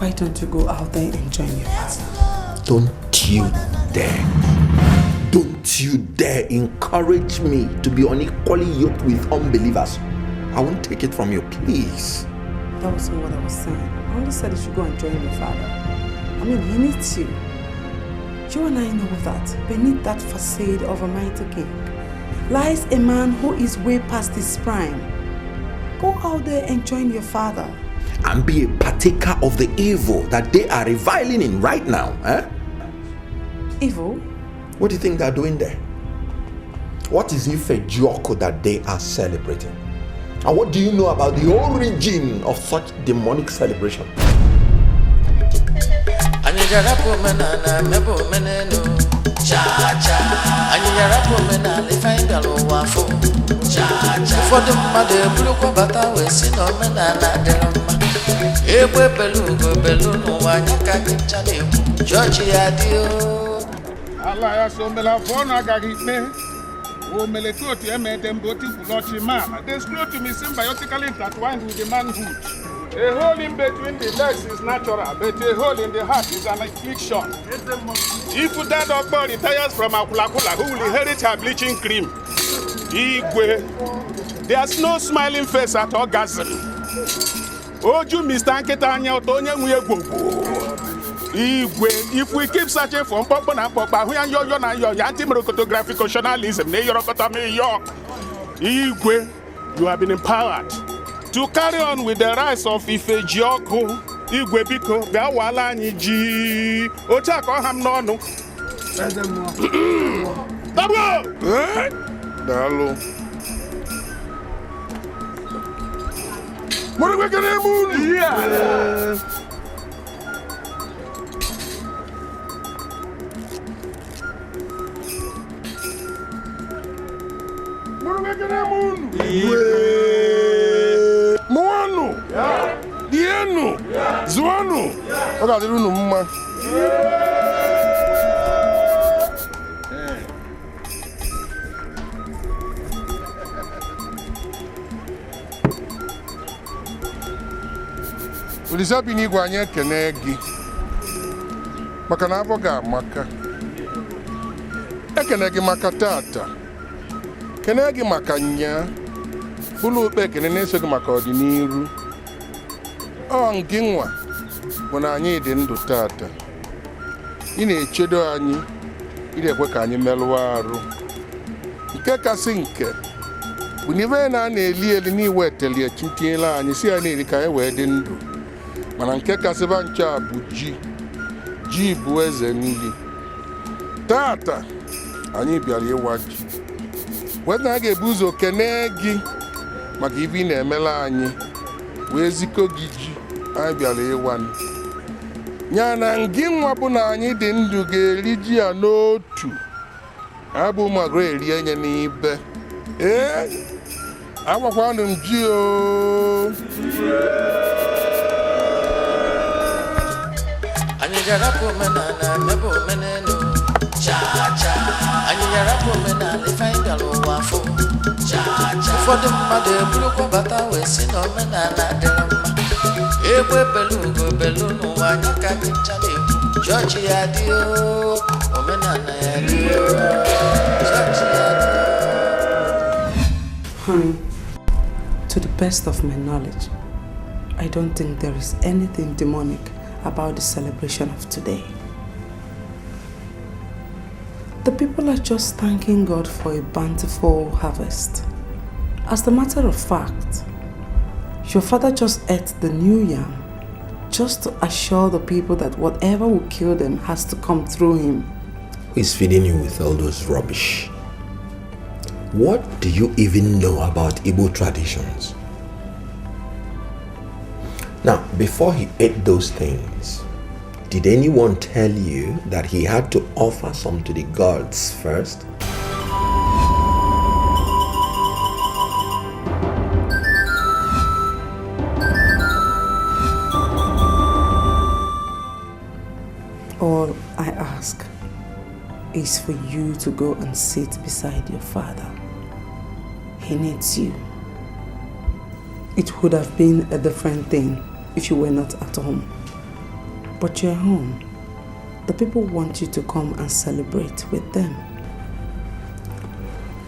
Why don't you go out there and join your father? Don't you dare. Don't you dare encourage me to be unequally yoked with unbelievers. I won't take it from you, please. That wasn't what I was saying. I only said you should go and join your father. I mean, he needs you. You and I know that. Beneath that facade of a mighty king lies a man who is way past his prime. Go out there and join your father. And be a partaker of the evil that they are reviling in right now, eh? Evil? What do you think they're doing there? What is Ife Joko that they are celebrating? And what do you know about the origin of such demonic celebration? There's no to me symbiotically intertwined with the manhood. A hole in between the legs is natural, but a hole in the heart is an affliction. If that doctor retires from Akulakula, who will inherit her bleaching cream? Igwe. There's no smiling face at orgasm. Oju Mr. Nketanya Otonye Nguyegwo. Igwe, if we keep searching for Mpompo na Mpokpa, who yo na yo, anti-merocotographic journalism, ne yorokotame yo. Igwe, you have been empowered to carry on with the rise of Ife Joko. Igwe biko, bia wala anyi ji. Ocha ko ham no no. Tabo! Dalo. What are we gonna move? Yeah. Moano, Diano, Zuano, okay, the room, man. Ulisabi ni gwanye kenegi. Makana avoga maka. Ekenegi makatata. Kenegi makanya. Bulu pekene neso gi maka odiniru. O nginwa. Bona anyi dị ndụ tata. Ị na-echedo anyị. Ị na-ekwe ka anyị melụwa arụ. Nke kasị nke. Bụ n'ive na-eli n'iweteli echitiela anyị si ya na-eri ka anyị wee dị ndụ. Mana nke kasịba ncha bụ ji. Ji bụ eze nri. Tata anyị bịara ịwa ji. Weta ga-ebu ụzọ kene gị maka ibe ị na-emela anyị wee zikọ gị ji anyị bịara ịwa. Nya na ngị nwa bụ na anyị dị ndụ ga-eri ji ya n'otu. Abụ magro eri enye n'ibe. Agwakwanụ m ji o. Anyị gara promenana mebe omenelu cha cha. Anyị gara promenana ife anyị gara ụwa afọ cha cha. Ụfọdụ mmadụ eburukwa bata wee si na omenala dịrị mma. Egbe belu n'ụwa anyị ka dị ncha na-ekwu. Chọọchị ya dị o, omenala ya dị o, chọọchị ya dị o. Honey, to the best of my knowledge, I don't think there is anything demonic about the celebration of today. The people are just thanking God for a bountiful harvest. As a matter of fact, your father just ate the new yam just to assure the people that whatever will kill them has to come through him. Who is feeding you with all those rubbish? What do you even know about Igbo traditions? Now, before he ate those things, did anyone tell you that he had to offer some to the gods first? All I ask is for you to go and sit beside your father. He needs you. It would have been a different thing if you were not at home. But you're home. The people want you to come and celebrate with them.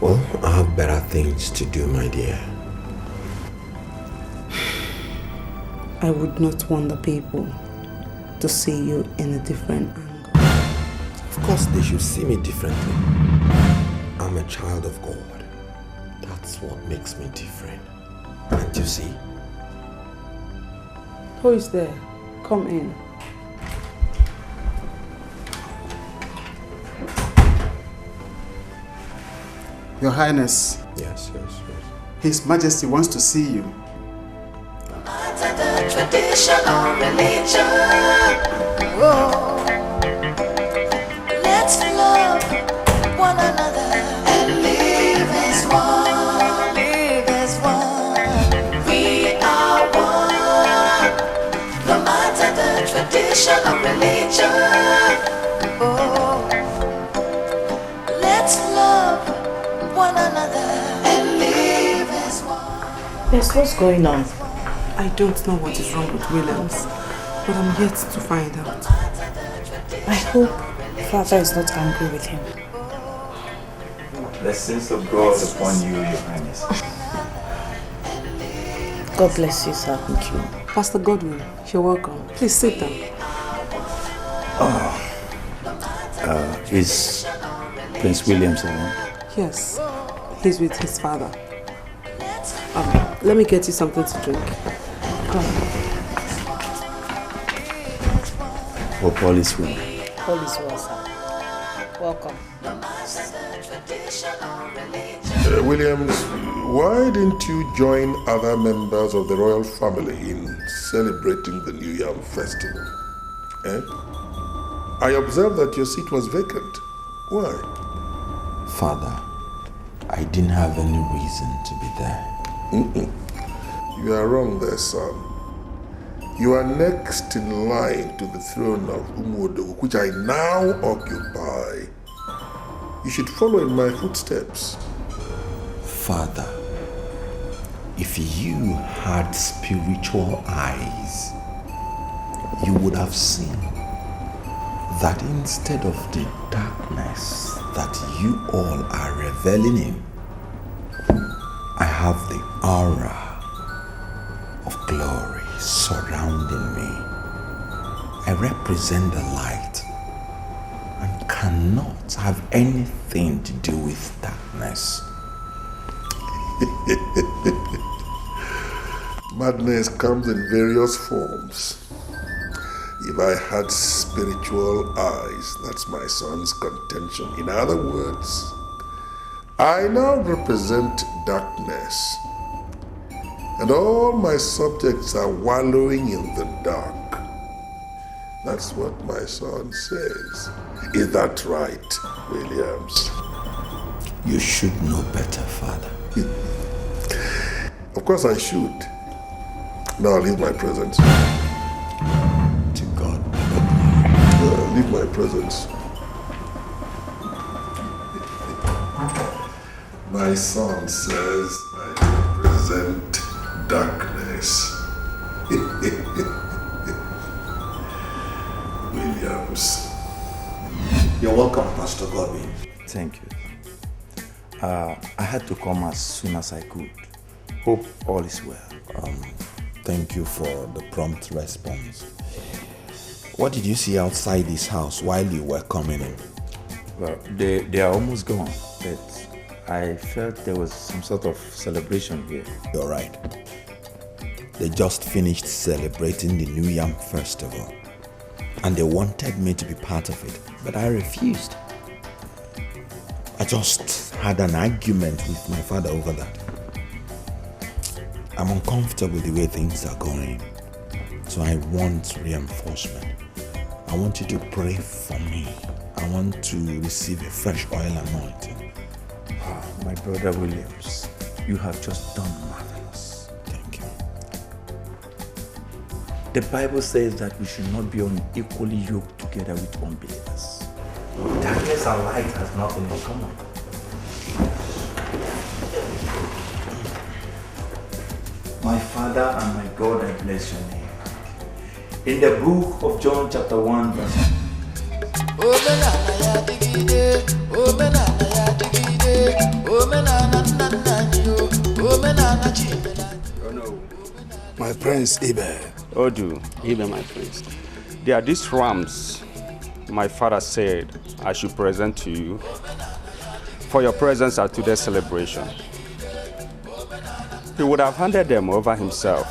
Well, I have better things to do, my dear. I would not want the people to see you in a different angle. Of course, they should see me differently. I'm a child of God. That's what makes me different. Can't you see? Who is there? Come in. Your Highness. Yes. His Majesty wants to see you. The traditional religion. Oh, let's love one another and live as one. Live as one. We are one. No matter the traditional religion. Oh, let's love one another and live as one. Yes, what's going on? I don't know what is wrong with Williams, but I'm yet to find out. I hope Father is not angry with him. Blessings of God upon you, Your Highness. God bless you, sir. Thank you. Pastor Godwin, you're welcome. Please sit down. Is Prince Williams around? Yes, he's with his father. Let me get you something to drink. Come. Hope all is well. All is well, sir. Welcome. Williams, why didn't you join other members of the royal family in celebrating the New Yam festival? I observed that your seat was vacant. Why? Father, I didn't have any reason to be there. You are wrong there, son. You are next in line to the throne of Umuodo, which I now occupy. You should follow in my footsteps. Father, if you had spiritual eyes, you would have seen that instead of the darkness that you all are reveling in, I have the aura of glory surrounding me. I represent the light and cannot have anything to do with darkness. Madness comes in various forms. If I had spiritual eyes, that's my son's contention. In other words, I now represent darkness, and all my subjects are wallowing in the dark. That's what my son says. Is that right, Williams? You should know better, Father. Of course I should. Now leave my presence. To God be the glory. Leave my presence. My son says I represent darkness. Williams. You're welcome, Pastor Godwin. Thank you. I had to come as soon as I could. Hope all is well. Thank you for the prompt response. What did you see outside this house while you were coming in? Well, they are almost gone, but I felt there was some sort of celebration here. You're right. They just finished celebrating the New Yam Festival, and they wanted me to be part of it, but I refused. I just had an argument with my father over that. I'm uncomfortable with the way things are going, so I want reinforcement. I want you to pray for me. I want to receive a fresh oil anointing. My brother Williams, you have just done marvelous. Thank you. The Bible says that we should not be unequally yoked together with unbelievers. Darkness and light has nothing in common. My Father and my God, I bless your name. In the book of John chapter 1 verse. Oh no. My prince Ibe. Odu. Ibe, my prince. There are these rams my father said I should present to you for your presence at today's celebration. He would have handed them over himself,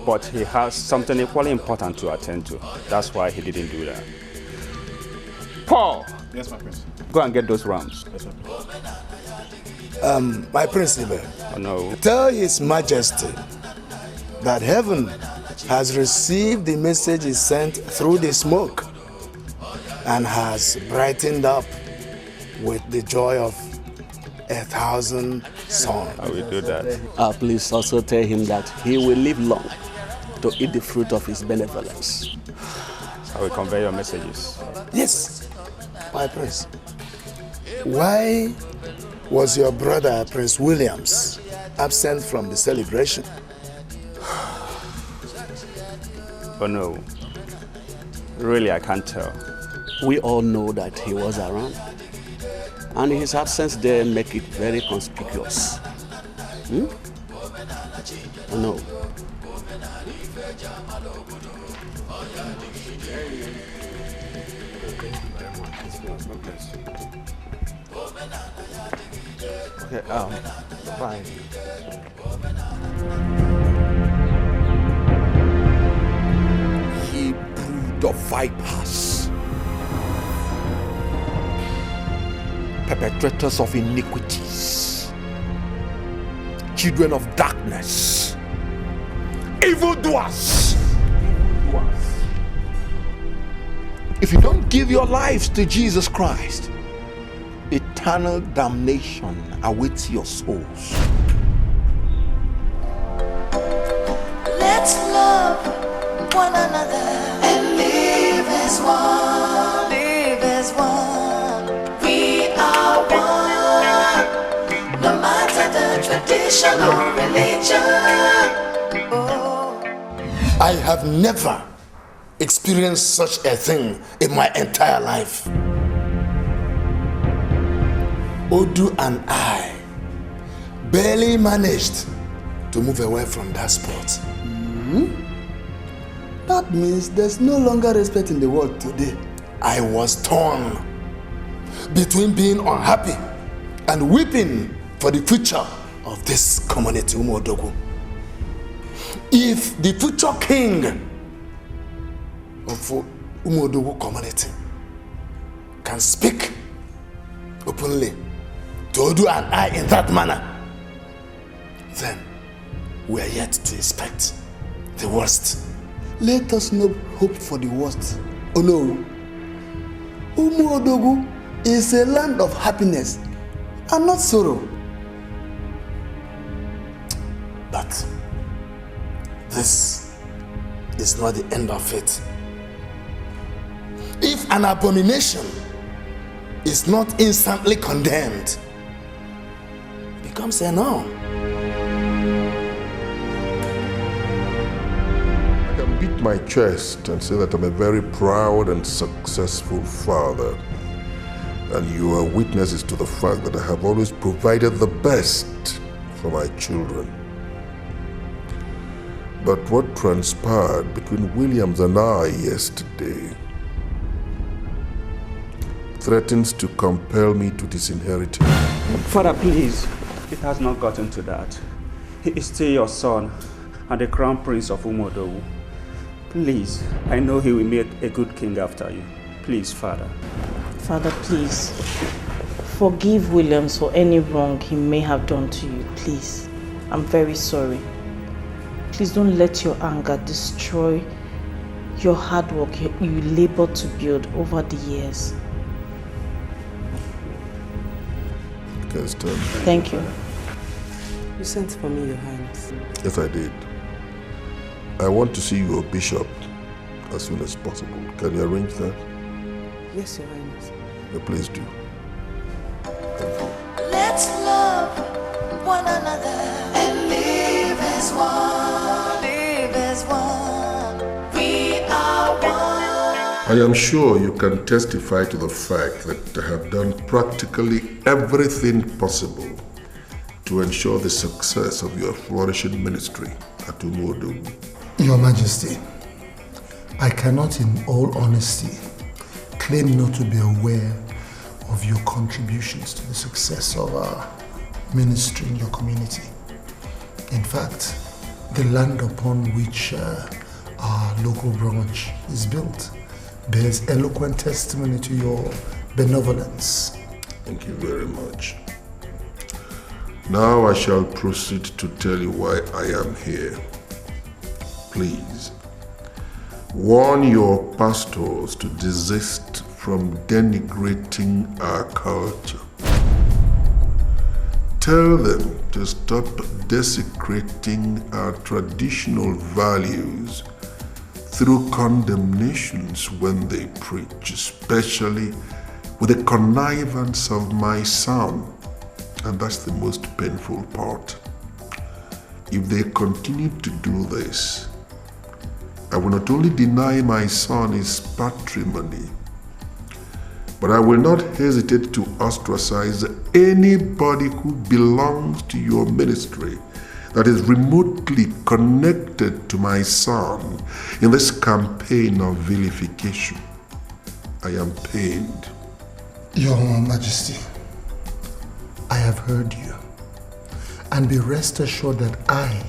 but he has something equally important to attend to. That's why he didn't do that. Paul! Yes, my prince. Go and get those rams. Yes, my prince. My prince Ibe. Oh no. Tell His Majesty that heaven has received the message he sent through the smoke and has brightened up with the joy of 1,000 sons. I will do that. Please also tell him that he will live long to eat the fruit of his benevolence. I will convey your messages. Yes, my prince. Why was your brother, Prince Williams, absent from the celebration? Oh no. Really, I can't tell. We all know that he was around, and his absence there make it very conspicuous. Oh no. Okay, bye. Ye brood of vipers, perpetrators of iniquities, children of darkness, evildoers. If you don't give your lives to Jesus Christ, eternal damnation awaits your souls. Let's love one another and live as one. Live as one. We are one. No matter the tradition or religion. I have never experienced such a thing in my entire life. Odu and I barely managed to move away from that spot. That means there's no longer respect in the world today. I was torn between being unhappy and weeping for the future of this community, Umodogu. If the future king of Umodogu community can speak openly to Odu and I in that manner, then we are yet to expect the worst. Let us not hope for the worst. Oh no. Umodogu is a land of happiness and not sorrow. But this is not the end of it. If an abomination is not instantly condemned, it becomes a norm. I can beat my chest and say that I'm a very proud and successful father. And you are witnesses to the fact that I have always provided the best for my children. But what transpired between Williams and I yesterday threatens to compel me to disinherit him. Father, please. It has not gotten to that. He is still your son and the crown prince of Umodogu. Please, I know he will make a good king after you. Please, Father. Father, please. Forgive Williams for any wrong he may have done to you, please. I'm very sorry. Please don't let your anger destroy your hard work you labored to build over the years. Thank you. You sent for me, Your Highness. Yes, I did. I want to see your bishop as soon as possible. Can you arrange that? Yes, Your Highness. Please do. Let's love one another and live as one. Live as one. I am sure you can testify to the fact that I have done practically everything possible to ensure the success of your flourishing ministry at Umodu. Your Majesty, I cannot in all honesty claim not to be aware of your contributions to the success of our ministry in your community. In fact, the land upon which our local branch is built bears eloquent testimony to your benevolence. Thank you very much. Now I shall proceed to tell you why I am here. Please, warn your pastors to desist from denigrating our culture. Tell them to stop desecrating our traditional values through condemnations when they preach, especially with the connivance of my son. And that's the most painful part. If they continue to do this, I will not only deny my son his patrimony, but I will not hesitate to ostracize anybody who belongs to your ministry that is remotely connected to my son in this campaign of vilification. I am pained. Your Majesty, I have heard you, and be rest assured that I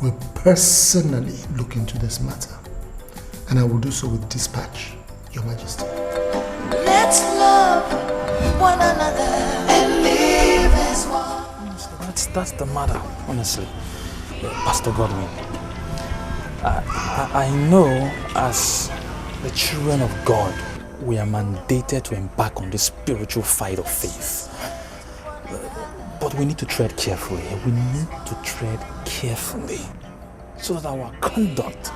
will personally look into this matter, and I will do so with dispatch, Your Majesty. Let's love one another and live as one. That's the matter, honestly. Pastor Godwin, I know as the children of God, we are mandated to embark on this spiritual fight of faith. But we need to tread carefully. We need to tread carefully so that our conduct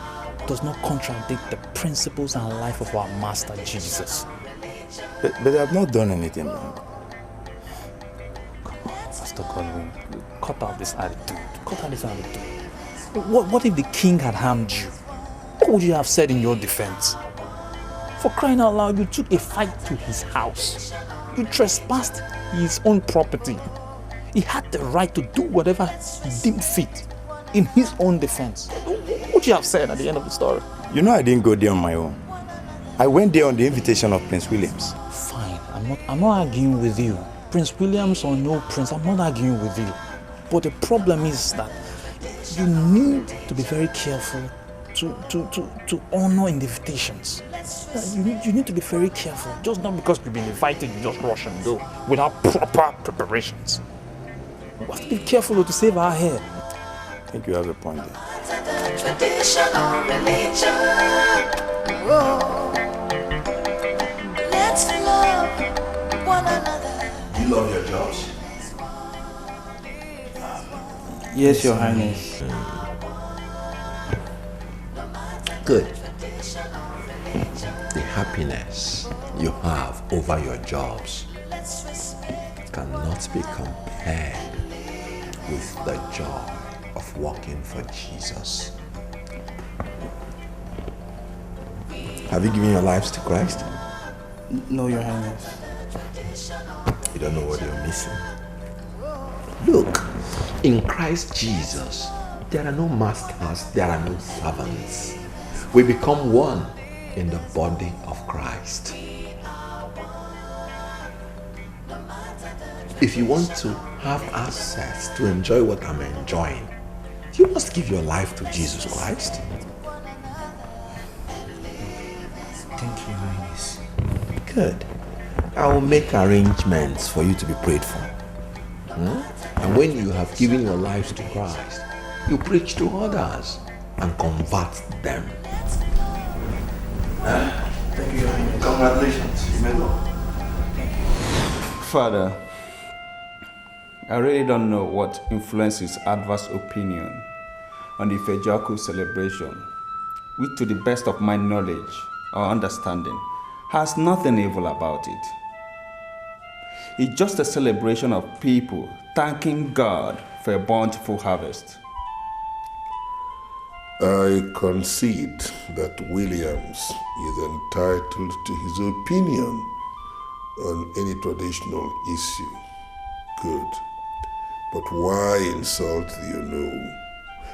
does not contradict the principles and life of our Master Jesus. But I have not done anything wrong. Come on, Pastor Godwin, cut out this attitude. Cut out this attitude. What if the king had harmed you? What would you have said in your defense? For crying out loud, you took a fight to his house. You trespassed his own property. He had the right to do whatever he deemed fit in his own defense. What would you have said at the end of the story? You know I didn't go there on my own. I went there on the invitation of Prince Williams. Fine, I'm not arguing with you. Prince Williams or no prince, I'm not arguing with you. But the problem is that you need to be very careful to honor invitations. You need to be very careful. Just not because you've been invited, you just rush and go without proper preparations. We have to be careful to save our hair. I think you have a point there. Traditional religion. Oh. Let's love one another. You love your jobs? Yes, Your Highness. Good. The happiness you have over your jobs cannot be compared with the joy of working for Jesus. Have you given your lives to Christ? No, Your Highness. You don't know what you're missing. Look, in Christ Jesus, there are no masters, there are no servants. We become one in the body of Christ. If you want to have access to enjoy what I'm enjoying, you must give your life to Jesus Christ. Thank you, Your Highness. Good. I will make arrangements for you to be prayed for. And when you have given your lives to Christ, you preach to others and convert them. Thank you, Your Highness. Congratulations. You may go. Father, I really don't know what influences adverse opinion on the Ifejaku celebration, which to the best of my knowledge or understanding has nothing evil about it. It's just a celebration of people thanking God for a bountiful harvest. I concede that Williams is entitled to his opinion on any traditional issue. Good. But why insult the Onowu?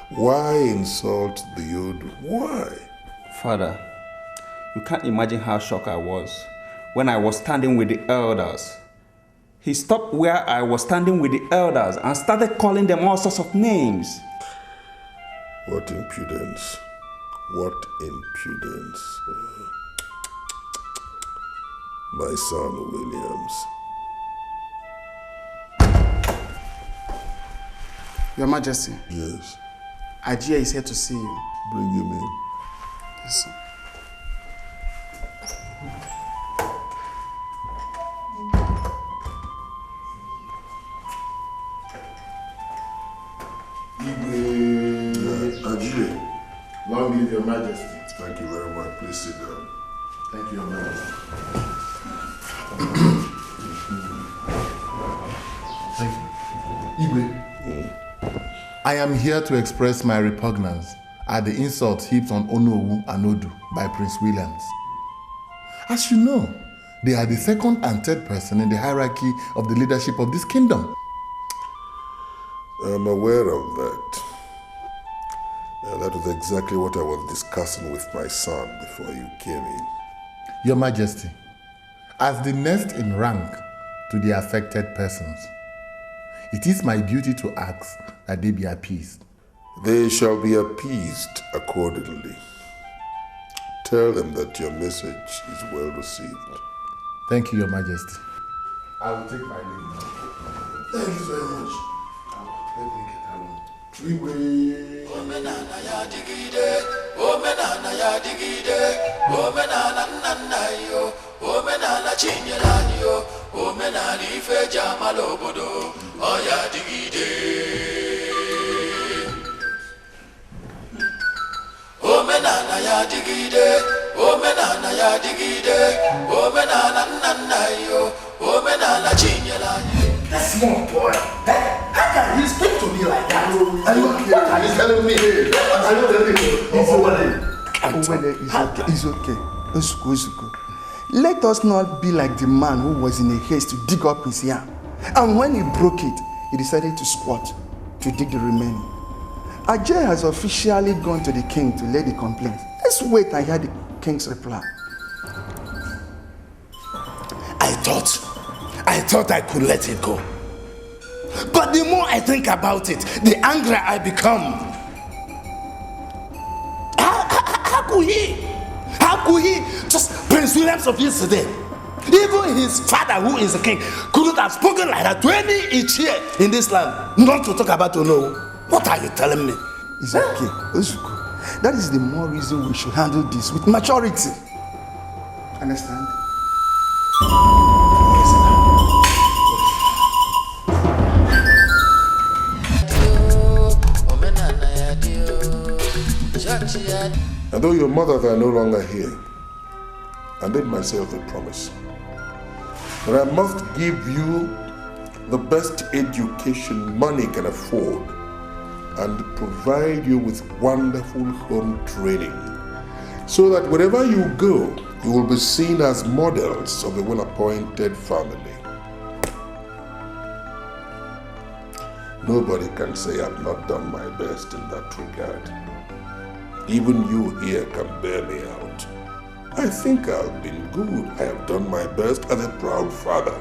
Why insult the Odu? Why? Father, you can't imagine how shocked I was when I was standing with the elders. He stopped where I was standing with the elders and started calling them all sorts of names. What impudence. What impudence. My son, Williams. Your Majesty. Yes. Ajia is here to see you. Bring him in. Yes, sir. Ajia. Long live Your Majesty. Thank you very much. Please sit down. Thank you, Your Majesty. Thank you. Igwe, I am here to express my repugnance at the insults heaped on Onowu and Odu by Prince Williams. As you know, they are the second and third person in the hierarchy of the leadership of this kingdom. I'm aware of that. That was exactly what I was discussing with my son before you came in. Your Majesty, as the next in rank to the affected persons, it is my duty to ask that they be appeased. They shall be appeased accordingly. Tell them that your message is well received. Thank you, Your Majesty. I will take my leave now. Thank you very much. Let me get along. Omenana ya digide, omenana ya digide, omenana nanayo, omenana chinyelaniyo, omenana ife jamalobodo, oya digide. Omenana ya digide, omenana ya digide, omenana nanayo, omenana chinyelaniyo. That small boy, how can you speak to me like that? Are you okay? Are you telling me? Are you telling me? It's okay. It's okay. Let us not be like the man who was in a haste to dig up his yam. And when he broke it, he decided to squat to dig the remaining. Ajay has officially gone to the king to lay the complaint. Let's wait and hear the king's reply. I thought I could let it go. But the more I think about it, the angrier I become. How could he, just Prince Williams of yesterday, even his father who is a king, couldn't have spoken like that to any Ichie in this land, not to talk about Onowu. What are you telling me? It's okay. Ozuko. That is the more reason we should handle this with maturity. Understand? And though your mothers are no longer here, I made myself a promise that I must give you the best education money can afford and provide you with wonderful home training so that wherever you go, you will be seen as models of a well-appointed family. Nobody can say I've not done my best in that regard. Even you here can bear me out. I think I've been good. I have done my best as a proud father.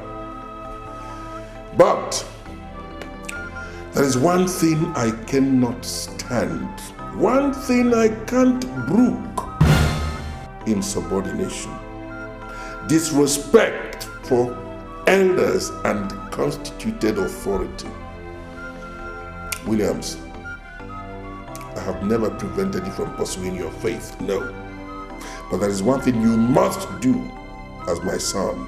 But there is one thing I cannot stand. One thing I can't brook. Insubordination. Disrespect for elders and constituted authority. Williams, I have never prevented you from pursuing your faith, no. But there is one thing you must do as my son.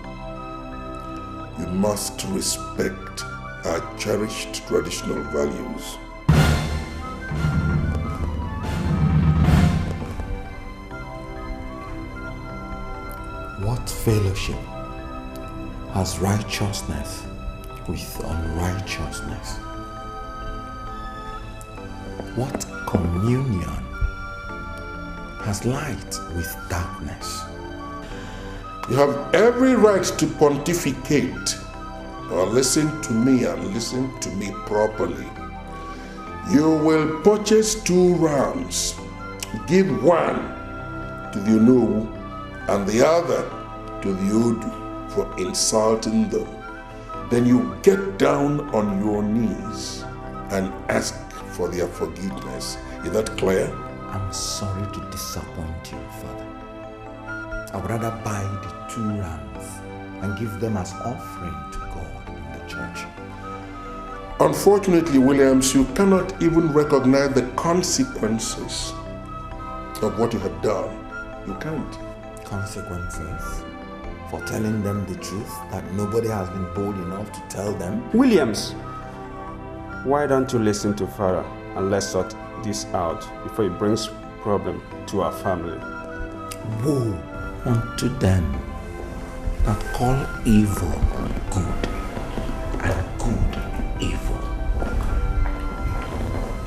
You must respect our cherished traditional values. What fellowship has righteousness with unrighteousness? What communion has light with darkness. You have every right to pontificate. Now listen to me and listen to me properly. You will purchase 2 rams. Give one to the Onowu and the other to the Odu for insulting them. Then you get down on your knees and ask for their forgiveness. Is that clear? I'm sorry to disappoint you, Father. I would rather buy the 2 rams and give them as offering to God in the church. Unfortunately, Williams, you cannot even recognize the consequences of what you have done. You can't. Consequences? For telling them the truth that nobody has been bold enough to tell them? Williams, why don't you listen to Farah and let's sort this out before it brings problem to our family? Woe unto them that call evil good and good evil,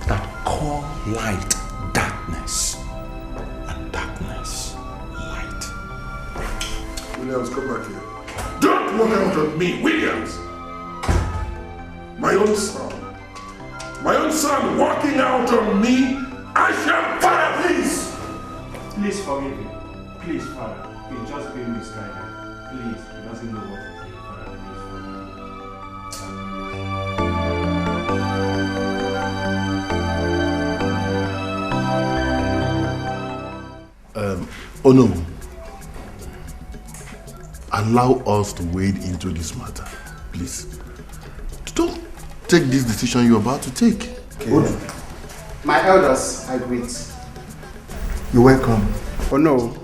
that call light darkness and darkness light. Williams, come back here. Don't walk out on me, Williams! My own son walking out on me, I shall fire, please! Please forgive him. Please, Father. He's just being misguided. Please, he doesn't know what to do. Father, Onowu, allow us to wade into this matter, please. Don't take this decision you're about to take. Okay. My elders, I greet. You're welcome. Oh no,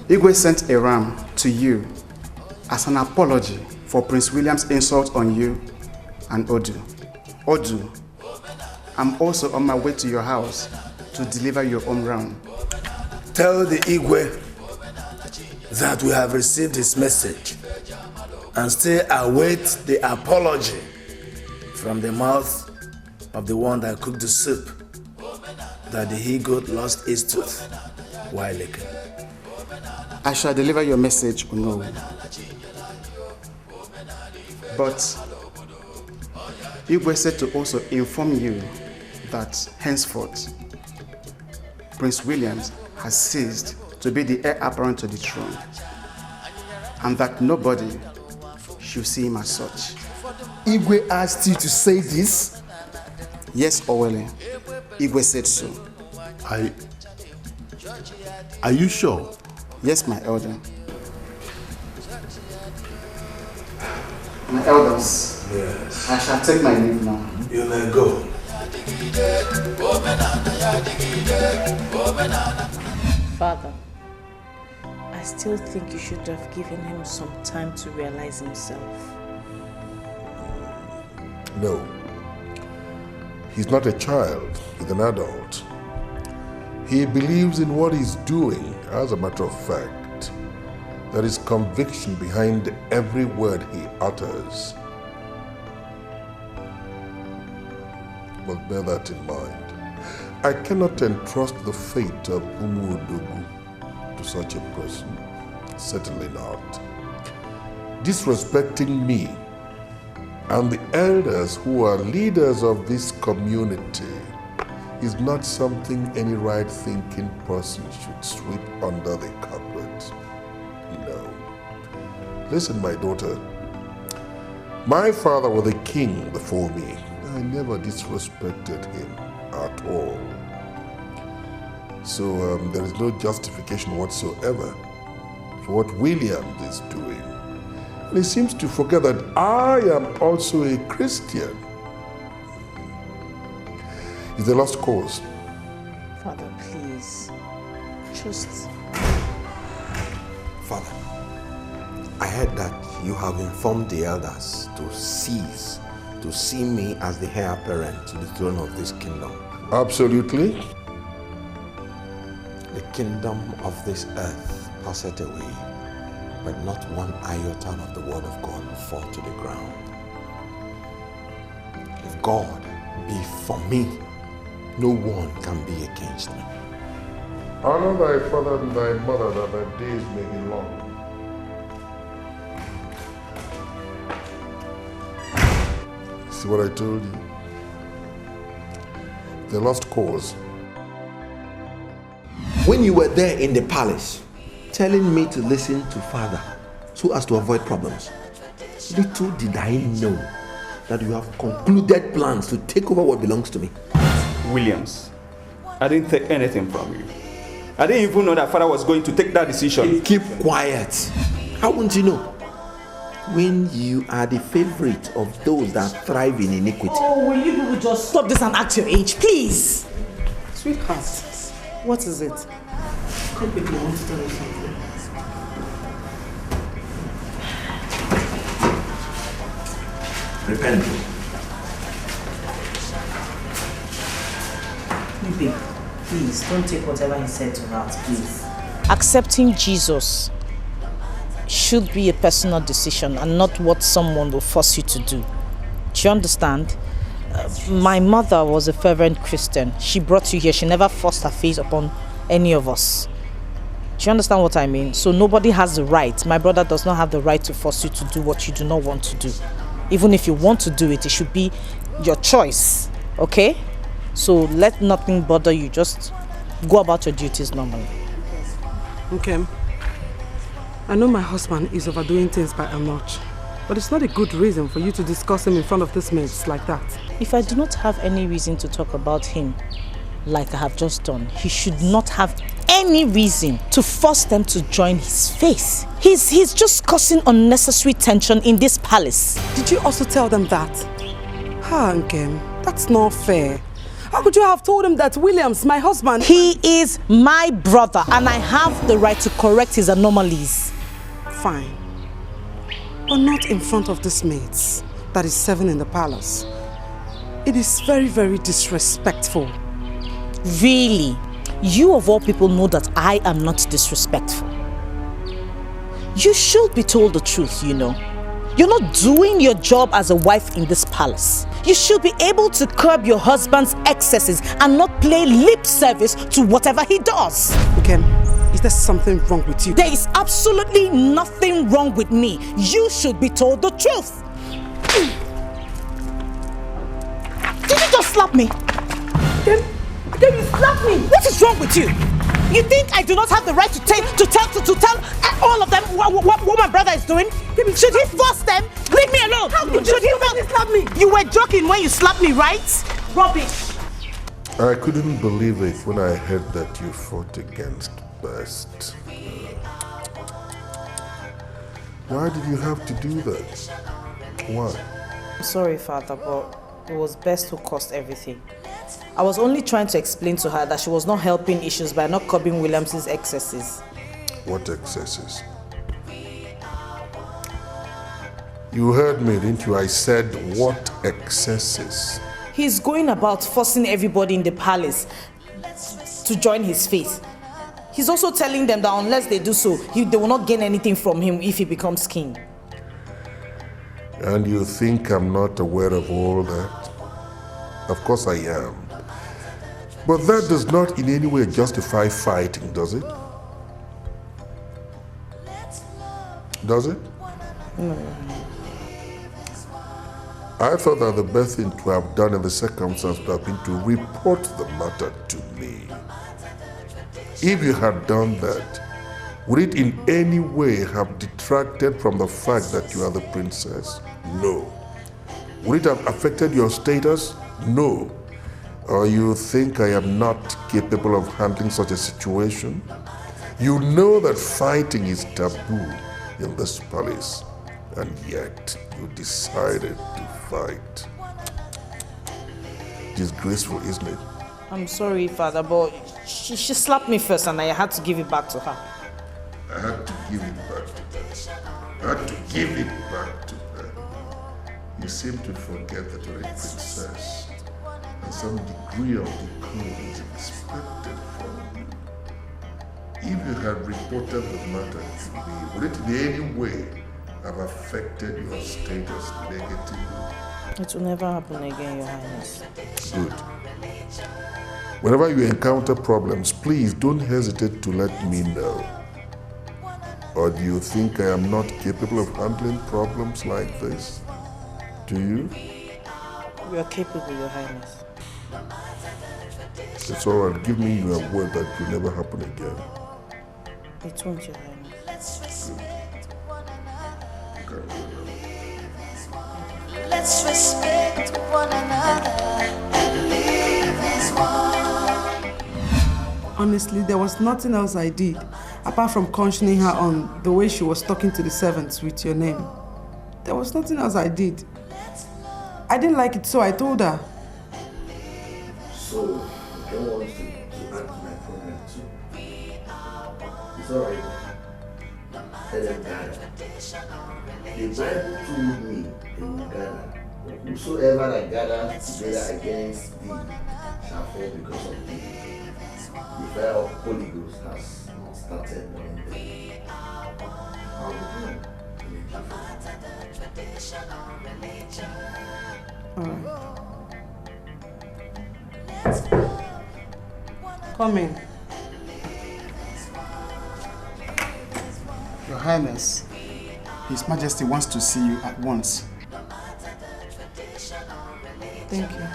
Igwe sent a ram to you as an apology for Prince William's insult on you and Odu. Odu, I'm also on my way to your house to deliver your own ram. Tell the Igwe that we have received his message and still await the apology from the mouth of the one that cooked the soup that the he-goat lost his tooth while licking. I shall deliver your message, Onowu. But Igwe said to also inform you that henceforth Prince Williams has ceased to be the heir apparent to the throne, and that nobody should see him as such. Igwe asked you to say this? Yes, Owele. Igwe said so. Are you sure? Yes, my elder. My elders. Yes. I shall take my leave now. You may go. Father, I still think you should have given him some time to realize himself. No. He's not a child, he's an adult. He believes in what he's doing. As a matter of fact, there is conviction behind every word he utters. But bear that in mind. I cannot entrust the fate of Umuodogu to such a person. Certainly not. Disrespecting me and the elders who are leaders of this community is not something any right-thinking person should sweep under the carpet. No. Listen, my daughter. My father was a king before me. I never disrespected him at all. So there is no justification whatsoever for what William is doing. And he seems to forget that I am also a Christian. It's a lost cause. Father, please, just... Father, I heard that you have informed the elders to cease to see me as the heir apparent to the throne of this kingdom. Absolutely. The kingdom of this earth passeth away, but not one iota of the word of God will fall to the ground. If God be for me, no one can be against me. Honor thy father and thy mother, that thy days may be long. See what I told you? They lost cause. When you were there in the palace, telling me to listen to father so as to avoid problems, little did I know that you have concluded plans to take over what belongs to me. Williams, I didn't take anything from you. I didn't even know that father was going to take that decision. Keep quiet. How won't you know? When you are the favorite of those that thrive in iniquity. Oh, will you people just stop this and act your age, please? Sweetheart, what is it? Come quickly, I want to tell you something. Repent. Babe, please don't take whatever he said to heart, please. Accepting Jesus should be a personal decision and not what someone will force you to do. Do you understand? My mother was a fervent Christian. She brought you here. She never forced her faith upon any of us. Do you understand what I mean? So nobody has the right. My brother does not have the right to force you to do what you do not want to do. Even if you want to do it, it should be your choice. Okay? So let nothing bother you. Just go about your duties normally. Okay. I know my husband is overdoing things by a notch, but it's not a good reason for you to discuss him in front of this mates like that. If I do not have any reason to talk about him like I have just done, he should not have any reason to force them to join his faith. He's just causing unnecessary tension in this palace. Did you also tell them that? Nkem, that's not fair. How could you have told him that Williams, my husband... He is my brother and I have the right to correct his anomalies. Fine. But not in front of these mates that is serving in the palace. It is very, very disrespectful. Really? You of all people know that I am not disrespectful. You should be told the truth, you know. You're not doing your job as a wife in this palace. You should be able to curb your husband's excesses and not play lip service to whatever he does. Okay, is there something wrong with you? There is absolutely nothing wrong with me. You should be told the truth. Did you just slap me? Then you slapped me. What is wrong with you? You think I do not have the right to tell all of them what my brother is doing? Should he force them? Leave me alone. Should he slap me? You were joking when you slapped me, right? Rubbish. I couldn't believe it when I heard that you fought against Best. Why did you have to do that? Why? I'm sorry, Father, but it was Best who caused everything. I was only trying to explain to her that she was not helping issues by not curbing Williams's excesses. What excesses? You heard me, didn't you? I said, what excesses? He's going about forcing everybody in the palace to join his faith. He's also telling them that unless they do so, they will not gain anything from him if he becomes king. And you think I'm not aware of all that? Of course I am. But that does not in any way justify fighting, does it? Does it? No. I thought that the best thing to have done in the circumstance would have been to report the matter to me. If you had done that, would it in any way have detracted from the fact that you are the princess? No. Would it have affected your status? No. Or you think I am not capable of handling such a situation? You know that fighting is taboo in this palace, and yet you decided to fight. Disgraceful, isn't it? I'm sorry, Father, but she slapped me first and I had to give it back to her. I had to give it back to her. I had to give it back to her. You seem to forget that you're a princess, and some degree of decorum is expected from you. If you had reported the matter to me, would it in any way have affected your status negatively? It will never happen again, Your Highness. Good. Whenever you encounter problems, please don't hesitate to let me know. Or do you think I am not capable of handling problems like this? Do you? You are capable, Your Highness. It's all right. Give me your word that it will never happen again. It won't, Your Highness. Let's respect one another and live as one. Honestly, there was nothing else I did apart from cautioning her on the way she was talking to the servants with your name. There was nothing else I did. I didn't like it, so I told her. So, you don't want to add to my problem too? It's alright. Let them gather. The Bible told me they will gather. Whosoever that gathers together against thee shall fall because of thee. The fire of Holy Ghost has not started burning them. How will you? Alright. Come in. Your Highness, His Majesty wants to see you at once. Thank you.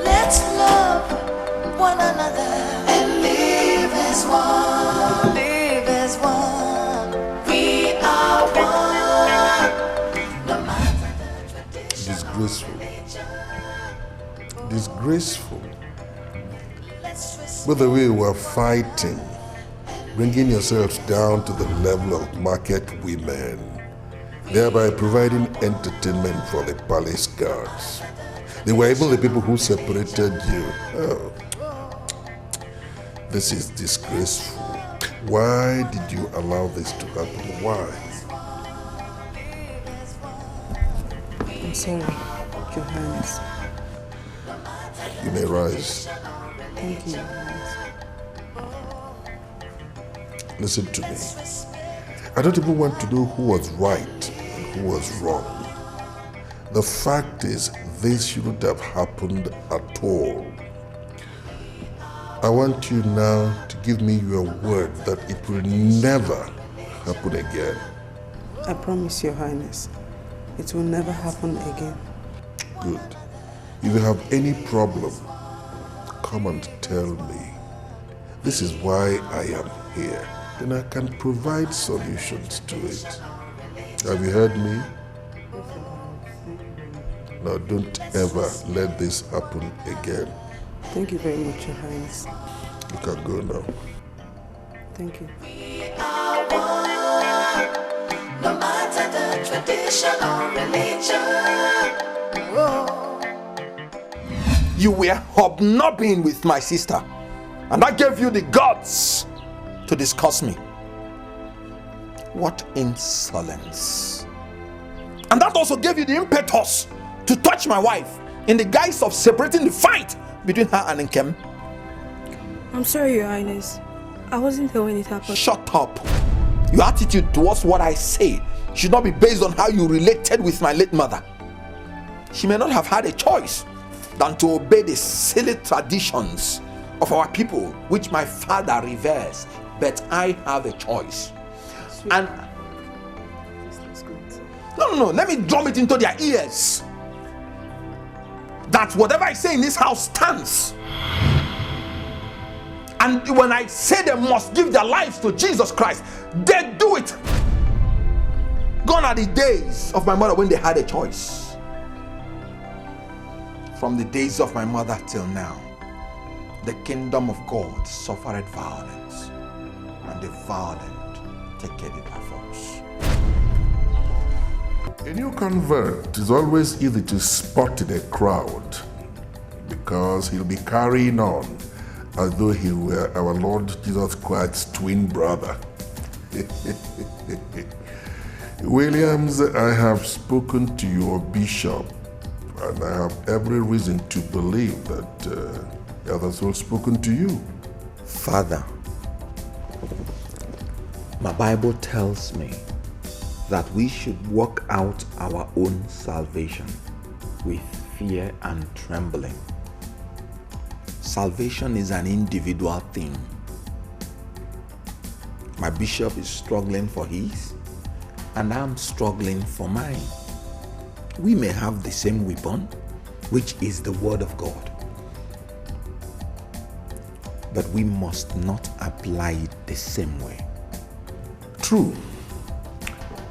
Let's love one another and live as one. Live as one. We are one. No matter the tradition. Disgraceful. Disgraceful. By the way, we're fighting, bringing yourselves down to the level of market women, thereby providing entertainment for the palace guards. They were even the people who separated you. Oh. This is disgraceful. Why did you allow this to happen? Why? I'm sorry, Your Highness. You may rise. Thank you, Your Highness. Listen to me. I don't even want to know who was right and who was wrong. The fact is, this shouldn't have happened at all. I want you now to give me your word that it will never happen again. I promise, Your Highness, it will never happen again. Good. If you have any problem, come and tell me. This is why I am here. Then I can provide solutions to it. Have you heard me? Now don't ever let this happen again. Thank you very much, Your Highness. You can go now. Thank you. We are one. No matter the tradition or religion. Oh. You were hobnobbing with my sister, and that gave you the guts to discuss me. What insolence. And that also gave you the impetus to touch my wife in the guise of separating the fight between her and Nkem. I'm sorry, Your Highness. I wasn't there when it happened. Shut up. Your attitude towards what I say should not be based on how you related with my late mother. She may not have had a choice than to obey the silly traditions of our people, which my father reveres, but I have a choice. And no, let me drum it into their ears that whatever I say in this house stands. And when I say they must give their lives to Jesus Christ, they do it. Gone are the days of my mother when they had a choice. From the days of my mother till now, the kingdom of God suffered violence, and the violent take it by force. A new convert is always easy to spot in a crowd because he'll be carrying on as though he were our Lord Jesus Christ's twin brother. Williams, I have spoken to your bishop, and I have every reason to believe that he has also spoken to you. Father, my Bible tells me that we should work out our own salvation with fear and trembling. Salvation is an individual thing. My bishop is struggling for his, and I'm struggling for mine. We may have the same weapon, which is the Word of God, but we must not apply it the same way. True.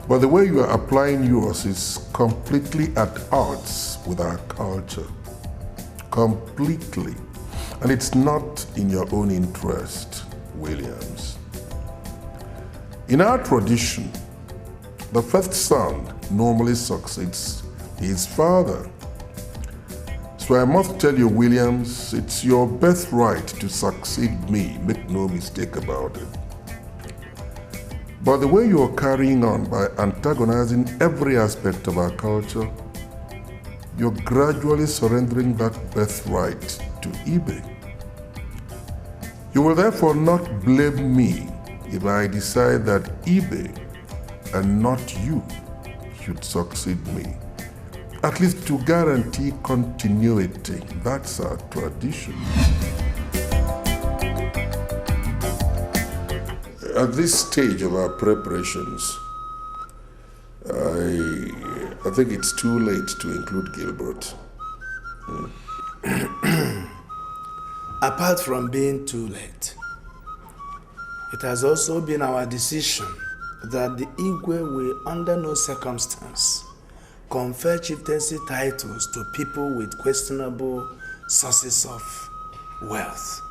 But the way you are applying yours is completely at odds with our culture. Completely. And it's not in your own interest, Williams. In our tradition, the first son normally succeeds his father. So I must tell you, Williams, it's your birthright to succeed me. Make no mistake about it. But the way you are carrying on by antagonizing every aspect of our culture, you're gradually surrendering that birthright to eBay. You will therefore not blame me if I decide that eBay and not you should succeed me. At least to guarantee continuity. That's our tradition. At this stage of our preparations, I think it's too late to include Gilbert. Apart from being too late, it has also been our decision that the Igwe will under no circumstance confer chieftaincy titles to people with questionable sources of wealth.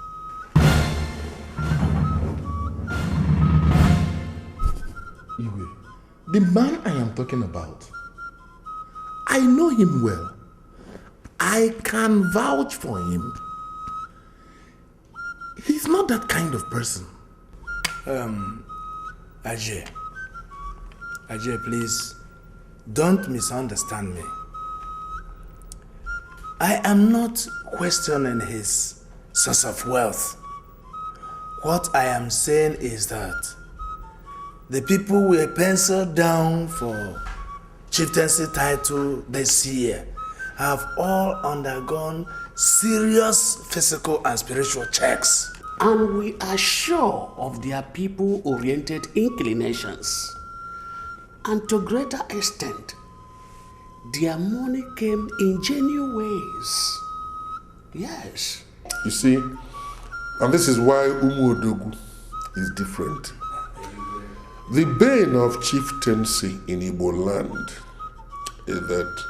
Igwe, the man I am talking about, I know him well. I can vouch for him. He's not that kind of person. Ajay, please, don't misunderstand me. I am not questioning his source of wealth. What I am saying is that the people who were penciled down for chieftaincy title this year have all undergone serious physical and spiritual checks. And we are sure of their people-oriented inclinations. And to a greater extent, their money came in genuine ways. Yes. You see, and this is why Umuodogu is different. The bane of chieftaincy in Igbo land is that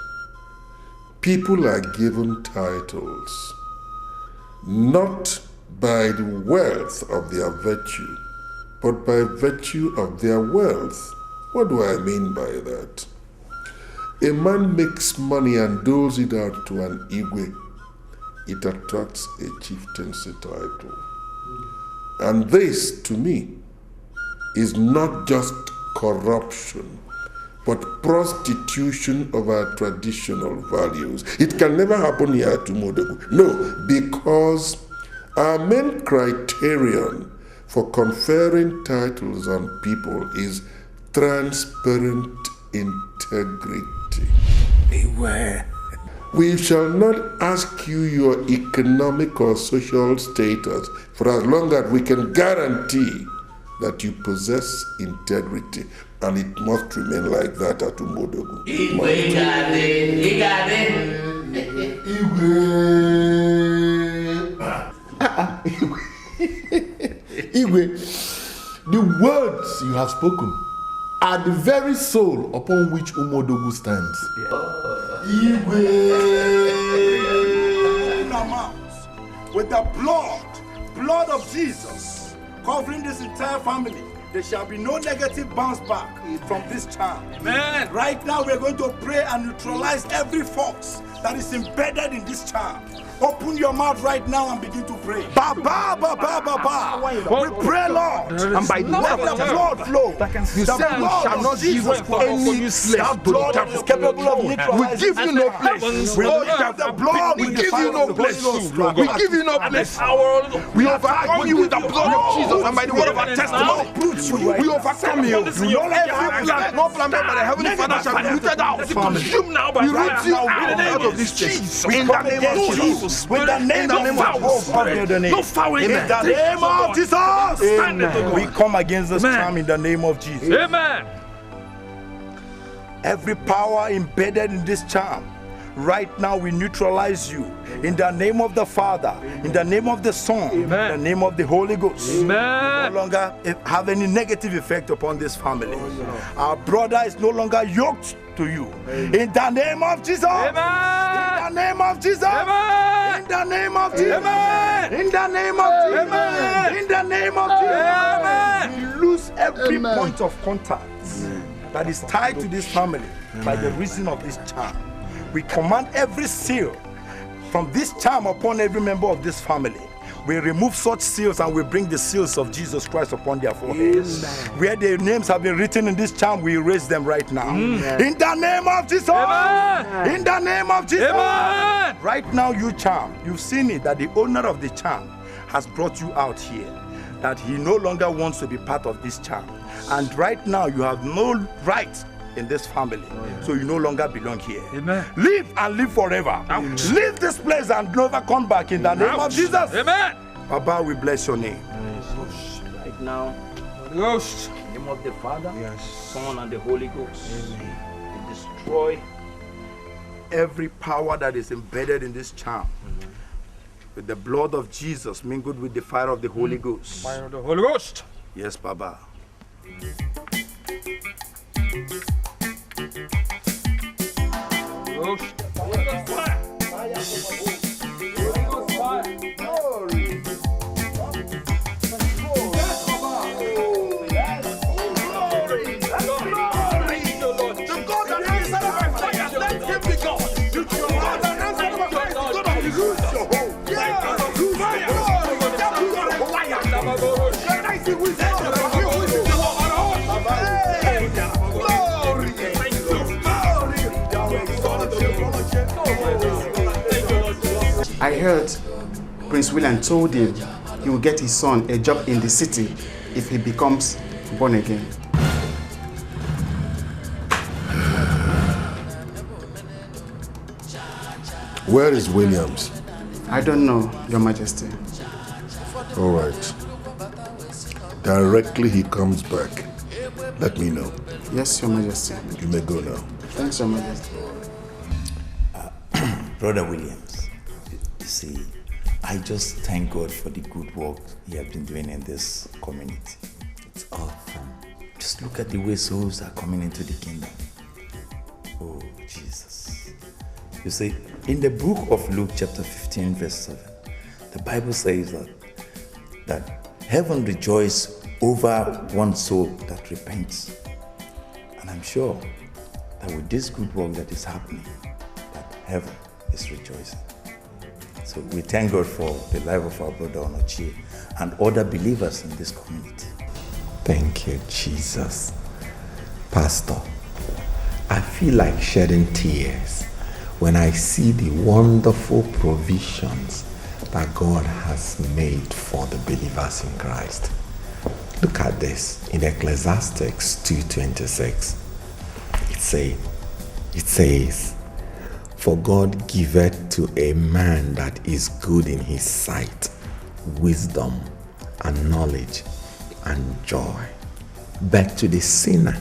people are given titles not by the wealth of their virtue, but by virtue of their wealth. What do I mean by that? A man makes money and doles it out to an Igwe. It attracts a chieftaincy title. And this, to me, is not just corruption, but prostitution of our traditional values. It can never happen here at Umodogu. No, because our main criterion for conferring titles on people is transparent integrity. Beware. We shall not ask you your economic or social status for as long as we can guarantee that you possess integrity, and it must remain like that at Umodogu. Igwe, the words you have spoken are the very soul upon which Umodogu stands. Igwe! With the blood of Jesus, covering this entire family, there shall be no negative bounce back from this charm. Amen. Right now, we're going to pray and neutralize every force that is embedded in this charm. Open your mouth right now and begin to pray. Ba ba ba ba ba ba. We pray, Lord, and by the blood flow. The blood shall not give us any slave. Blood is capable of neutralizing. We give you no place. We give you no place. We give you no place. We overcome you with the blood of Jesus and by the word of our testimony. uproot you right We now. overcome you. No plan by the Heavenly Father shall be rooted out. Consume now by fire. You Out of this place. In the name of Jesus. With the name of Jesus. No foul In the name of Jesus. We come against this charm in the name of Jesus. Amen. Every power embedded in this charm, right now we neutralize you. In the name of the Father, in the name of the Son, in the name of the Holy Ghost. Amen. No longer have any negative effect upon this family. Our brother is no longer yoked to you. In the name of Jesus. Amen. In the name of Jesus. Amen. In the name of Jesus. Amen. In the name of Jesus. Amen. In the name of Jesus. Amen. We lose every point of contact that is tied to this family by the reason of this charm. We command every seal from this charm upon every member of this family. We remove such seals and we bring the seals of Jesus Christ upon their foreheads. Where their names have been written in this charm, we erase them right now. In the name of Jesus. Amen. In the name of Jesus. Amen. Right now, you charm, you've seen it that the owner of the charm has brought you out here. That he no longer wants to be part of this charm. And right now, you have no right in this family. So you no longer belong here. Amen. Live and live forever. Leave this place and never come back in the name of Jesus. Amen. Baba, we bless your name. Right now, Ghost. in the name of the Father, Son, and the Holy Ghost, we destroy every power that is embedded in this charm. With the blood of Jesus mingled with the fire of the Holy Ghost. Fire of the Holy Ghost. Yes, Baba. I heard Prince William told him he will get his son a job in the city if he becomes born again. Where is Williams? I don't know, Your Majesty. All right. Directly he comes back, let me know. Yes, Your Majesty. You may go now. Thanks, Your Majesty. Brother Williams, you see, I just thank God for the good work he has been doing in this community. It's all fun. Just look at the way souls are coming into the kingdom. Oh, Jesus. You see, in the book of Luke chapter 15 verse 7, the Bible says that heaven rejoices over one soul that repents. And I'm sure that with this good work that is happening, that heaven is rejoicing. So we thank God for the life of our brother Onochie and other believers in this community. Thank you, Jesus. Pastor, I feel like shedding tears when I see the wonderful provisions that God has made for the believers in Christ. Look at this in Ecclesiastes 2:26. It says, "For God giveth to a man that is good in his sight wisdom and knowledge and joy. But to the sinner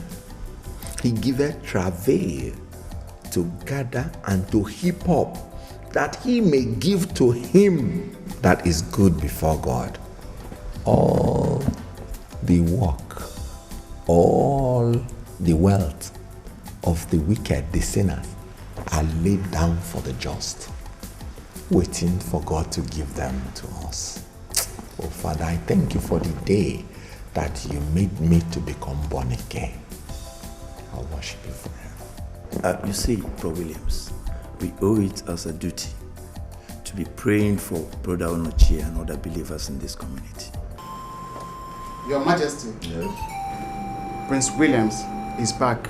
he giveth travail to gather and to heap up, that he may give to him that is good before God. All the work, all the wealth of the wicked, the sinners, are laid down for the just, waiting for God to give them to us. Oh Father, I thank you for the day that you made me to become born again. I'll worship you forever. You see, Bro Williams, we owe it as a duty to be praying for Brother Onochie and other believers in this community. Your Majesty, Yes? Prince Williams is back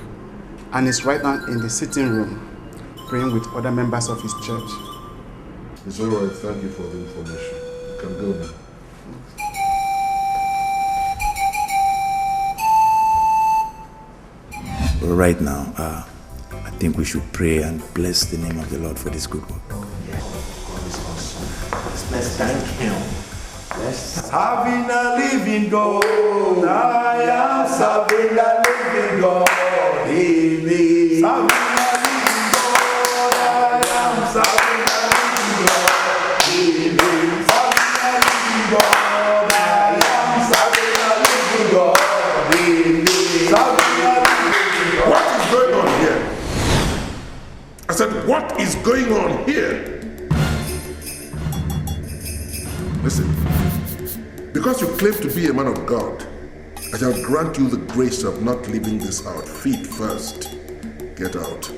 and is right now in the sitting room praying with other members of his church. It's all right. Thank you for the information. You can go now. right now, I think we should pray and bless the name of the Lord for this good work. Let's thank Him. Serving a living God, I am serving a living God. Amen. Serving a living God, I am serving a living God. Amen. Serving a living God, I am serving a living God. Amen. Serving a living God. What is going on here? I said, what is going on here? Listen, because you claim to be a man of God, I shall grant you the grace of not leaving this house. Feet first. Get out.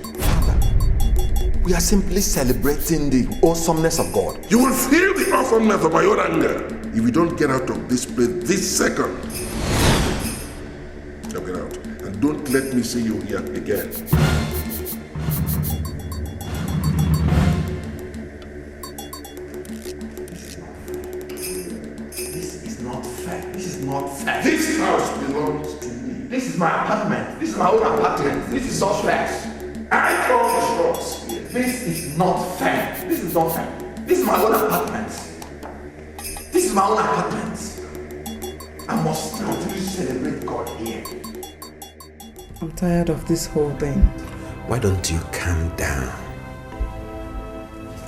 We are simply celebrating the awesomeness of God. You will feel the awesomeness of my own anger if you don't get out of this place this second. Now get out. And don't let me see you here again. Not fair. This house belongs to me. This is my apartment. This is my own apartment. This is not fair. I call the shots. This is not fair. This is not fair. This is my own apartment. This is my own apartment. I must continue to celebrate God here. I'm tired of this whole thing. Why don't you calm down?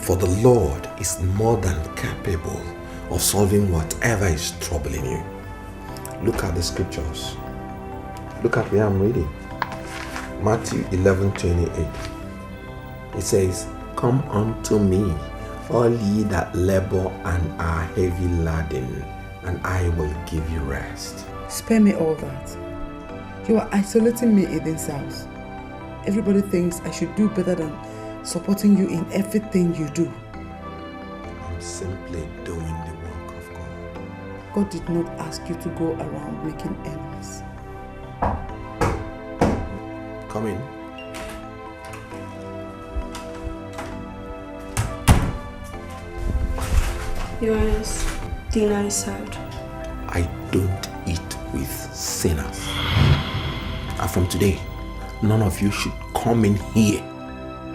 For the Lord is more than capable of solving whatever is troubling you. Look at the scriptures. Look at where I'm reading. Matthew 11:28. It says, "Come unto me, all ye that labor and are heavy laden, and I will give you rest." Spare me all that. You are isolating me in this house. Everybody thinks I should do better than supporting you in everything you do. I'm simply doing the work of God. God did not ask you to go around making enemies. Come in. Your Highness, dinner is served. I don't eat with sinners. And from today, none of you should come in here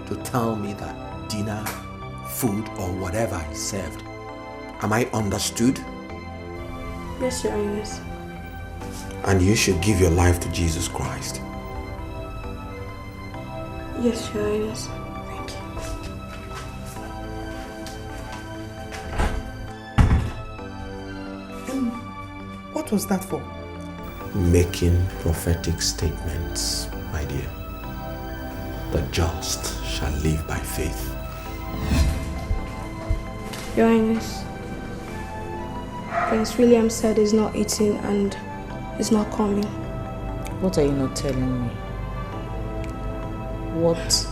to tell me that dinner, food, or whatever is served. Am I understood? Yes, Your Highness. And you should give your life to Jesus Christ. Yes, Your Highness. Thank you. What was that for? Making prophetic statements, my dear. The just shall live by faith. Your Highness, Prince William said he's not eating and is not coming. What are you not telling me? What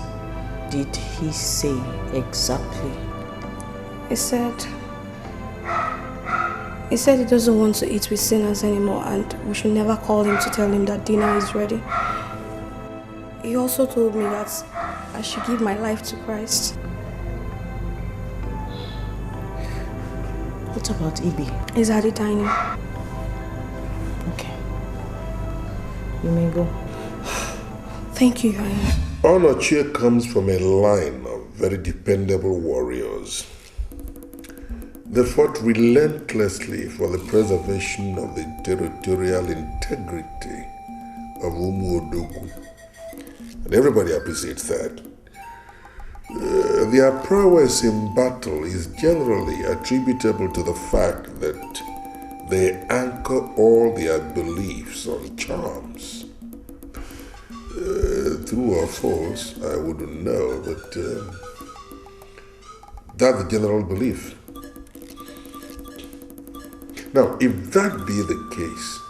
did he say exactly? He said he doesn't want to eat with sinners anymore and we should never call him to tell him that dinner is ready. He also told me that I should give my life to Christ. What about Ibi? He's at the dining. Okay. You may go. Thank you, Your Highness. Onochie comes from a line of very dependable warriors. They fought relentlessly for the preservation of the territorial integrity of Umuodogu. And everybody appreciates that. Their prowess in battle is generally attributable to the fact that they anchor all their beliefs on charms. True or false, I wouldn't know, but that's the general belief. Now, if that be the case,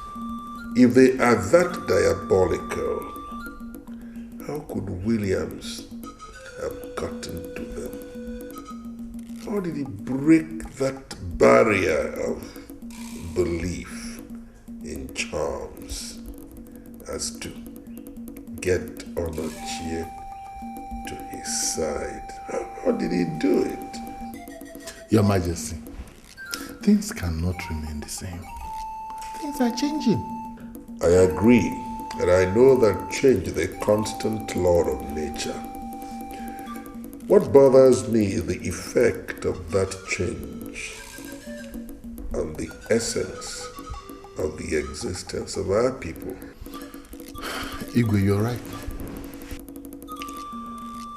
if they are that diabolical, how could Williams have gotten to them? How did he break that barrier of belief in charms as to get Onochie to his side? How did he do it? Your Majesty, things cannot remain the same. Things are changing. I agree. And I know that change is a constant law of nature. What bothers me is the effect of that change on the essence of the existence of our people. Igwe, you're right.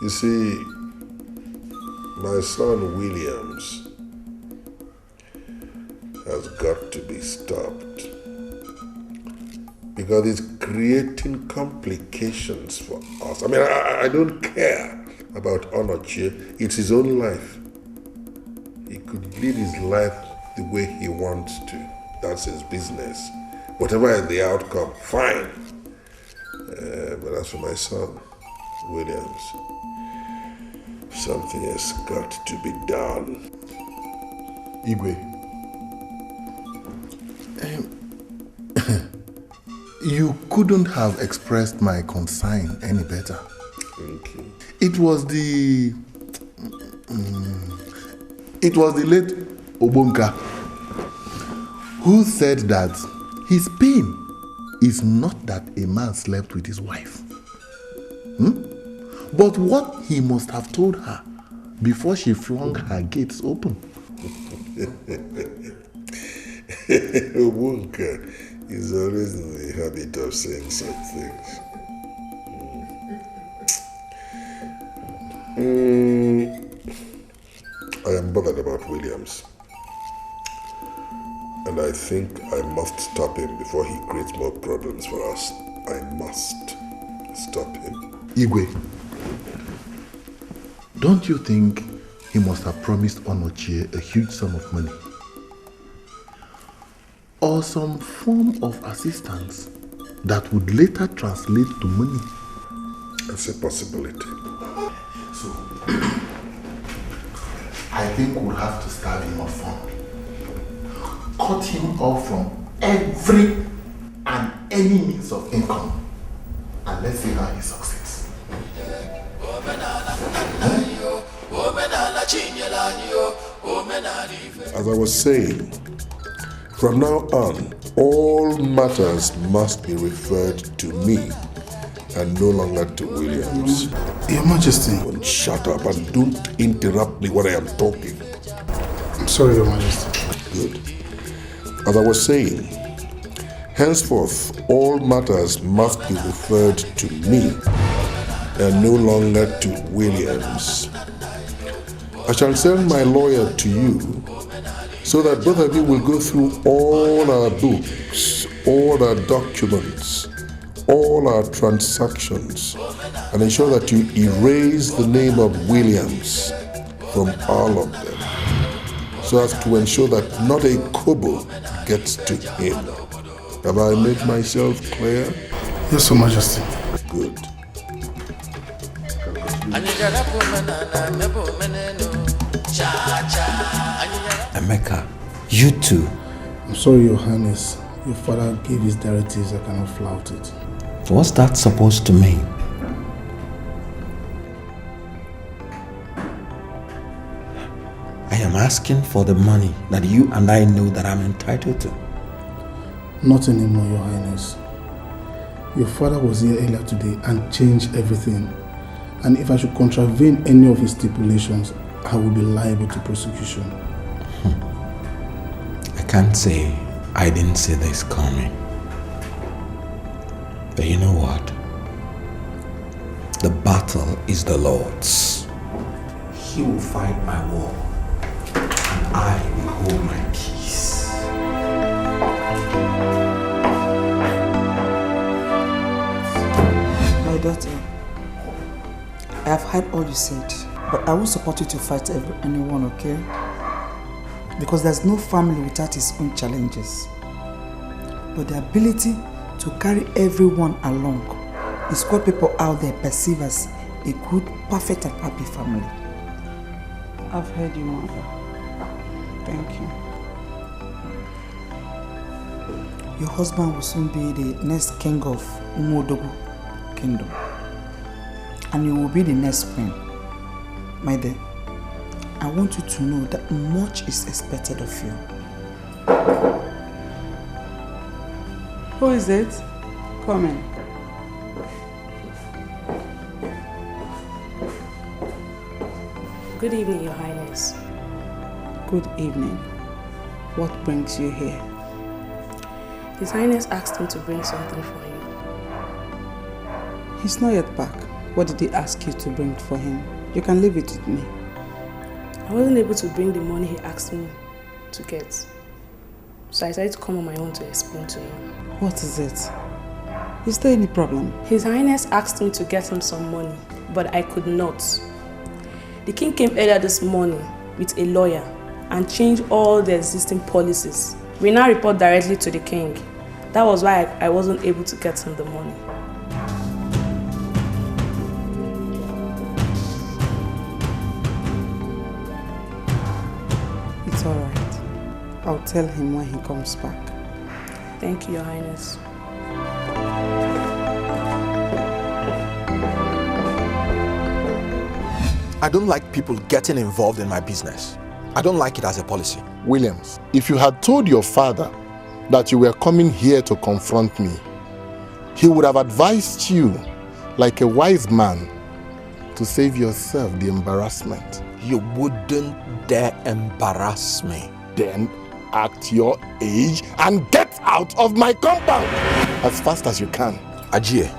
You see, my son Williams has got to be stopped because it's creating complications for us. I mean, I don't care about Onochie. It's his own life. He could lead his life the way he wants to. That's his business. Whatever is the outcome, fine. But as for my son, Williams, something has got to be done. Igwe, you couldn't have expressed my concern any better. Thank you. It was the late Obonka who said that his pain is not that a man slept with his wife, but what he must have told her before she flung her gates open. Obonka is always in the habit of saying such things. I am bothered about Williams. And I think I must stop him before he creates more problems for us. I must stop him. Igwe, don't you think he must have promised Onochie a huge sum of money? Or some form of assistance that would later translate to money? That's a possibility. So, I think we'll have to starve him of fun. Cut him off from every and any means of income. And let's see how he succeeds. As I was saying, from now on, all matters must be referred to me and no longer to Williams. Your Majesty. Shut up and don't interrupt me when I am talking. I'm sorry, Your Majesty. Good. As I was saying, henceforth, all matters must be referred to me and no longer to Williams. I shall send my lawyer to you so that both of you will go through all our books, all our documents, all our transactions, and ensure that you erase the name of Williams from all of them, so as to ensure that not a kobo gets to him. Have I made myself clear? Yes, Your Majesty. Good. Emeka, you too. I'm sorry, Your Highness. Your father gave his directives. I cannot flout it. What's that supposed to mean? I am asking for the money that you and I know that I'm entitled to. Not anymore, Your Highness. Your father was here earlier today and changed everything. And if I should contravene any of his stipulations, I will be liable to prosecution. I can't say I didn't see this coming. But you know what? The battle is the Lord's. He will fight my war, and I will hold my peace. My daughter, I have heard all you said, but I will support you to fight anyone, okay? Because there's no family without its own challenges. But the ability to carry everyone along is what people out there perceive as a good, perfect and happy family. I've heard you, Mother. Thank you. Your husband will soon be the next king of Umodogu Kingdom. And you will be the next queen. My dear, I want you to know that much is expected of you. Who is it? Come in. Good evening, Your Highness. Good evening. What brings you here? His Highness asked me to bring something for you. He's not yet back. What did he ask you to bring for him? You can leave it with me. I wasn't able to bring the money he asked me to get. So I decided to come on my own to explain to you. What is it? Is there any problem? His Highness asked me to get him some money, but I could not. The king came earlier this morning with a lawyer and changed all the existing policies. We now report directly to the king. That was why I wasn't able to get him the money. It's all right. I'll tell him when he comes back. Thank you, Your Highness. I don't like people getting involved in my business. I don't like it as a policy. Williams, if you had told your father that you were coming here to confront me, he would have advised you, like a wise man, to save yourself the embarrassment. You wouldn't dare embarrass me. Then act your age and get out of my compound as fast as you can. Ajie,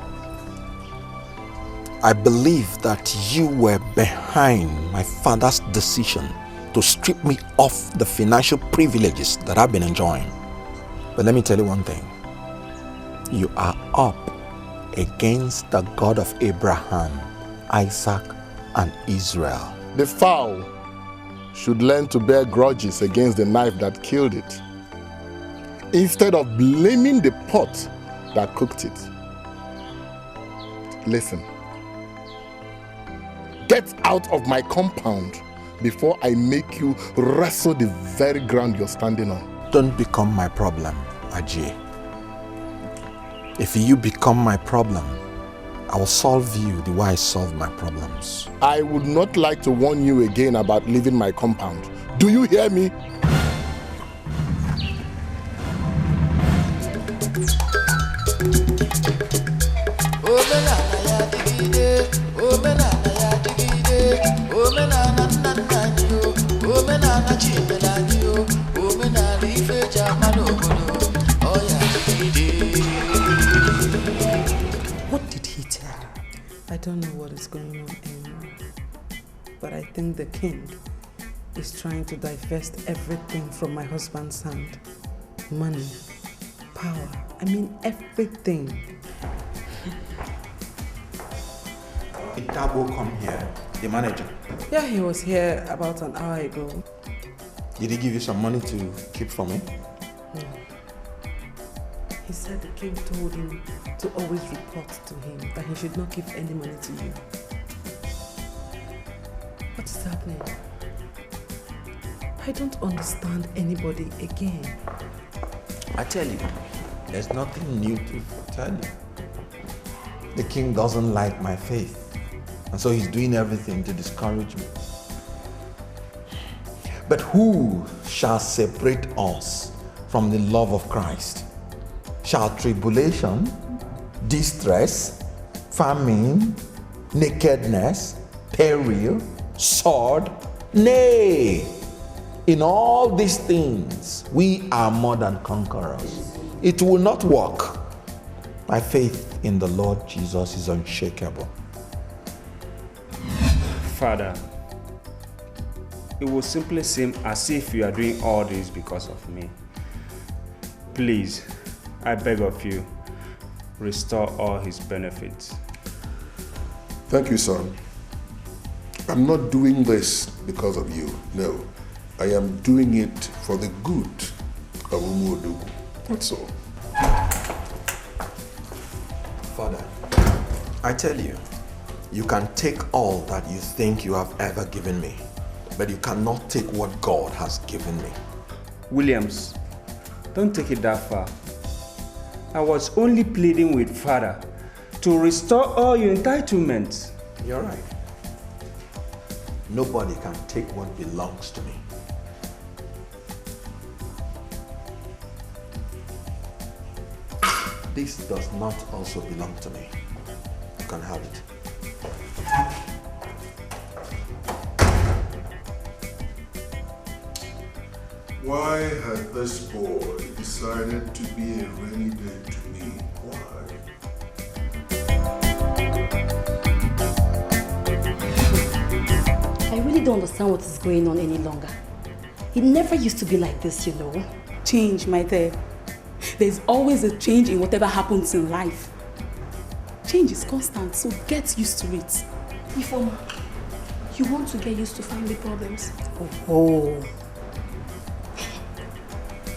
I believe that you were behind my father's decision to strip me of the financial privileges that I've been enjoying. But let me tell you one thing. You are up against the God of Abraham, Isaac, and Israel. The fowl should learn to bear grudges against the knife that killed it, instead of blaming the pot that cooked it. Listen. Get out of my compound before I make you wrestle the very ground you're standing on. Don't become my problem, Ajie. If you become my problem, I will solve you the way I solve my problems. I would not like to warn you again about leaving my compound. Do you hear me? What did he tell you? I don't know what is going on anymore. But I think the king is trying to divest everything from my husband's hand. Money, power, I mean everything. Did Dabo come here, the manager? Yeah, he was here about an hour ago. Did he give you some money to keep for me? No. He said the king told him to always report to him that he should not give any money to you. What is happening? I don't understand anybody again. I tell you, there's nothing new to tell you. The king doesn't like my faith, and so he's doing everything to discourage me. But who shall separate us from the love of Christ? Shall tribulation, distress, famine, nakedness, peril, sword? Nay, in all these things we are more than conquerors. It will not work. My faith in the Lord Jesus is unshakable. Father, it will simply seem as if you are doing all this because of me. Please, I beg of you, restore all his benefits. Thank you, son. I'm not doing this because of you. No, I am doing it for the good of Umuodu. That's all. Father, I tell you, you can take all that you think you have ever given me, but you cannot take what God has given me. Williams, don't take it that far. I was only pleading with Father to restore all your entitlements. You're right. Nobody can take what belongs to me. This does not also belong to me. You can have it. Why had this boy decided to be a rainy day to me? Why? I really don't understand what is going on any longer. It never used to be like this, you know. Change, my dear. There's always a change in whatever happens in life. Change is constant, so get used to it. Ifoma, you want to get used to family problems? Oh.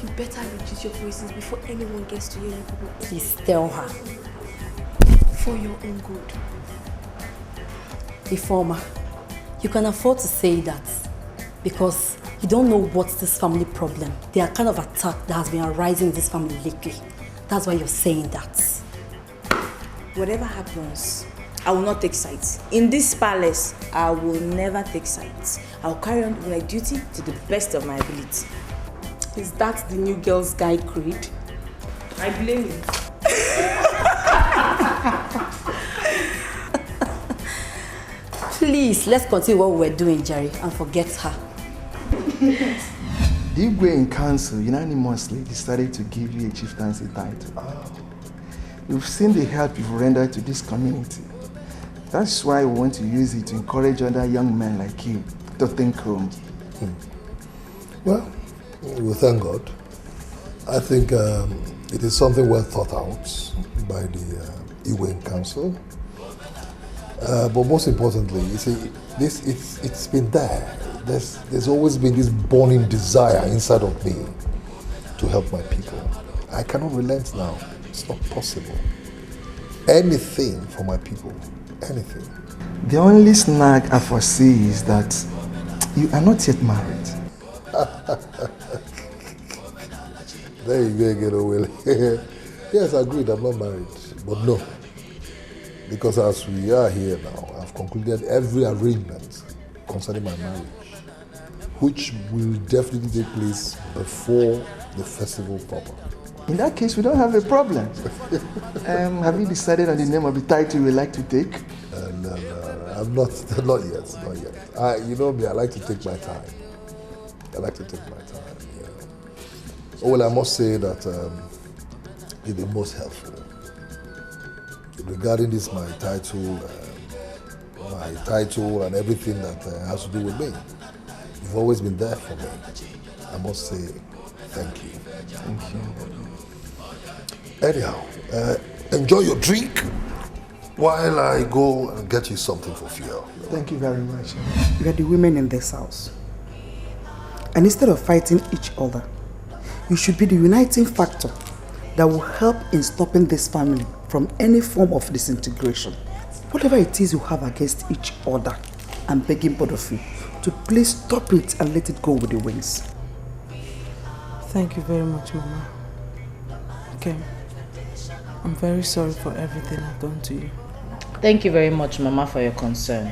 You better reduce your voices before anyone gets to hear you people. Please tell her. For your own good. Ifoma, you can afford to say that because you don't know what's this family problem. There are kind of attack that has been arising in this family lately. That's why you're saying that. Whatever happens, I will not take sides. In this palace, I will never take sides. I will carry on with my duty to the best of my ability. Is that the new girl's guide creed? I blame you. Please, let's continue what we're doing, Jerry, and forget her. The Igwe in council unanimously decided to give you a chieftaincy title. We've seen the help you've rendered to this community. That's why we want to use it to encourage other young men like you to think home. Well, we thank God. I think it is something well thought out by the Igwe Council. But most importantly, you see, it's been there. There's always been this burning desire inside of me to help my people. I cannot relent now. It's not possible. Anything for my people. Anything. The only snag I foresee is that you are not yet married. There you go again, Will. Yes, I agreed, I'm not married. But no. Because as we are here now, I've concluded every arrangement concerning my marriage, which will definitely take place before the festival proper. In that case, we don't have a problem. Have you decided on the name of the title you would like to take? No, I'm not yet. You know me, I like to take my time. Yeah. Oh, well, I must say that you've been most helpful. Regarding this, my title and everything that has to do with me. You've always been there for me. I must say thank you. Thank you. Anyhow, enjoy your drink while I go and get you something for fuel. Thank you very much. We are the women in this house. And instead of fighting each other, you should be the uniting factor that will help in stopping this family from any form of disintegration. Whatever it is you have against each other, I'm begging both of you to please stop it and let it go with the wings. Thank you very much, Mama. Okay. I'm very sorry for everything I've done to you. Thank you very much, Mama, for your concern.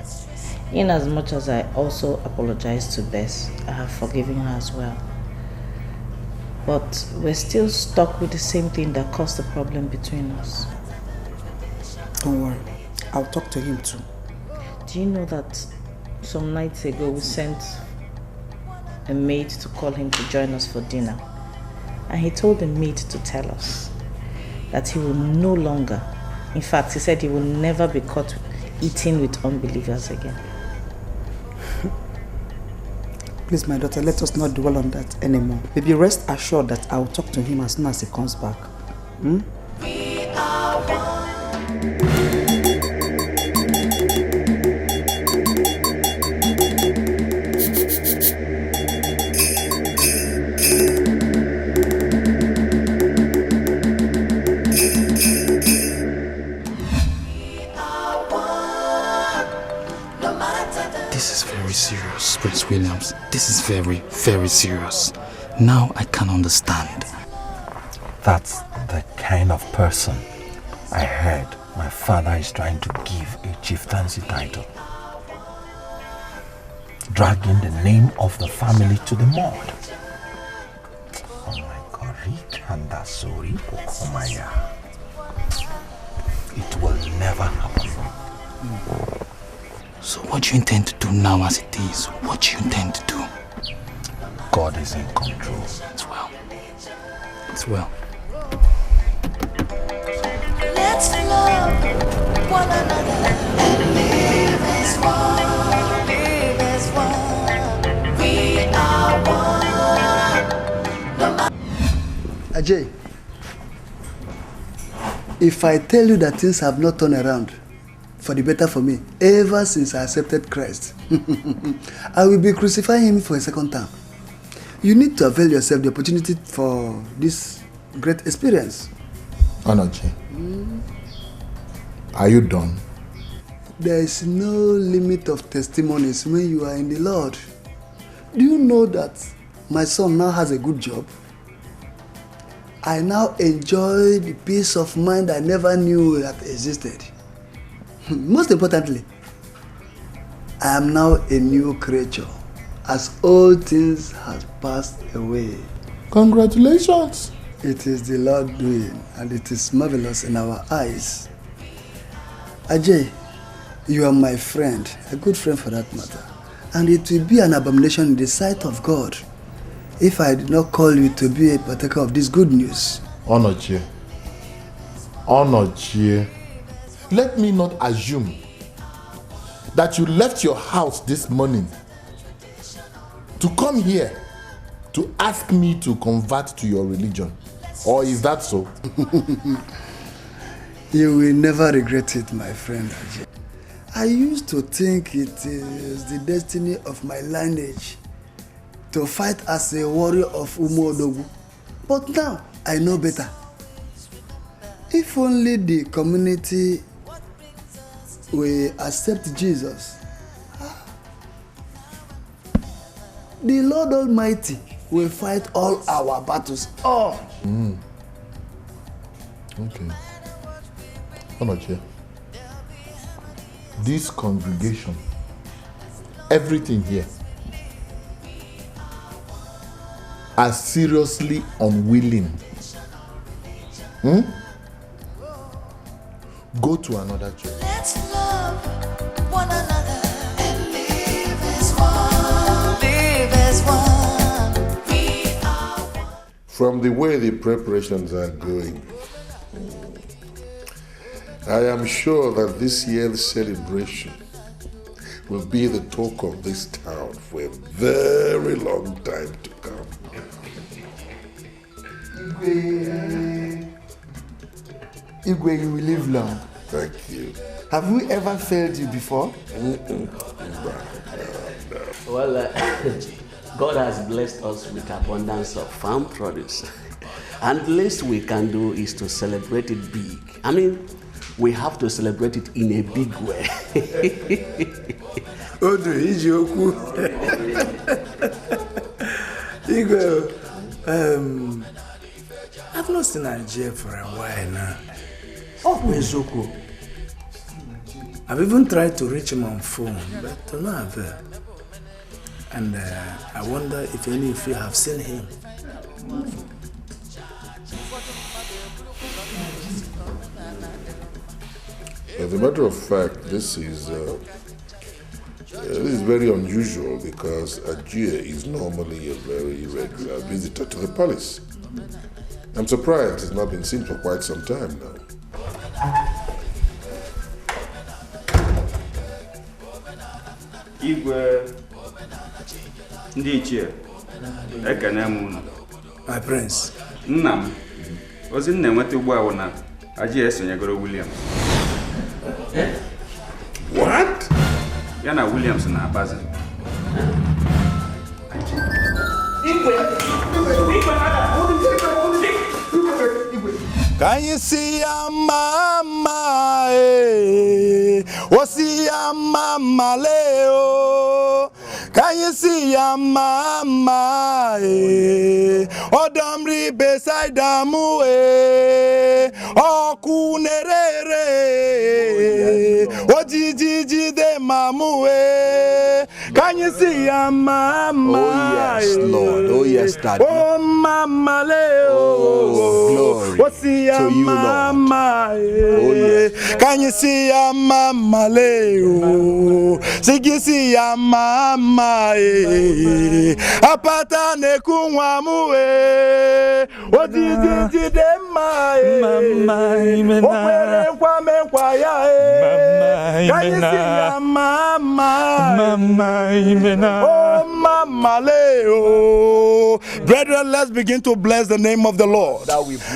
In as much as I also apologize to Bess, I have forgiven her as well. But we're still stuck with the same thing that caused the problem between us. Don't worry, I'll talk to him too. Do you know that some nights ago we sent a maid to call him to join us for dinner? And he told the maid to tell us that he will no longer, in fact, he said he will never be caught eating with unbelievers again. Please, my daughter, let us not dwell on that anymore. Baby, rest assured that I will talk to him as soon as he comes back. Hmm? We are one. This is very serious, Prince Williams. This is very, very serious. Now I can understand. That's the kind of person I heard my father is trying to give a chieftaincy title. Dragging the name of the family to the mud. Oh my God, it will never happen. So what do you intend to do now as it is? What do you intend to do? God is in control. It's well. It's well. Let's love one another and live as one. Live as one. We are one. No Ajay, if I tell you that things have not turned around for the better for me ever since I accepted Christ, I will be crucifying him for a second time. You need to avail yourself the opportunity for this great experience. Anoche, are you done? There is no limit of testimonies when you are in the Lord. Do you know that my son now has a good job? I now enjoy the peace of mind I never knew that existed. Most importantly, I am now a new creature, as all things have passed away. Congratulations! It is the Lord doing, and it is marvelous in our eyes. Ajay, you are my friend, a good friend for that matter, and it will be an abomination in the sight of God if I did not call you to be a partaker of this good news. Onochie, let me not assume that you left your house this morning to come here to ask me to convert to your religion. Or is that so? You will never regret it, my friend Ajay. I used to think it is the destiny of my lineage to fight as a warrior of Umodogu. But now I know better. If only the community will accept Jesus, the Lord Almighty will fight all our battles. Oh. Okay. Onochie, this congregation, everything here, are seriously unwilling. Go to another church. Let's love one another and live as one. Live as one. We are one. From the way the preparations are going, I am sure that this year's celebration will be the talk of this town for a very long time to come. Igwe, you will live long. Thank you. Have we ever failed you before? Well, God has blessed us with abundance of farm produce. And the least we can do is to celebrate it big. I mean, we have to celebrate it in a big way. Odu, Ijoku. Igwe, I've not seen Nigeria for a while now. Oh, Mizuku. I've even tried to reach him on phone, but to no avail. And I wonder if any of you have seen him. As a matter of fact, this is very unusual because Ajay is normally a very regular visitor to the palace. I'm surprised he's not been seen for quite some time now. Igwe ndị ichie ekene m unu. My prince. Nna m ozi m na-enweta ugbu a bụ na Ajay esonyegoro Williams. What? Ya na Williams na-abazi. Can you see ya mama o see ya mama leo. Can you see ya mama odamri beside damu okunerere ojijiji de mamu Can you see ya, mama? Oh yes, Lord. Oh yes, Daddy. Oh mama leo. Oh, glory Oh see ya, to you, mama. Oh yes. Can you see ya, mama leo? See ya, mama. Apata ne kunwamu. Oh di dema. Mama imena. Can you see ya, mama? Mama imena. Oh, mama leo. Brethren, let's begin to bless the name of the Lord.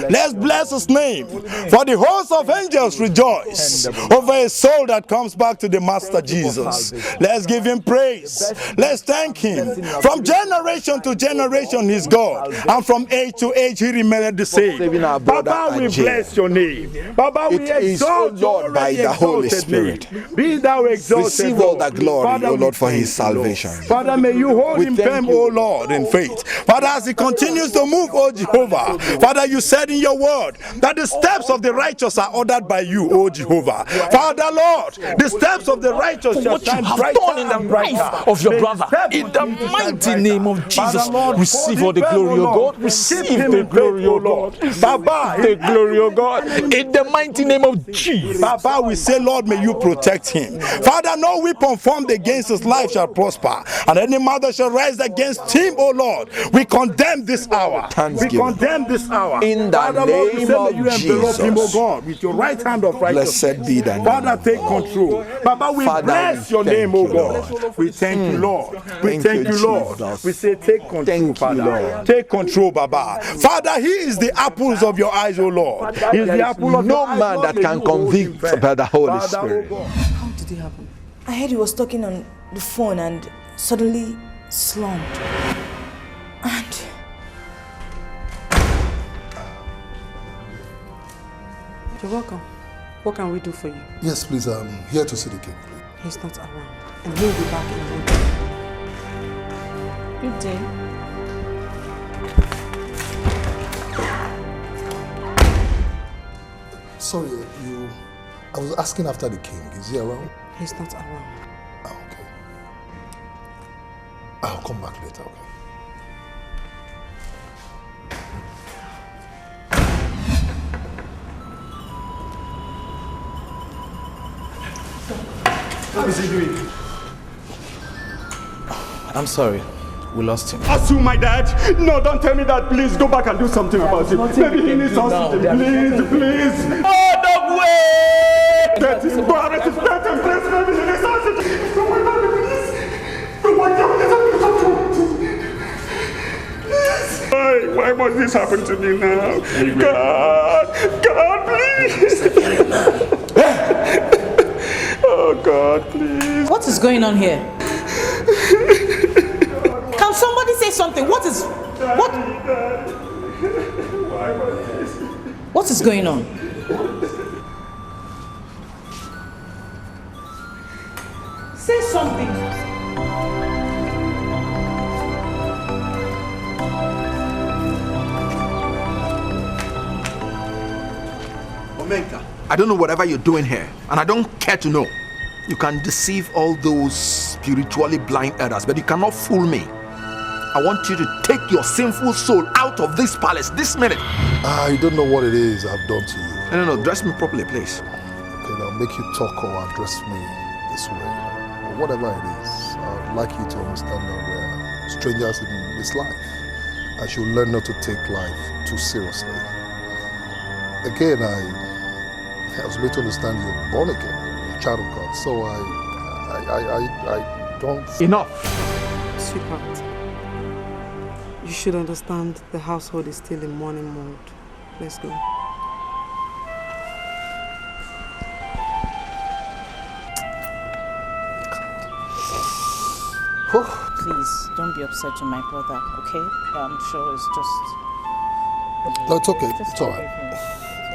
Let's bless his name. For the host of angels rejoice over a soul that comes back to the Master Jesus. Let's give him praise. Let's thank him. From generation to generation he's God. And from age to age he remained the same. Baba, we bless your name. Baba, we exalt you, Lord, by the Holy Spirit. Be thou exalted. Receive all the glory, O Lord, for his salvation. Father, may you hold him firm, O Lord, in faith. Father, as he continues to move, O Jehovah, Father, you said in your word that the steps of the righteous are ordered by you, O Jehovah. Father, Lord, the steps of the righteous shall shine brighter in the life of your brother. In the mighty name of Jesus, receive all the glory, O God. Receive the glory, O Lord. Baba, the glory, O God. In the mighty name of Jesus. Baba, we say, Lord, may you protect him. Father, no weapon formed against his life shall prosper, and any mother shall rise against him, O Lord. We condemn this hour. We condemn this hour. In the Father, Lord, we name say, of may you envelop him, O Jesus. God, with your right hand of righteousness. Blessed be thy name. Father, take control. Baba, we Father, bless we your name, O thank you, God. Lord. We thank you, Lord. We Thank thank you, you, Lord. Jesus. We say, take control, Thank you, Father. Lord. Take control, Baba. Father, he is the apples of your eyes, O Lord. He is the apple of your eyes. No man that can convict by the Holy Spirit. How did it happen? I heard he was talking on the phone and suddenly slumped. And you're welcome. What can we do for you? Yes, please, I'm here to see the king. He's not around. And he'll be back in a minute. Good day. Sorry, I was asking after the king. Is he around? He's not around. Oh, okay. I'll come back later, okay? What is he doing? I'm sorry. We lost him. Assume my dad? No, don't tell me that. Please go back and do something about it. Maybe he needs hospital. Please. Oh, dog way! Get him, go arrest him. Get him, please. Maybe he needs hospital. Oh my God, please. Oh my God, please. Why must this happen to me now? God, please. Oh God, please. What is going on here? Can somebody say something? What is going on? Say something. Omega, I don't know whatever you're doing here, and I don't care to know. You can deceive all those spiritually blind elders, but you cannot fool me. I want you to take your sinful soul out of this palace this minute. I don't know what it is I've done to you. No, dress me properly, please. Okay, now make you talk or address me this way. But whatever it is, I'd like you to understand that we're strangers in this life. I should learn not to take life too seriously. Again, I was made to understand you're born again, you're a child of God, so I don't... Enough! Sweetheart, you should understand the household is still in mourning mode. Let's go. Please, don't be upset to my brother, okay? I'm sure it's just... No, it's okay. Just It's all right. forgive me.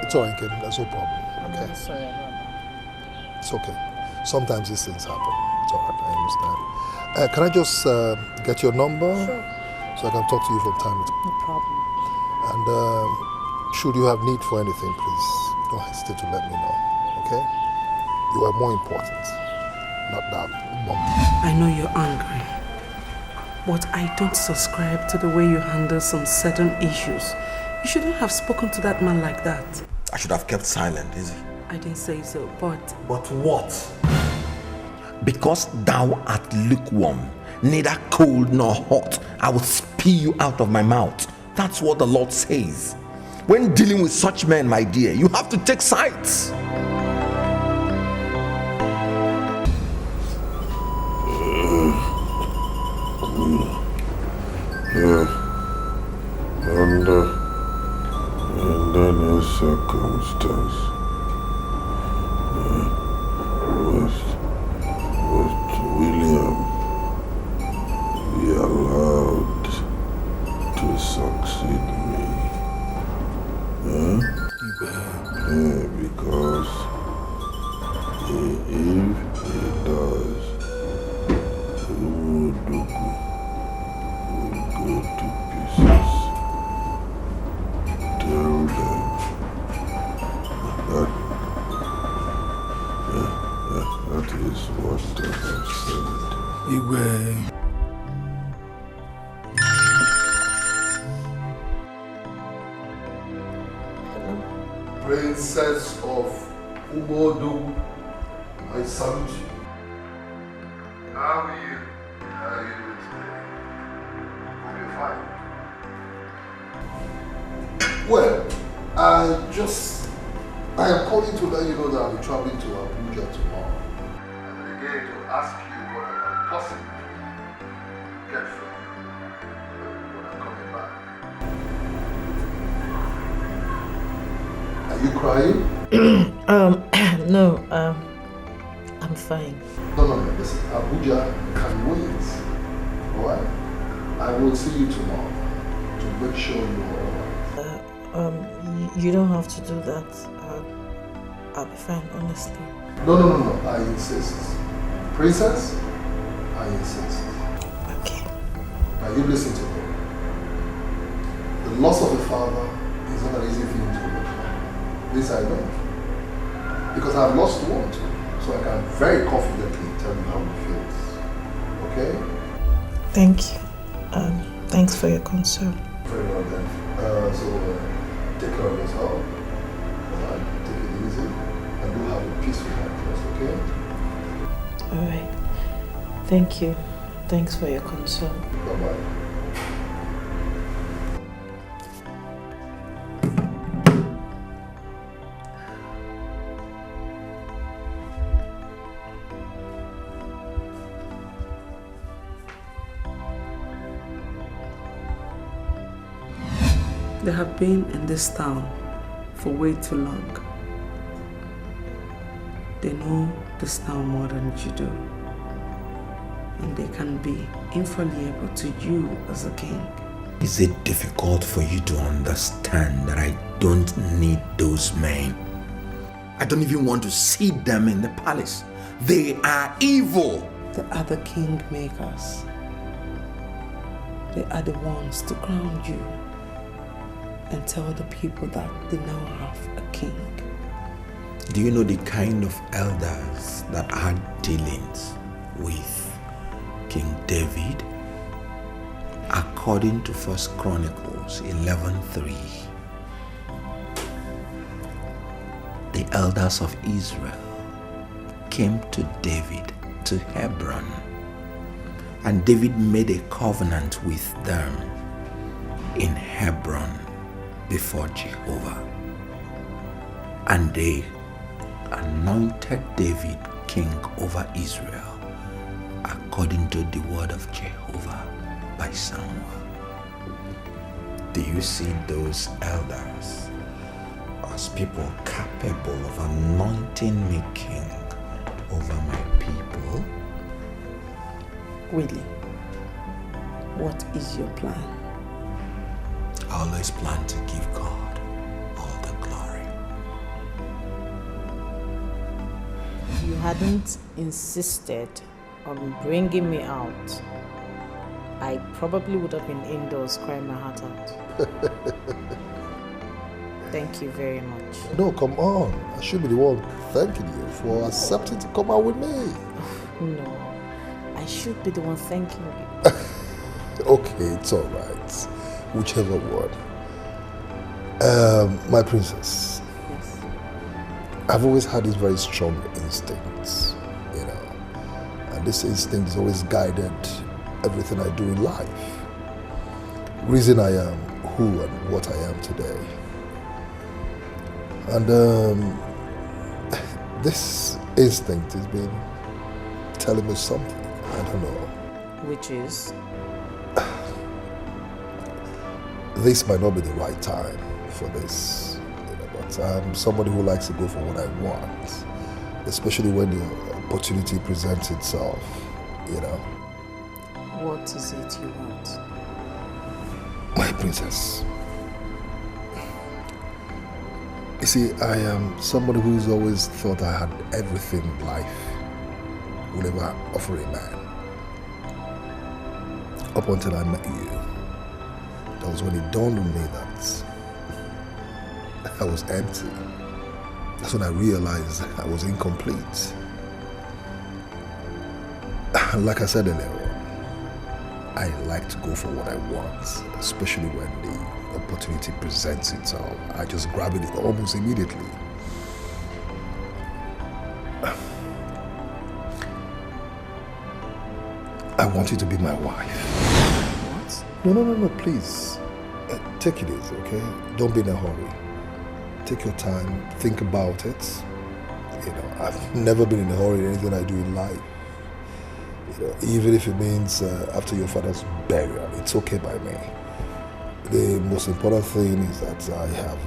It's all right, Ken. There's no problem. I'm Okay? really sorry about that. It's okay. Sometimes these things happen. It's all right. I understand. Can I just get your number? Sure. So I can talk to you from time to time. No problem. And should you have need for anything, please don't hesitate to let me know. Okay? You are more important. not that. I know you're angry, but I don't subscribe to the way you handle some certain issues. You shouldn't have spoken to that man like that. I should have kept silent, is it? I didn't say so, but... But what? Because thou art lukewarm, neither cold nor hot, I will spit you out of my mouth. That's what the Lord says. When dealing with such men, my dear, you have to take sides. Under no circumstance was William be allowed to succeed me. Because if he does, Umudugu will go to pieces. Tell them that is what I have said. Igwe. Princess of Umodu, I salute you. How are you? How are you doing today? Hope you're fine. Well, I am calling to let you know that I'll be traveling to Abuja tomorrow. And again to ask you what I can possibly get from you when I'm coming back. Are you crying? No, I'm fine. No, listen, Abuja can wait. Alright? I will see you tomorrow to make sure you're alright. You don't have to do that. I'll be fine, honestly. No, I insist. Princess, I insist. Okay. Now you listen to me. The loss of a father is not an easy thing to overcome. This I know. Because I've lost one too. So I can very confidently tell you how it feels. Okay? Thank you. Thanks for your concern. Very well then. Take care of yourself. Alright, take it easy. And do have a peaceful night first, okay? Alright. Thank you. Thanks for your concern. Bye-bye. They have been in this town for way too long. They know this town more than you do. And they can be infallible to you as a king. Is it difficult for you to understand that I don't need those men? I don't even want to see them in the palace. They are evil. They are the kingmakers. They are the ones to crown you and tell the people that they now have a king. Do you know the kind of elders that had dealings with King David? According to 1 Chronicles 11:3, the elders of Israel came to David to Hebron, and David made a covenant with them in Hebron before Jehovah, and they anointed David king over Israel according to the word of Jehovah by Samuel. Do you see those elders as people capable of anointing me king over my people? Willie, what is your plan? I always plan to give God all the glory. If you hadn't insisted on bringing me out, I probably would have been indoors crying my heart out. Thank you very much. No, come on. I should be the one thanking you for accepting to come out with me. No, I should be the one thanking you. Okay, it's all right. Whichever one. My princess. Yes. I've always had these very strong instincts, and this instinct has always guided everything I do in life. Reason I am who and what I am today. And this instinct has been telling me something. I don't know. Which is? This might not be the right time for this, but I'm somebody who likes to go for what I want, especially when the opportunity presents itself, What is it you want? My princess. You see, I am somebody who's always thought I had everything life would ever offer a man. Up until I met you. That was when it dawned on me that I was empty. That's when I realized I was incomplete. Like I said earlier, I like to go for what I want, especially when the opportunity presents itself. I just grab it almost immediately. I want you to be my wife. What? No, please. Take it easy, okay? Don't be in a hurry. Take your time, think about it. I've never been in a hurry in anything I do in life. Even if it means after your father's burial, it's okay by me. The most important thing is that I have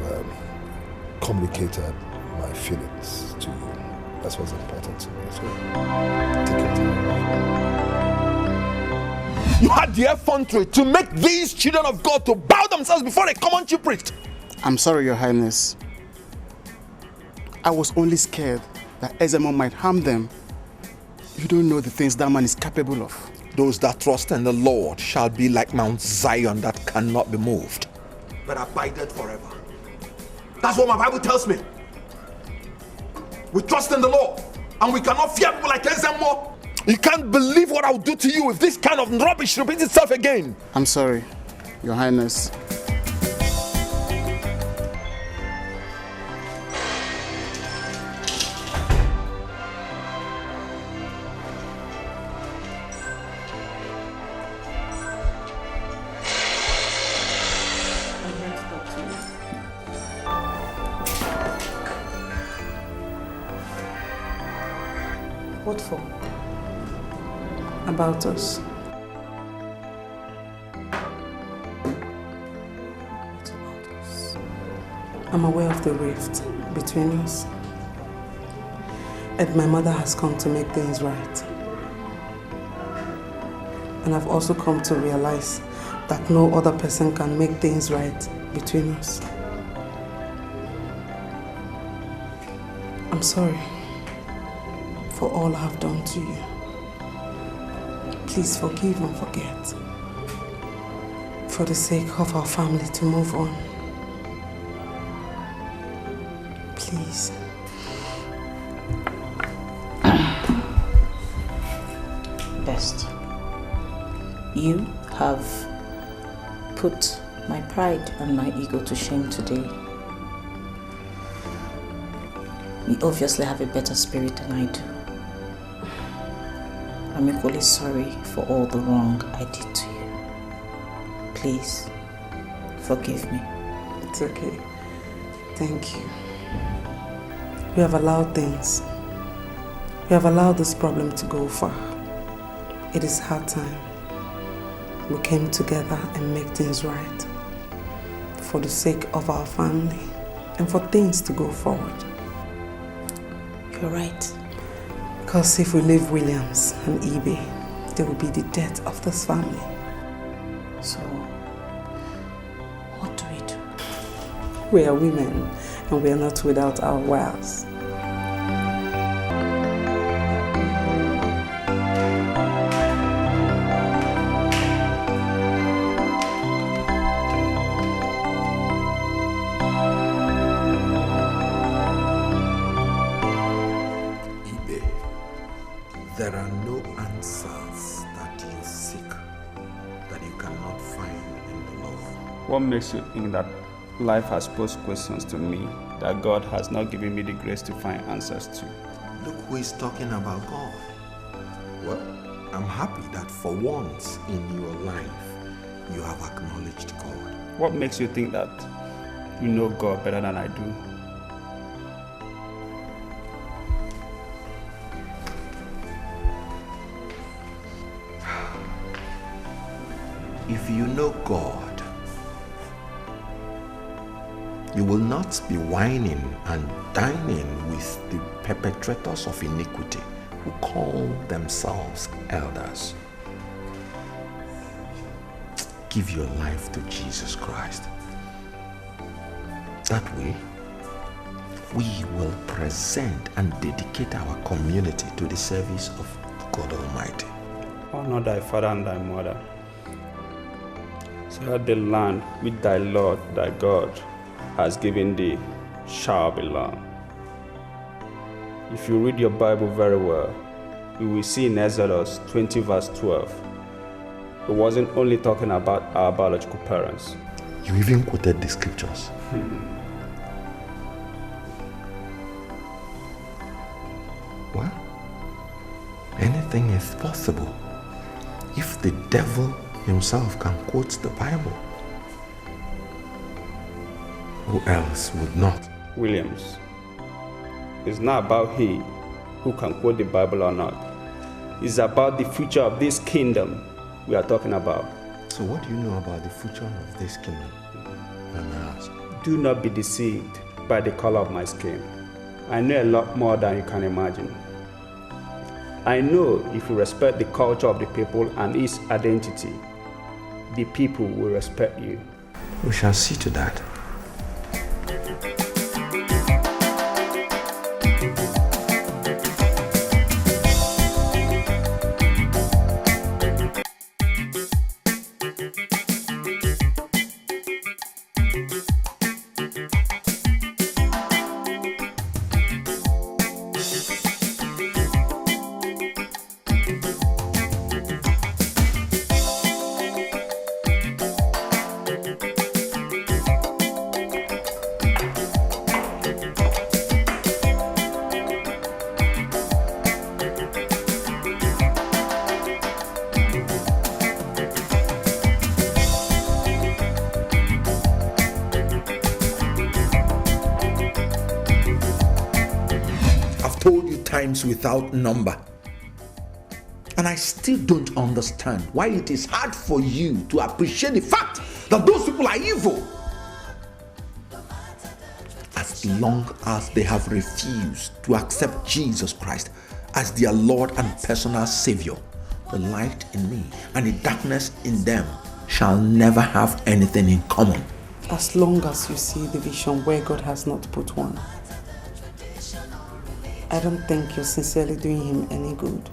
communicated my feelings to you. That's what's important to me. So take your time. You had the effrontery to make these children of God to bow themselves before a common chief priest. I'm sorry, Your Highness. I was only scared that Ezemo might harm them. You don't know the things that man is capable of. Those that trust in the Lord shall be like Mount Zion that cannot be moved, but abideth forever. That's what my Bible tells me. We trust in the Lord, and we cannot fear people like Ezemo. You can't believe what I'll do to you if this kind of rubbish repeats itself again. I'm sorry, Your Highness. What for? About us. I'm aware of the rift between us. And my mother has come to make things right. And I've also come to realize that no other person can make things right between us. I'm sorry for all I have done to you. Please forgive and forget. For the sake of our family to move on. Please. Best. You have put my pride and my ego to shame today. You obviously have a better spirit than I do. I'm equally sorry for all the wrong I did to you. Please, forgive me. It's okay. Thank you. We have allowed things. We have allowed this problem to go far. It is hard time. We came together and make things right. For the sake of our family and for things to go forward. You're right. Because if we leave Williams and Ibe, there will be the death of this family. So, what do we do? We are women and we are not without our wiles. There are no answers that you seek that you cannot find in the Lord. What makes you think that life has posed questions to me that God has not given me the grace to find answers to? Look who is talking about God. Well, I'm happy that for once in your life, you have acknowledged God. What makes you think that you know God better than I do? If you know God, you will not be whining and dining with the perpetrators of iniquity who call themselves elders. Give your life to Jesus Christ. That way, we will present and dedicate our community to the service of God Almighty. Honor thy father and thy mother, so that the land which thy Lord thy God has given thee shall be long. If you read your Bible very well, you will see in Exodus 20 verse 12, it wasn't only talking about our biological parents. You even quoted the scriptures. Well, anything is possible if the devil himself can quote the Bible. Who else would not? Williams, it's not about he who can quote the Bible or not. It's about the future of this kingdom we are talking about. So what do you know about the future of this kingdom? And I ask. Do not be deceived by the color of my skin. I know a lot more than you can imagine. I know if you respect the culture of the people and its identity, the people will respect you. We shall see to that. Times without number, and I still don't understand why it is hard for you to appreciate the fact that those people are evil. As long as they have refused to accept Jesus Christ as their Lord and personal Savior, the light in me and the darkness in them shall never have anything in common. As long as you see the vision where God has not put one, I don't think you're sincerely doing him any good.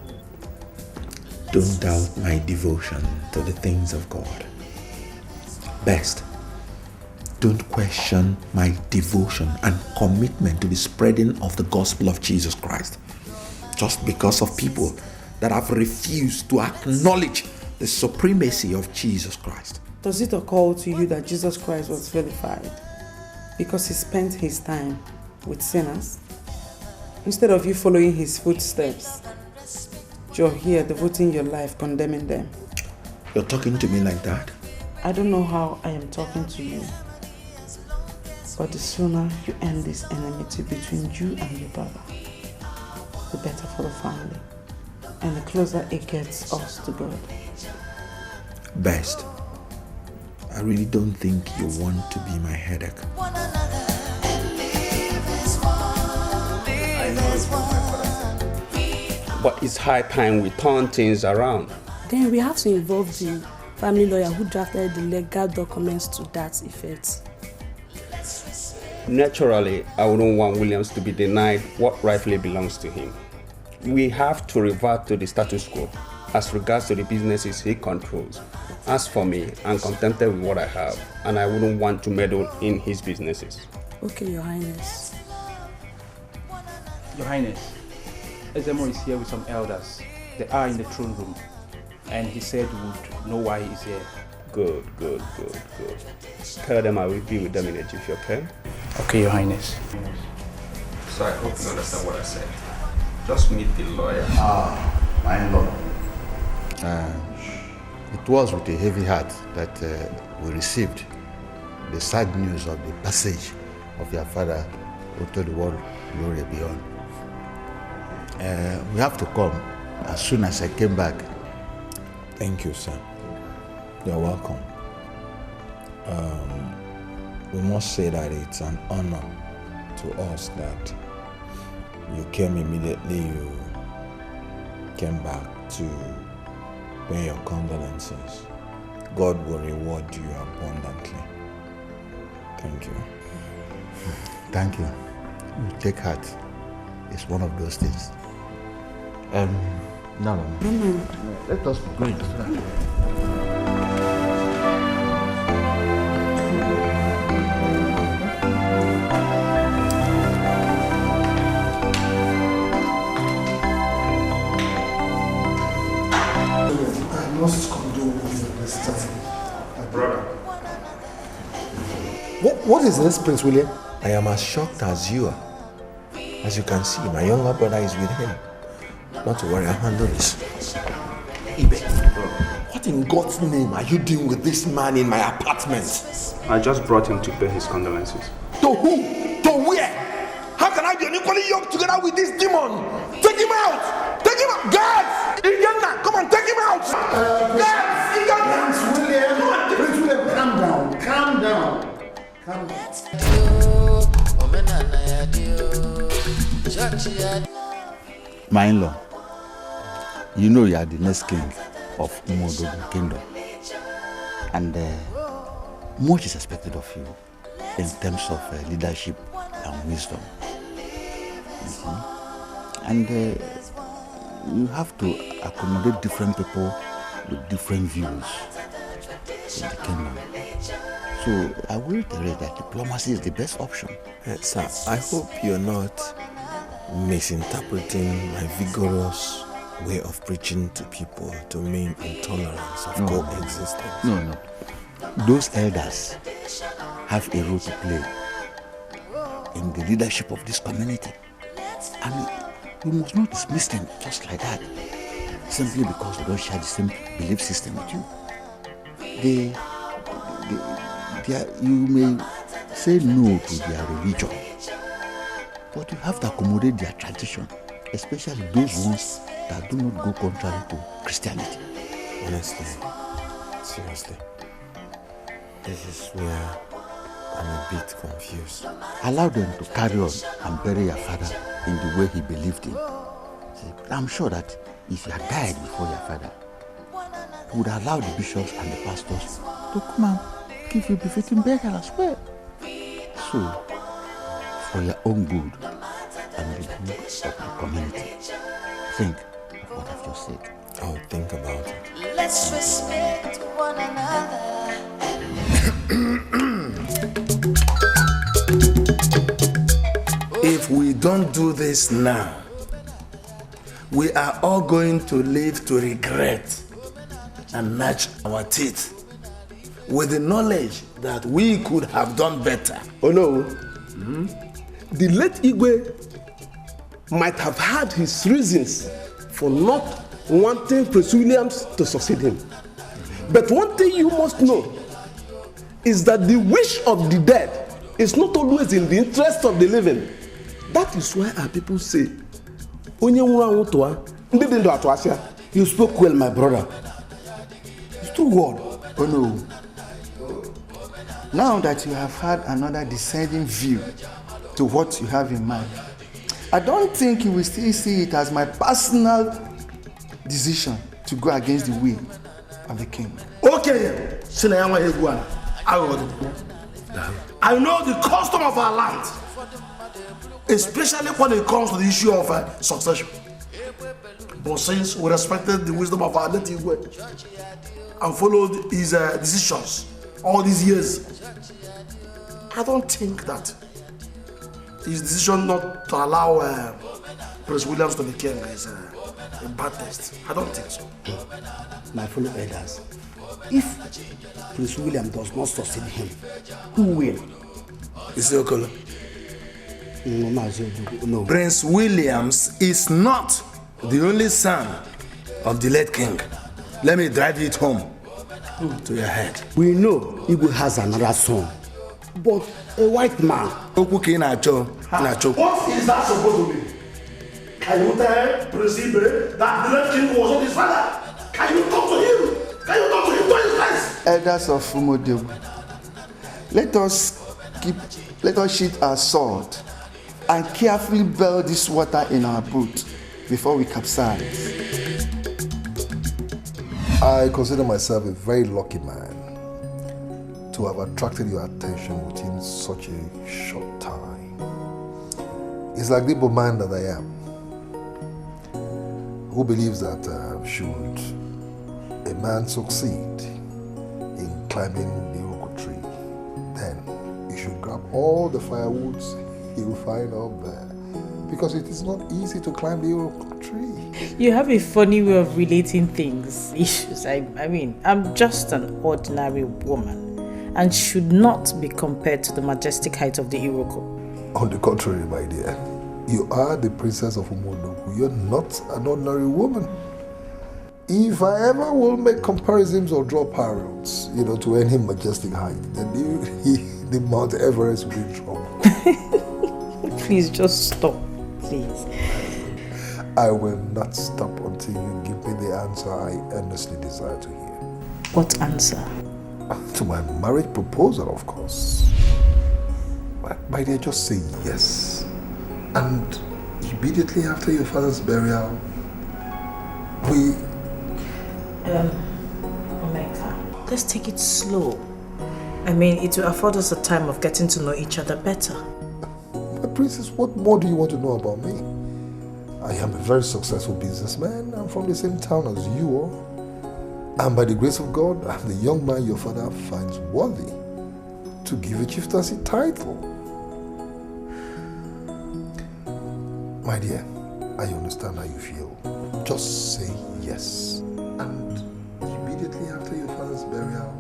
Don't doubt my devotion to the things of God. Best, don't question my devotion and commitment to the spreading of the gospel of Jesus Christ, just because of people that have refused to acknowledge the supremacy of Jesus Christ. Does it occur to you that Jesus Christ was vilified because he spent his time with sinners? Instead of you following his footsteps, you're here devoting your life condemning them. You're talking to me like that? I don't know how I am talking to you, but the sooner you end this enmity between you and your brother, the better for the family, and the closer it gets us to God. Best, I really don't think you want to be my headache. But it's high time we turn things around. Then we have to involve the family lawyer who drafted the legal documents to that effect. Naturally, I wouldn't want Williams to be denied what rightfully belongs to him. We have to revert to the status quo as regards to the businesses he controls. As for me, I'm contented with what I have, and I wouldn't want to meddle in his businesses. Okay, Your Highness. Your Highness, Ezemo is here with some elders. They are in the throne room. And he said we would know why he's here. Good. Tell them I will be with them in a jiffy, okay? Okay, Your Highness. So I hope you understand what I said. Just meet the lawyer. My lord. It was with a heavy heart that we received the sad news of the passage of your father who told the world glory beyond. We have to come as soon as I came back. Thank you, sir. You're welcome. We must say that it's an honor to us that you came immediately, you came back to pay your condolences. God will reward you abundantly. Thank you. Thank you. You take heart. It's one of those things. No. Let us be going. I must condole with this time. My brother. What is this, Prince William? I am as shocked as you are. As you can see, my younger brother is with him. Not to worry, I'll handle this. Ibe, what in God's name are you doing with this man in my apartment? I just brought him to pay his condolences. To who? To where? How can I be unequally yoked together with this demon? Take him out! Take him out! Guards! Igenna, come on, take him out! Guards! Igenna! Prince William, calm down. Calm down. Calm down. My in-law, you know you are the next king of Umodogo Kingdom. And much is expected of you in terms of leadership and wisdom. And you have to accommodate different people with different views in the kingdom. So I will reiterate that diplomacy is the best option. Sir, I hope you're not misinterpreting my vigorous way of preaching to people to mean intolerance of coexistence. No. Those elders have a role to play in the leadership of this community. And we must not dismiss them just like that, simply because they don't share the same belief system with you. You may say no to their religion, but you have to accommodate their tradition, especially those ones that do not go contrary to Christianity. Honestly, seriously, this is where I'm a bit confused. Allow them to carry on and bury your father in the way he believed in. See, I'm sure that if you had died before your father, he would allow the bishops and the pastors to come and give you befitting burial as well. So, for your own good and the good of the community, think of what I've just said. I'll think about it. Let's respect one another. If we don't do this now, we are all going to live to regret and gnatch our teeth with the knowledge that we could have done better. Oh no, the late Igwe might have had his reasons for not wanting Prince Williams to succeed him. But one thing you must know is that the wish of the dead is not always in the interest of the living. That is why our people say, you spoke well, my brother. It's true word. Oh no. Now that you have had another dissenting view to what you have in mind, I don't think you will still see it as my personal decision to go against the will of the king. Okay, I know the custom of our land, especially when it comes to the issue of succession. But since we respected the wisdom of our native way and followed his decisions all these years, I don't think that his decision not to allow Prince Williams to be king A bad test? I don't think so. My fellow elders, if Prince William does not succeed him, who will? Isiokolo. No. Prince Williams is not the only son of the late king. Let me drive it home to your head. We know Igwe has another son, but a white man. What is that supposed to mean? Can you tell Prince Ibe that the late king was not his father? Can you talk to him? Can you talk to him to his face? Elders of Philmond, let us sheath our sword and carefully boil this water in our boat before we capsize. I consider myself a very lucky man to have attracted your attention within such a short time. It's like the man that I am, who believes that should a man succeed in climbing the Iroko tree, then he should grab all the firewoods he will find up there, because it is not easy to climb the Iroko tree. You have a funny way of relating things, issues. I mean, I'm just an ordinary woman and should not be compared to the majestic height of the Iroko. On the contrary, my dear, you are the princess of Umodoku. You're not an ordinary woman. If I ever will make comparisons or draw parallels, to any majestic height, then the Mount Everest will be in trouble. Please just stop, please. I will not stop until you give me the answer I earnestly desire to hear. What answer? To my marriage proposal, of course. My dear, just say yes. And immediately after your father's burial, Omeka, let's take it slow. I mean, it will afford us a time of getting to know each other better. But princess, what more do you want to know about me? I am a very successful businessman. I'm from the same town as you are. And by the grace of God, I'm the young man your father finds worthy to give a chieftaincy title. My dear, I understand how you feel. Just say yes. And immediately after your father's burial,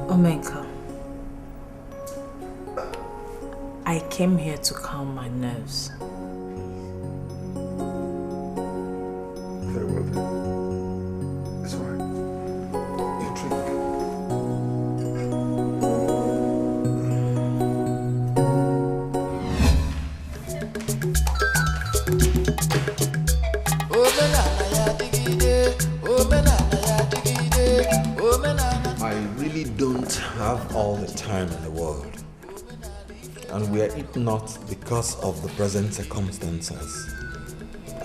Omeka, I came here to calm my nerves. Very well then. It's all right. You drink. I really don't have all the time in the world. And were it not because of the present circumstances,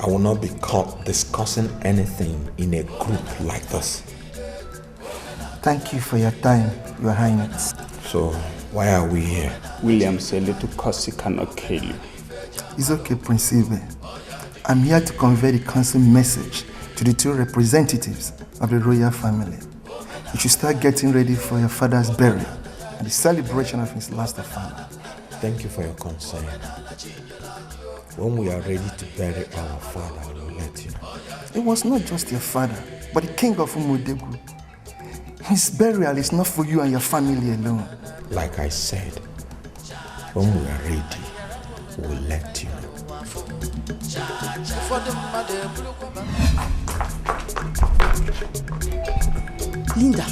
I will not be caught discussing anything in a group like this. Thank you for your time, Your Highness. So, why are we here? William said little Kosi cannot kill you. It's okay, Prince Ibe. I'm here to convey the council message to the two representatives of the royal family. You should start getting ready for your father's burial and the celebration of his last affair. Thank you for your concern. When we are ready to bury our father, I will let you know. It was not just your father, but the king of Umudegu. His burial is not for you and your family alone. Like I said, when we are ready, we will let you know. Linda,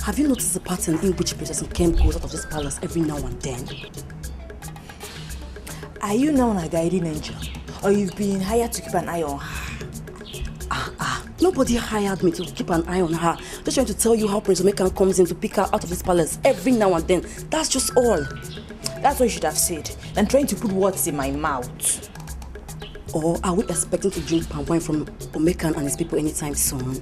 have you noticed the pattern in which Princess Nkem goes out of this palace every now and then? Are you now a guiding angel? Or you've been hired to keep an eye on her? Nobody hired me to keep an eye on her. Just trying to tell you how Prince Omeka comes in to pick her out of this palace every now and then. That's just all. That's what you should have said. Than trying to put words in my mouth. Or are we expecting to drink palm wine from Omeka and his people anytime soon?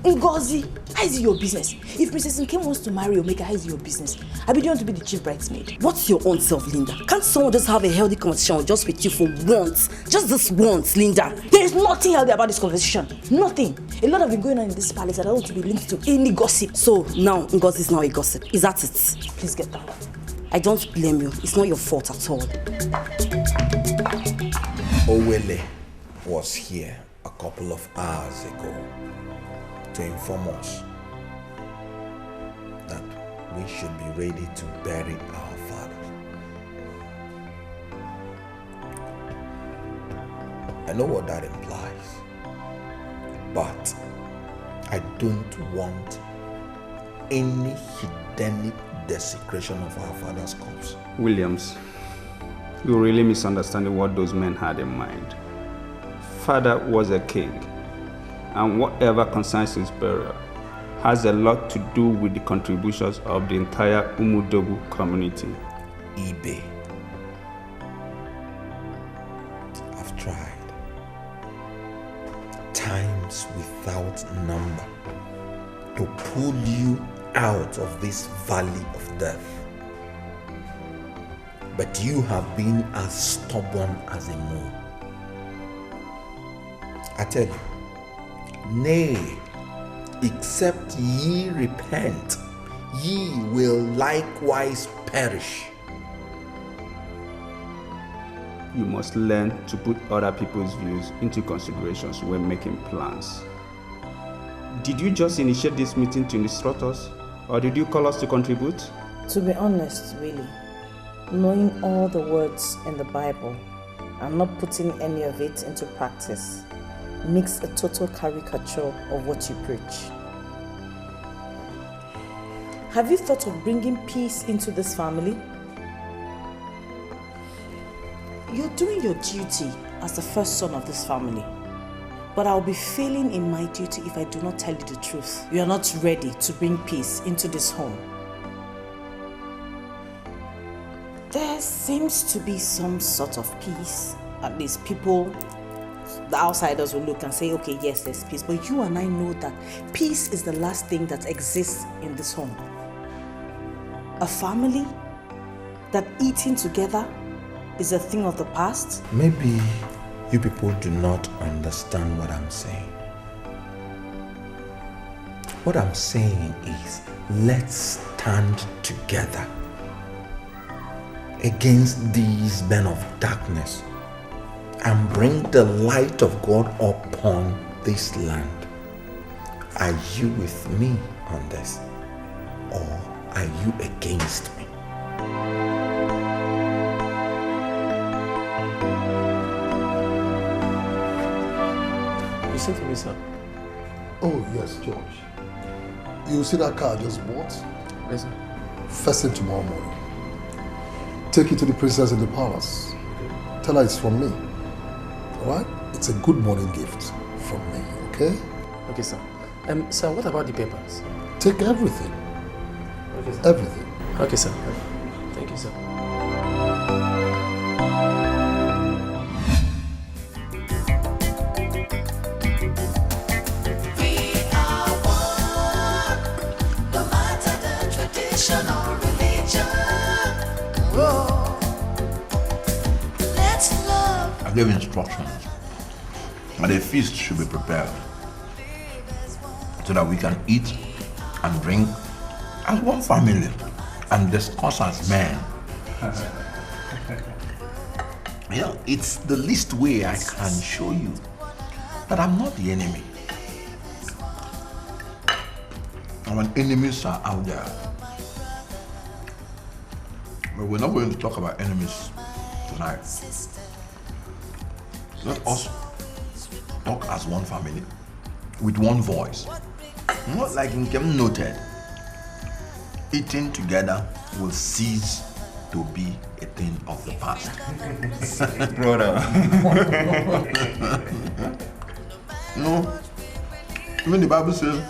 Ngozi, how is it your business? If Princess Nkem wants to marry Omeka, how is it your business? I be want to be the chief bridesmaid. What's your own self, Linda? Can't someone just have a healthy conversation just with you for once? Just this once, Linda. There is nothing healthy about this conversation. Nothing. A lot have been going on in this palace. I don't want to be linked to any gossip. So now Ngozi is now a gossip. Is that it? Please get down. I don't blame you. It's not your fault at all. Owele was here a couple of hours ago to inform us that we should be ready to bury our father. I know what that implies, but I don't want any Hedonic desecration of our father's corpse. Williams, you're really misunderstanding what those men had in mind. Father was a king, and whatever concerns his burial has a lot to do with the contributions of the entire Umudogu community. Ibe, I've tried times without number to pull you out of this valley of death. But you have been as stubborn as a mole. I tell you, nay, except ye repent, ye will likewise perish. You must learn to put other people's views into considerations when making plans. Did you just initiate this meeting to instruct us, or did you call us to contribute? To be honest, really, knowing all the words in the Bible and not putting any of it into practice makes a total caricature of what you preach. Have you thought of bringing peace into this family? You're doing your duty as the first son of this family, but I'll be failing in my duty if I do not tell you the truth. You are not ready to bring peace into this home. There seems to be some sort of peace. At least people, the outsiders will look and say, okay, yes, there's peace. But you and I know that peace is the last thing that exists in this home. A family that eating together is a thing of the past. Maybe you people do not understand what I'm saying. What I'm saying is, let's stand together against these men of darkness and bring the light of God upon this land. Are you with me on this, or are you against me? You sent for me, sir? Oh, yes, George. You see that car I just bought? Yes, sir. First thing tomorrow morning. Take it to the princess in the palace. Tell her it's from me. Alright? It's a good morning gift from me, okay? Okay, sir. Sir, what about the papers? Take everything. Okay, sir. Everything. Okay, sir. Thank you, sir. I gave instructions that a feast should be prepared so that we can eat and drink as one family and discuss as men. Yeah, it's the least way I can show you that I'm not the enemy. Our enemies are out there. But we're not going to talk about enemies tonight. Let us talk as one family, with one voice. Not like Nkem noted. Eating together will cease to be a thing of the past. Brother. No. Even the Bible says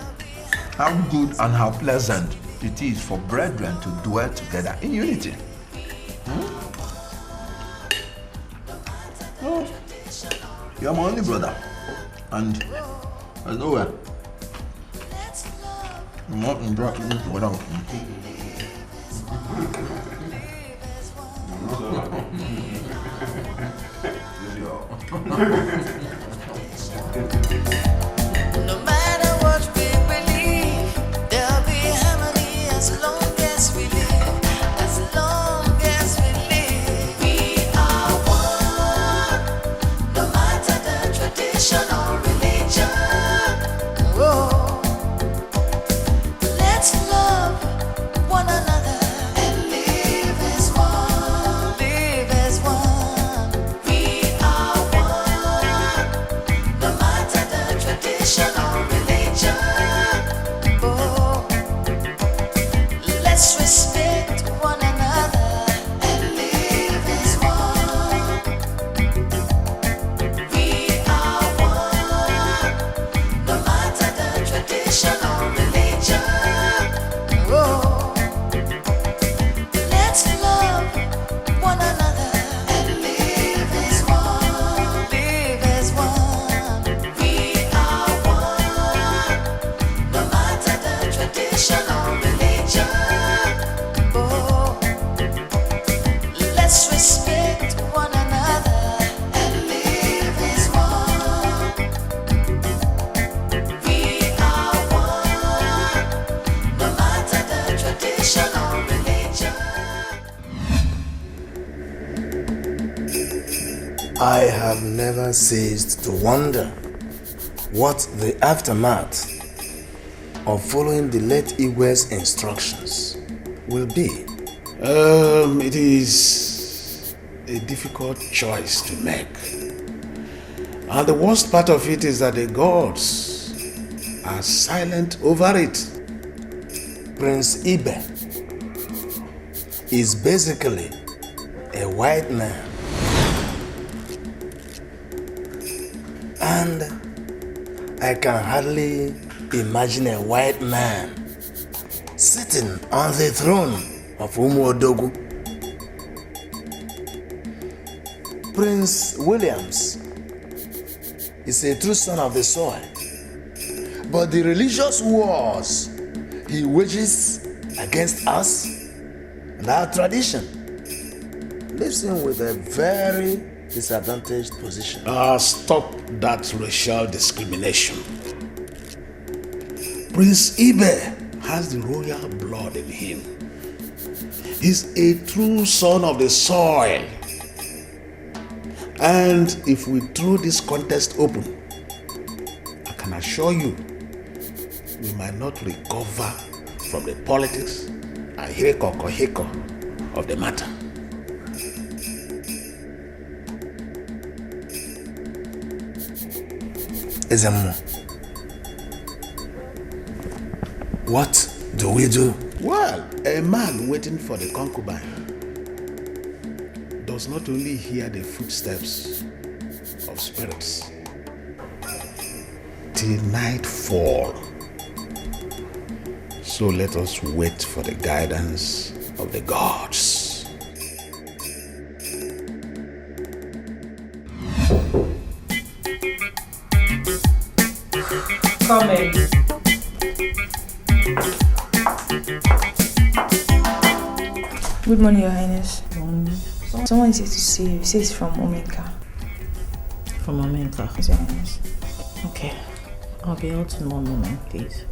how good and how pleasant it is for brethren to dwell together in unity. No. You're my only brother. And there's nowhere. I'm not in drug without No matter what we believe, there'll be harmony as long as we live. As long as we live, we are one. tradition or religion. Oh, let's love one another and live as one. Live as one. We are one. No matter the tradition or religion. Oh, let's respect one another and live as one. We are one. No matter the tradition or religion. Oh, let's love one another and live as one. Live as one. We are one. No matter the tradition or religion. Oh, let's respect one another and live as one. We are one. No matter the tradition or religion. I have never ceased to wonder what the aftermath of following the late Igwe's instructions will be. It is a difficult choice to make. And the worst part of it is that the gods are silent over it. Prince Ibe is basically a white man. And I can hardly imagine a white man sitting on the throne of Umuodogu. Prince Williams is a true son of the soil, but the religious wars he wages against us and our tradition leaves him with a very disadvantaged position. Stop that racial discrimination. Prince Ibe has the royal blood in him. He's a true son of the soil. And if we throw this contest open, I can assure you, we might not recover from the politics and heko of the matter. Ezemo, what do we do? Well, a man waiting for the concubine does not only hear the footsteps of spirits till nightfall. So let us wait for the guidance of the gods. Come in. Good morning, Your Highness. Someone is here to see you. He says from Omeka. From Omeka? Yes, Your Highness. Okay. I'll be out in 1 moment, please.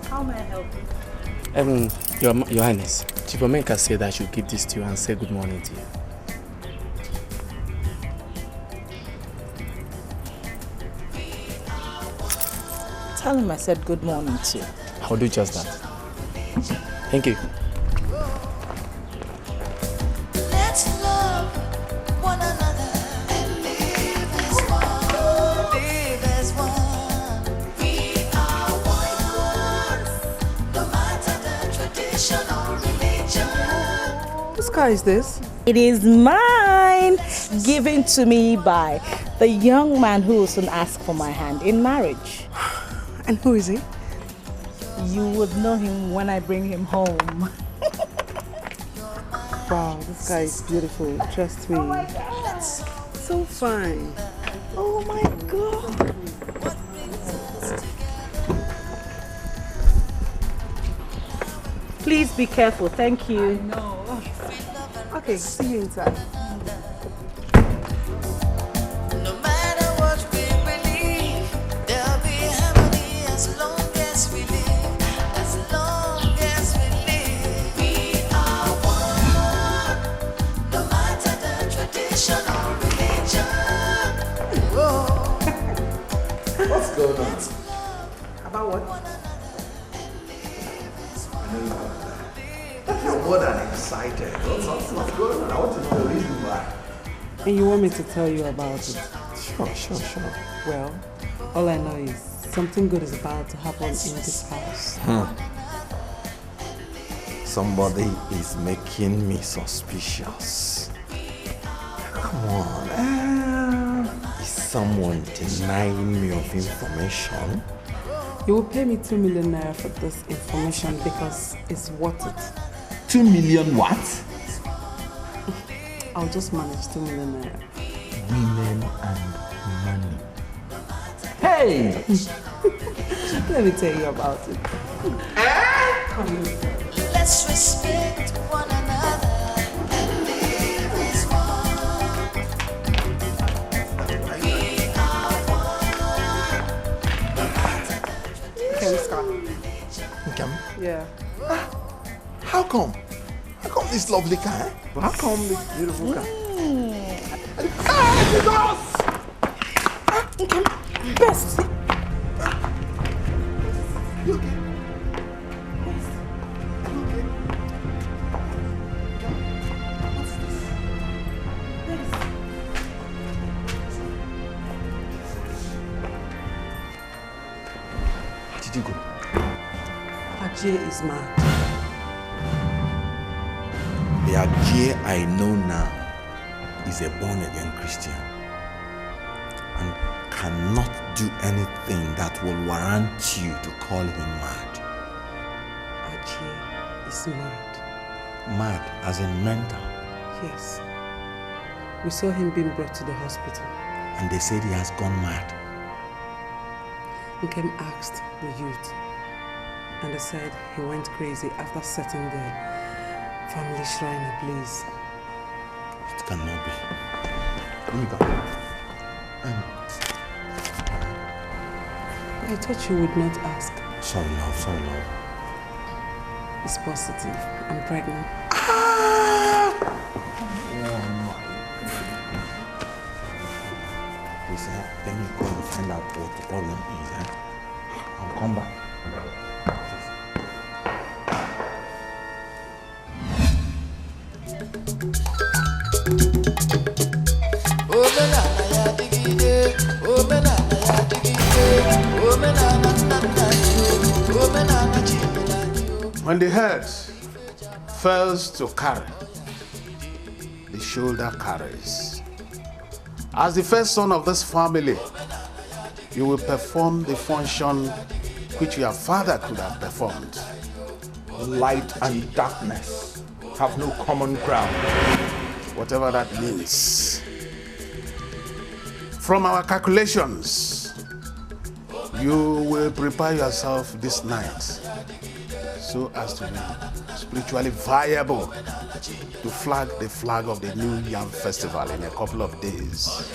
How may I help you? Your Highness, Chief Omeka said I should give this to you and say good morning to you. Tell him I said good morning to you. I'll do just that. Thank you. Let's love one another and live as one. Live as one. We are one. No matter the tradition or religion. Whose car is this? It is mine, given to me by the young man who will soon ask for my hand in marriage. And who is he? You would know him when I bring him home. Wow, this guy is beautiful. Trust me. Oh my God. So fine. Oh my God. Please be careful. Thank you. I know. Okay, see you inside. going on? About what? You're more than excited. What's going on? I want to know the reason why. And you want me to tell you about it? Sure. Well, all I know is something good is about to happen in this house. Somebody is making me suspicious. Come on. Is someone denying me of information? You will pay me 2 million naira for this information because it's worth it. 2 million what? I'll just manage 2 million naira. Women and money. Hey! Let me tell you about it. Come here. Let's respect one another and live as one. We are one. Okay, Scott. Okay. Yeah. How come? How come this lovely car? How come this beautiful car? Best. Did you go? Ajay is mad. The Ajay I know now is a born-again Christian and cannot do anything that will warrant you to call him mad. Ajay is mad. Mad as in mental. Yes. We saw him being brought to the hospital. And they said he has gone mad. Nkem asked the youth, and they said he went crazy after setting the family shrine ablaze. It cannot be. Let me go. I thought you would not ask. Sorry, love. It's positive. I'm pregnant. Please, let me go and find out what the problem is. I'll come back. When the head fails to carry, the shoulder carries. As the first son of this family, you will perform the function which your father could have performed. Light and darkness have no common ground. Whatever that means. From our calculations, you will prepare yourself this night so as to be spiritually viable to flag the flag of the New Yam Festival in a couple of days.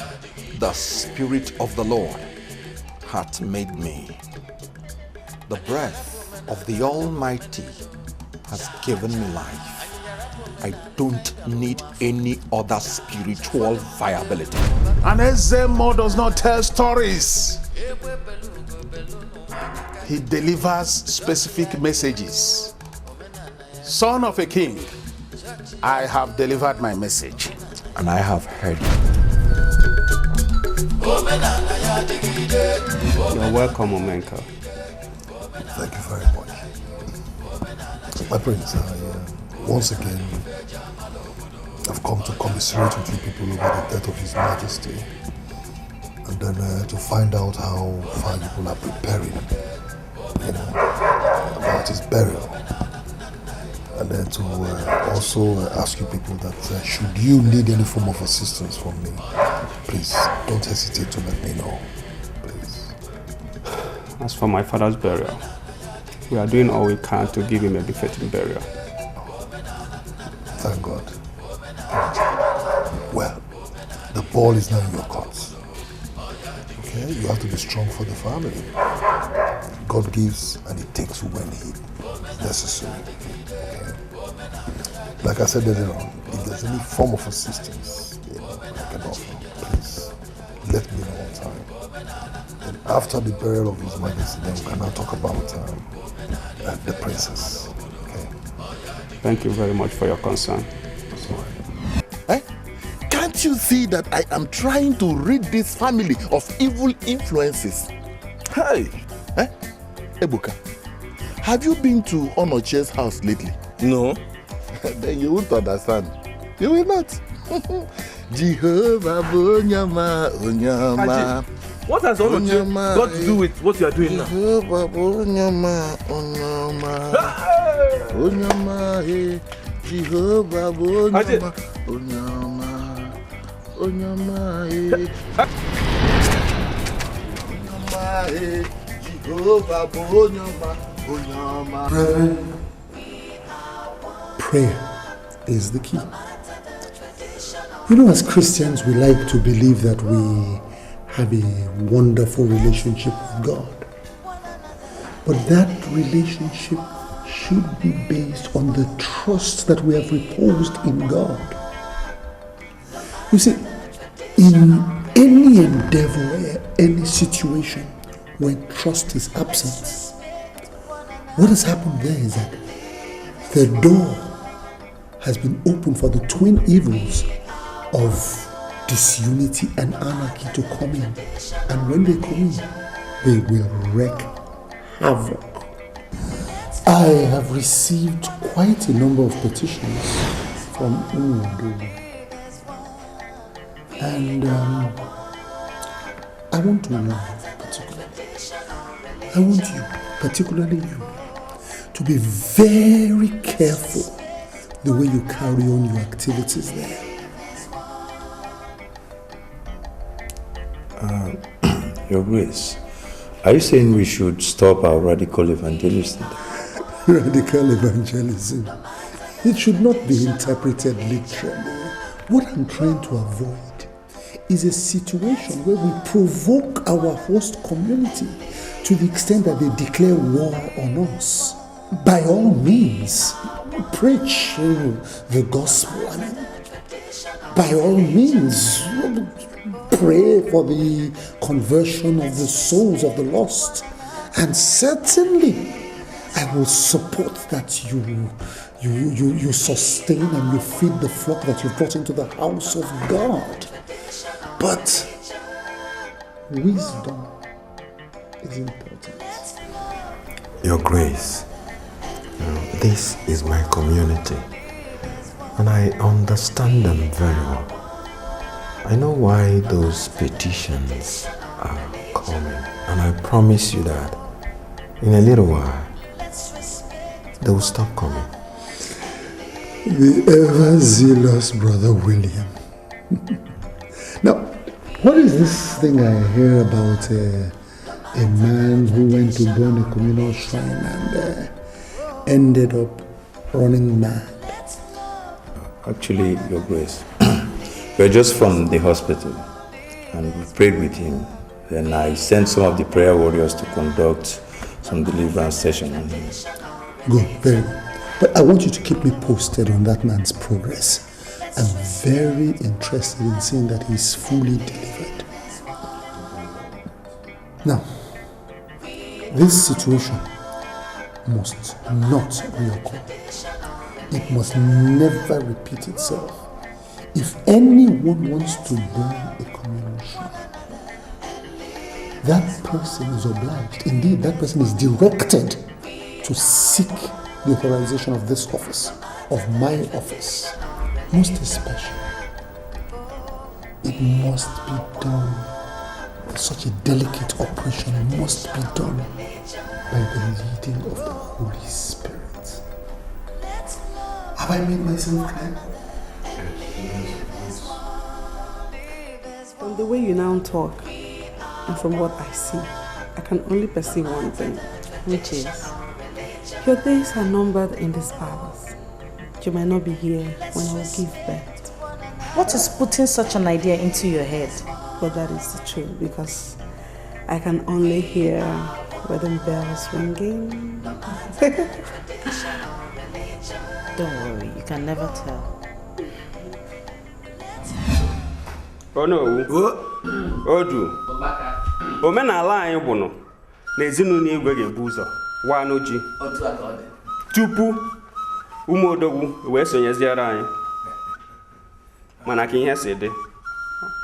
The Spirit of the Lord hath made me. The breath of the Almighty has given me life. I don't need any other spiritual viability. And Ezemo does not tell stories. He delivers specific messages. Son of a king, I have delivered my message. And I have heard it. You're welcome, Omenka. Thank you very much. My prince, once again, I've come to commiserate with you people over the death of His Majesty. And then to find out how far people are preparing, about his burial. And then to also ask you people that should you need any form of assistance from me, please don't hesitate to let me know, please. As for my father's burial, we are doing all we can to give him a befitting burial. Thank God. Well, the ball is now in your court. Okay, you have to be strong for the family. God gives and He takes when He necessary. Okay. Like I said earlier on, if there's any form of assistance, I can offer, please let me know on time. And After the burial of His Majesty, then we can now talk about the princess. Okay. Thank you very much for your concern. Eh? Can't you see that I am trying to rid this family of evil influences? Hey! Eh? Ebuka, have you been to Onoche's house lately? No. Then you won't understand. You will not. Jehovah Onyama, Onyama. What has Onoche got to do with what you are doing now? Jehovah Onyama, Onyama. Onyama, hey. Jehovah Onyama, Onyama. Onyama, hey. Onyama, hey. Jehovah Onyama, Onyama. Prayer is the key. You know, as Christians, we like to believe that we have a wonderful relationship with God. But that relationship should be based on the trust that we have reposed in God. You see, in any endeavor, any situation where trust is absent, what has happened there is that the door has been opened for the twin evils of disunity and anarchy to come in. And when they come in, they will wreak havoc. I have received quite a number of petitions from Ini Edo. And I want to warn you particularly. I want you, particularly you, to be very careful the way you carry on your activities there. Your Grace, are you saying we should stop our radical evangelism? Radical evangelism? It should not be interpreted literally. What I'm trying to avoid is a situation where we provoke our host community to the extent that they declare war on us. By all means, preach the gospel. I mean, by all means, pray for the conversion of the souls of the lost. And certainly, I will support that you sustain and you feed the flock that you've brought into the house of God. But wisdom is important. Your Grace, this is my community, and I understand them very well. I know why those petitions are coming, and I promise you that in a little while they will stop coming. The ever-zealous Brother William. Now, what is this thing I hear about a man who went to burn a communal shrine and ended up running mad? Actually, Your Grace, we're just from the hospital and we prayed with him. Then I sent some of the prayer warriors to conduct some deliverance session on him. Good, very good. But I want you to keep me posted on that man's progress. I'm very interested in seeing that he's fully delivered. Now, this situation must not reoccur. It must never repeat itself. If anyone wants to burn a communal shrine, that person is obliged, indeed that person is directed to seek the authorization of this office, of my office. Most especially, it must be done, such a delicate operation must be done by the leading of the Holy Spirit. Have I made myself clear? From the way you now talk, and from what I see, I can only perceive one thing. Which is? Your days are numbered in this palace. You might not be here when I will give birth. What is putting such an idea into your head? But that is the truth, because I can only hear wedding bells ringing. Don't worry, you can never tell. Oh no. Odu. Omenala anyị bụ nọ na ezinụlọ igwe ga-ebu ụzọ waa n'oji tupu ụmụ odogwu wee sonyeziere anyị. Mana ka ihe si dị,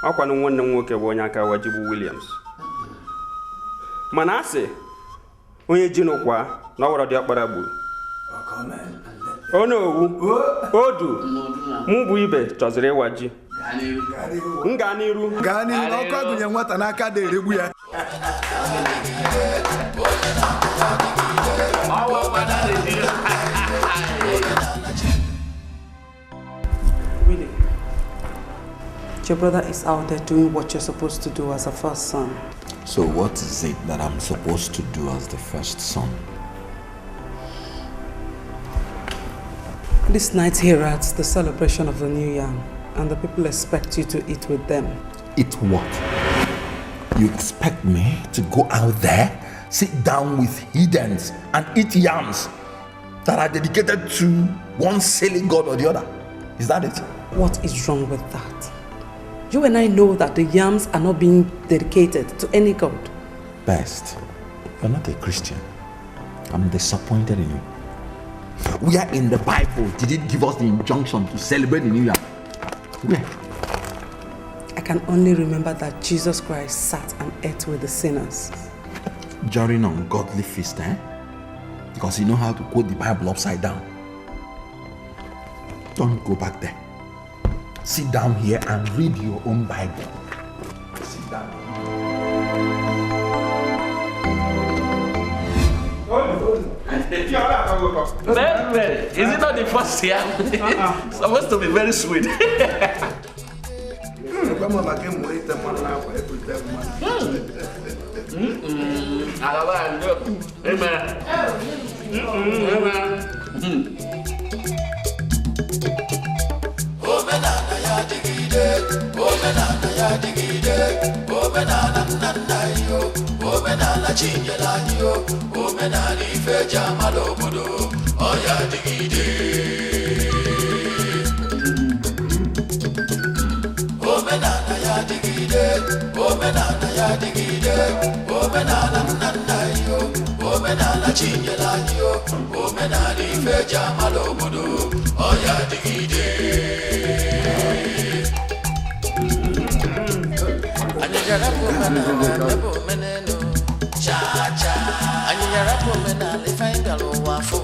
ọkwanụ nwanne m nwoke bụ onye aka wajibu Williams. Mana asị onye ji n'ụkwa na ọwara dị ọkpara gburu. Onye owu odu mụ bụ ibe chọziri ịwa ji. Gaa n'iru ọkụ agụnye nwata n'aka na-eregbu ya. Really? Your brother is out there doing what you're supposed to do as a first son. So what is it that I'm supposed to do as the first son? This night here at the celebration of the new yam, and the people expect you to eat with them. Eat what? You expect me to go out there, sit down with heathens and eat yams that are dedicated to one silly god or the other? Is that it? What is wrong with that? You and I know that the yams are not being dedicated to any god. Best, you're not a Christian. I'm disappointed in you. Where in the Bible did it give us the injunction to celebrate the new year? Where? I can only remember that Jesus Christ sat and ate with the sinners. During ungodly feast, eh? Because you know how to quote the Bible upside down. Don't go back there. Sit down here and read your own Bible. Sit down. Very. Is it not the first year? It's supposed to be very sweet. Omenana ya digide, omenana ya digide, omenana nana yo, omenana chinyela yo, omenana ife jamalo bodo, oya digide. Omenana ya digide, omenana ya digide, omenana nana yo, omenana chinyela yo, omenana ife jamalo bodo, oya digide. Anyarapo manana nebo meneno cha cha anyarapo menale find alo wafo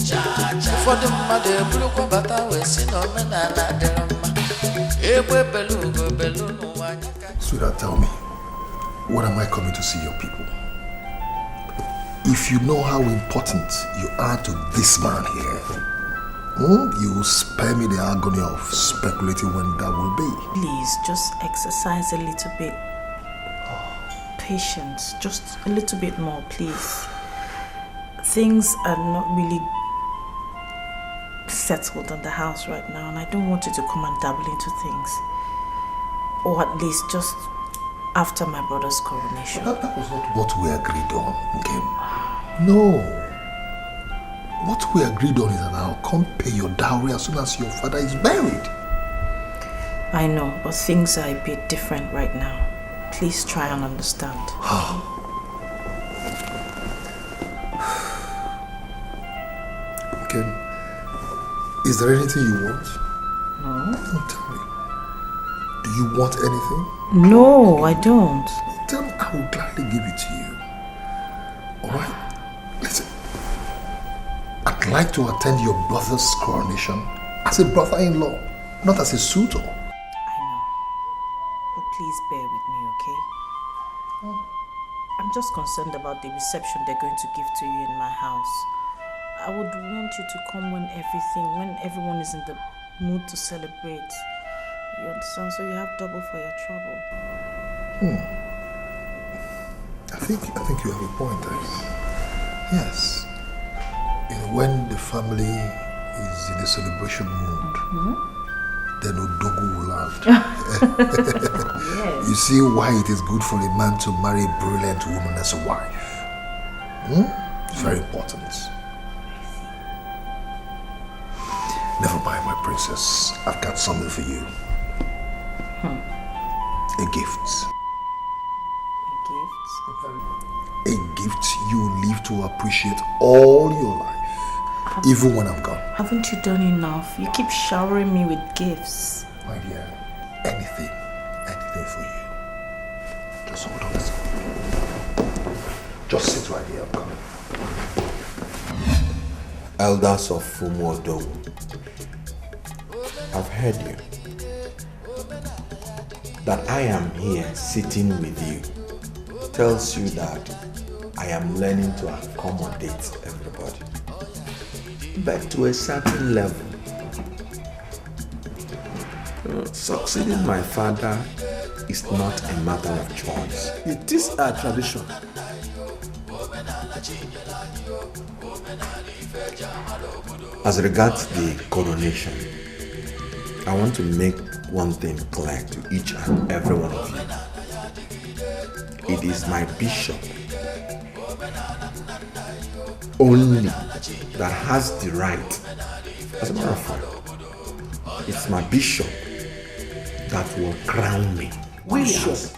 cha cha for the mother blue ko bata we sin no menana derama ebwe belu go belu no wanyaka. Sweetheart, tell me, what am I coming to see your people? If you know how important you are to this man here, you will spare me the agony of speculating when that will be. Please, just exercise a little bit. Patience, just a little bit more, please. Things are not really settled in the house right now, and I don't want you to come and dabble into things. Or at least just after my brother's coronation. That was not what we agreed on, okay? No. What we agreed on is that I'll come pay your dowry as soon as your father is buried. I know, but things are a bit different right now. Please try and understand. Okay. Is there anything you want? No. Don't tell me. Do you want anything? No, I don't. Then I will gladly give it to you. Alright? Listen. I'd like to attend your brother's coronation as a brother-in-law, not as a suitor. But please bear with me, okay? I'm just concerned about the reception they're going to give to you in my house. I would want you to come when everyone is in the mood to celebrate. You understand? So you have double for your trouble. I think you have a point. Yes. You know, when the family is in a celebration mood, then Odogu will land. Yes. You see why it is good for a man to marry a brilliant woman as a wife. It's very important. Never mind, my princess. I've got something for you. A gift. A gift? to appreciate all your life, even when I'm gone. Haven't you done enough? You keep showering me with gifts. My dear, anything for you. Just hold on a second. Just sit right here, I'm coming. Elders of Philmond, I've heard you. That I am here sitting with you tells you that I am learning to accommodate everybody. But to a certain level, succeeding my father is not a matter of choice. It is our tradition. As regards the coronation, I want to make one thing clear to each and every one of you. It is my bishop only that has the right. As a matter of fact, it's my bishop that will crown me. Bishop is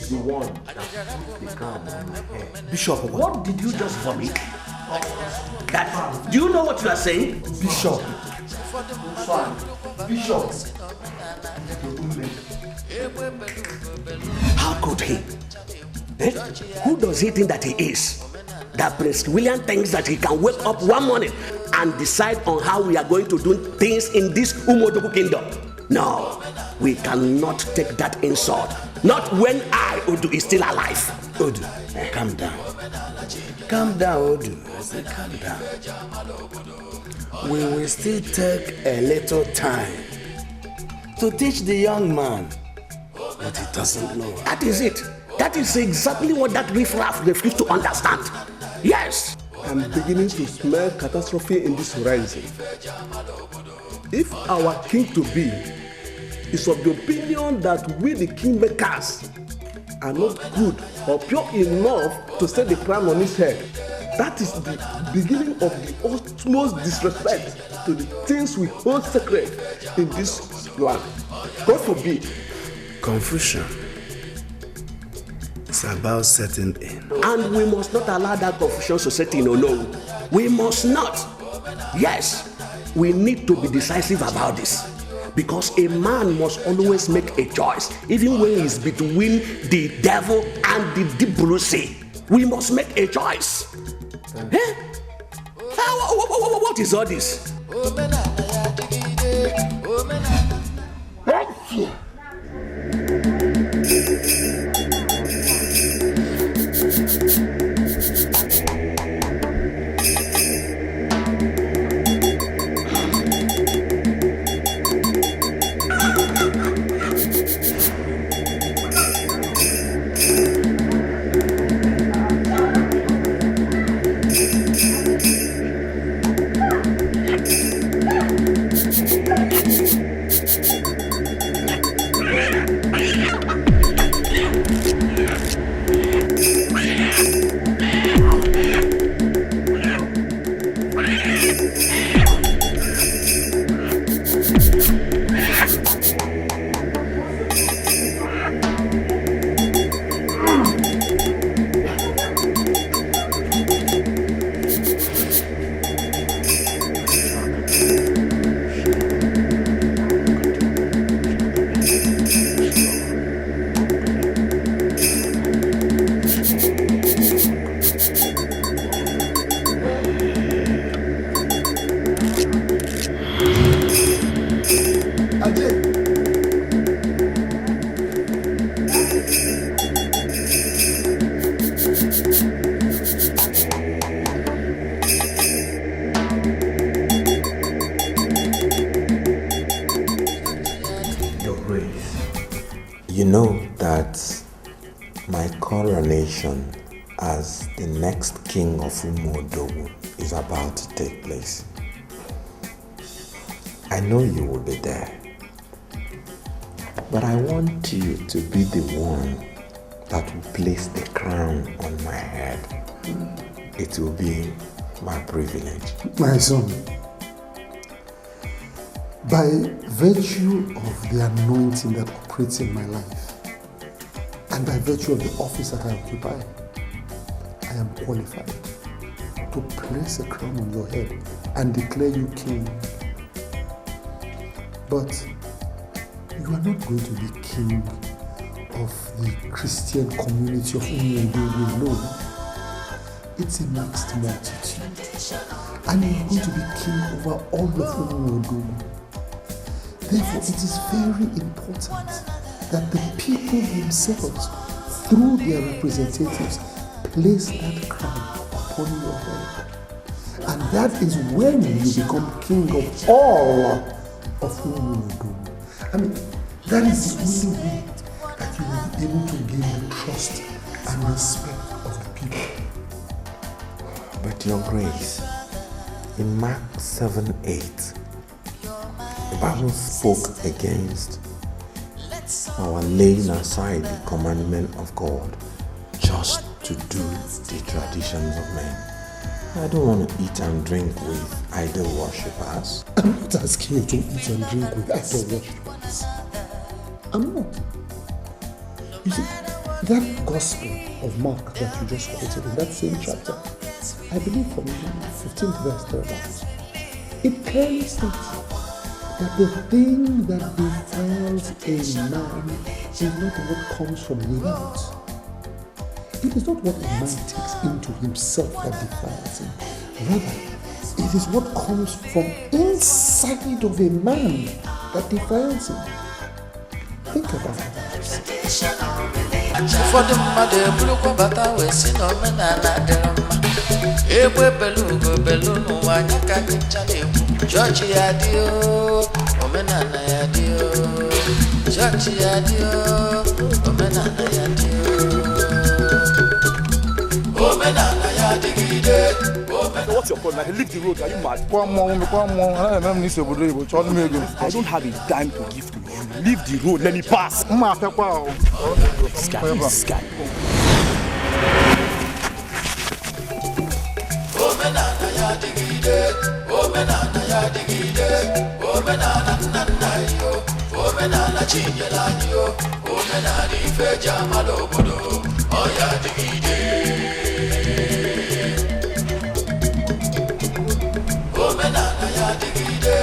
the one that puts the crown on my head. Bishop, what did you just vomit? That, do you know what you are saying? Bishop. Bishop. How could he? Who does he think that he is? That Prince William thinks that he can wake up one morning and decide on how we are going to do things in this Umodogu kingdom. No, we cannot take that insult. Not when Odu, is still alive. Odu, calm down. Calm down, Odu. I say calm down. We will still take a little time to teach the young man what he doesn't know. That is it. That is exactly what that riffraff refused to understand. Yes. I'm beginning to smell catastrophe in this horizon. If our king-to-be is of the opinion that we the kingmakers are not good or pure enough to set the crown on his head, that is the beginning of the utmost disrespect to the things we hold sacred in this land. God forbid. Confusion is about setting in. And we must not allow that confusion to set in, no. We must not. Yes, we need to be decisive about this. Because a man must always make a choice, even when he's between the devil and the deep blue sea. We must make a choice. What is all this? You know that my coronation as the next king of Philmond is about to take place. I know you will be there, but I want you to be the one that will place the crown on my head. It will be my privilege. My son, by virtue of the anointing that operates in my life, and by virtue of the office that I occupy, I am qualified. to place a crown on your head and declare you king. But you are not going to be king of the Christian community of Nollywood alone. It's a mixed multitude. And you're going to be king over all of Nollywood. Therefore, it is very important that the people themselves, through their representatives, place that crown upon your head. And that is when you become king of all of Nollywood. I mean, that is the only way that you will be able to gain the trust and respect of the people. But Your Grace, in Mark 7:8, the Bible spoke against our laying aside the commandment of God just to do the traditions of men. I don't want to eat and drink with idol worshippers. I'm not asking you to eat and drink with idol worshippers. I'm not. You see, that gospel of Mark that you just quoted in that same chapter, I believe from the 15th verse thereabouts, it clearly states that the thing that defiles a man is not what comes from without. It is not what a man takes into himself that defiles him. Rather, it is what comes from inside of a man that defiles him. Think about it. Ụfọdụ mmadụ eburukwa bata wee si na omenala dịrị mma. Egbe belugo belu n'ụwa anyị ka anyị ncha na-ekwu. Chọọchị ya dị o, omenala ya dị o. Chọọchị ya dị o, omenala ya dị o. Omenala ya dịgide. What's your problem? Like, leave the road. Are you mad? I don't have a dime to give to you. Leave the road. Let me pass. This guy. Omenala ya dịgide. Omenala ya dịgide. Omenala nna nna yo. Omenala chinyela anyị yo. Omenala ife ji amala obodo. Ọ ya dịgide. Omenala ya dịgide.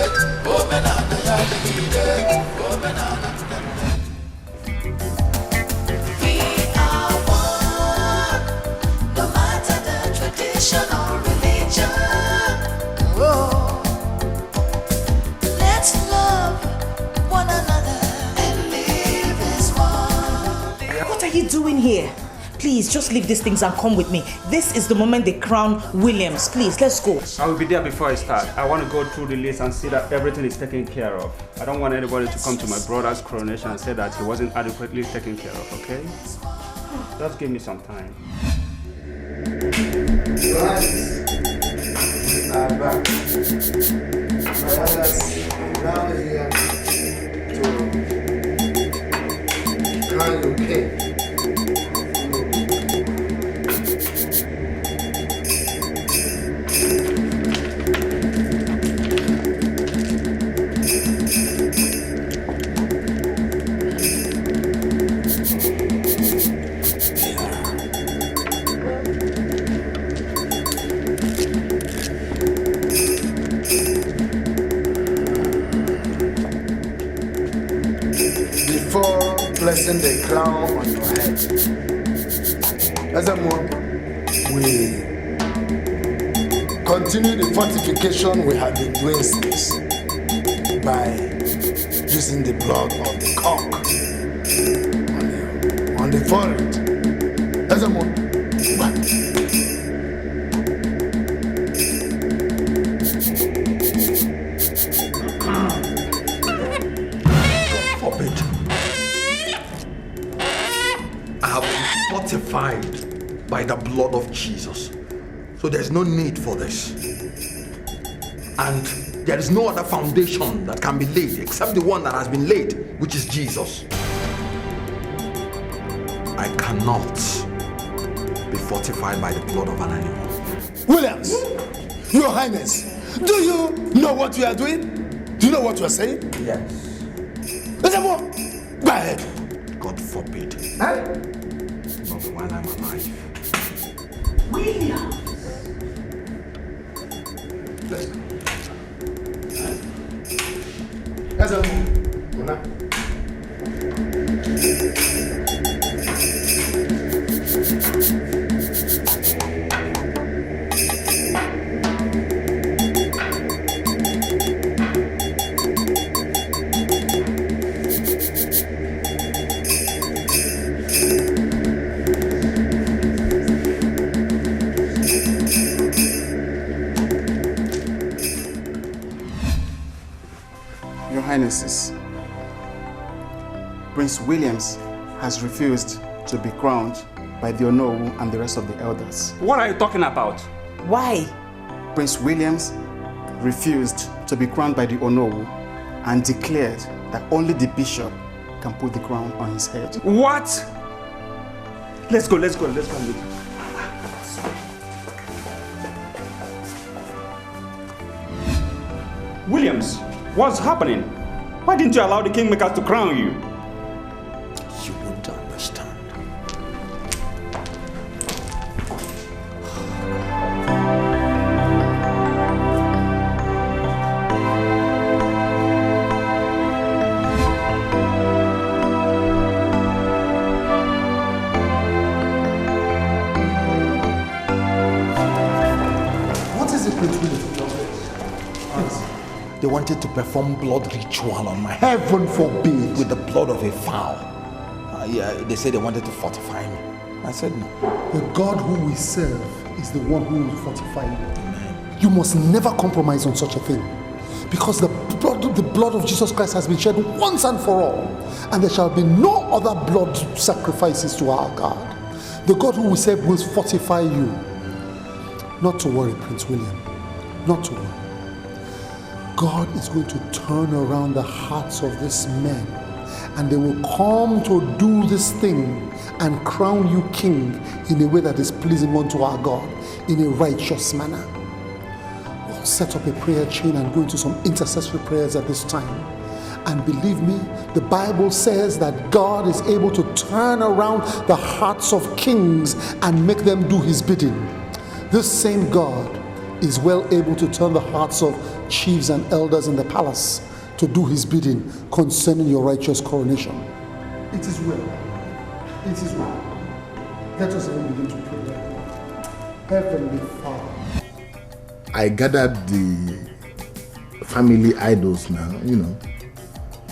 Omenala ya dịgide. Omenala nna nna. We are one, no matter the tradition or religion. Whoa. Let's love one another and live as one. What are you doing here? Please, just leave these things and come with me. This is the moment they crown Williams. Please, let's go. I will be there before I start. I want to go through the list and see that everything is taken care of. I don't want anybody to come to my brother's coronation and say that he wasn't adequately taken care of, okay? Just give me some time. Before placing the crown on your head, as a move, we continue the fortification we have been doing since by using the blood of the cock on the forehead. As a move, by the blood of Jesus. So there's no need for this. And there is no other foundation that can be laid except the one that has been laid, which is Jesus. I cannot be fortified by the blood of an animal. Williams, Your Highness, do you know what you are doing? Do you know what you are saying? Yes. Go ahead. God forbid. Huh? Not while I'm alive. Williams, Your Highnesses, Prince Williams has refused to be crowned by the Onowu and the rest of the elders. What are you talking about? Why? Prince Williams refused to be crowned by the Onowu and declared that only the bishop can put the crown on his head. What? Let's go. Williams, what's happening? Why didn't you allow the kingmakers to crown you? You won't understand. What is it, Prince William? They wanted to perform blood ritual on my Heaven forbid. with the blood of a fowl. Yeah, they said they wanted to fortify me. I said no. The God who we serve is the one who will fortify you. Amen. You must never compromise on such a thing. Because the blood of Jesus Christ has been shed once and for all. And there shall be no other blood sacrifices to our God. The God who we serve will fortify you. Not to worry, Prince William. Not to worry. God is going to turn around the hearts of these men, and they will come to do this thing and crown you king in a way that is pleasing unto our God, in a righteous manner. We'll set up a prayer chain and go into some intercessory prayers at this time. And believe me, the Bible says that God is able to turn around the hearts of kings and make them do his bidding. This same God is well able to turn the hearts of chiefs and elders in the palace to do his bidding concerning your righteous coronation. It is well. It is well. Let us even begin to pray right now. Heavenly Father. I gathered the family idols now,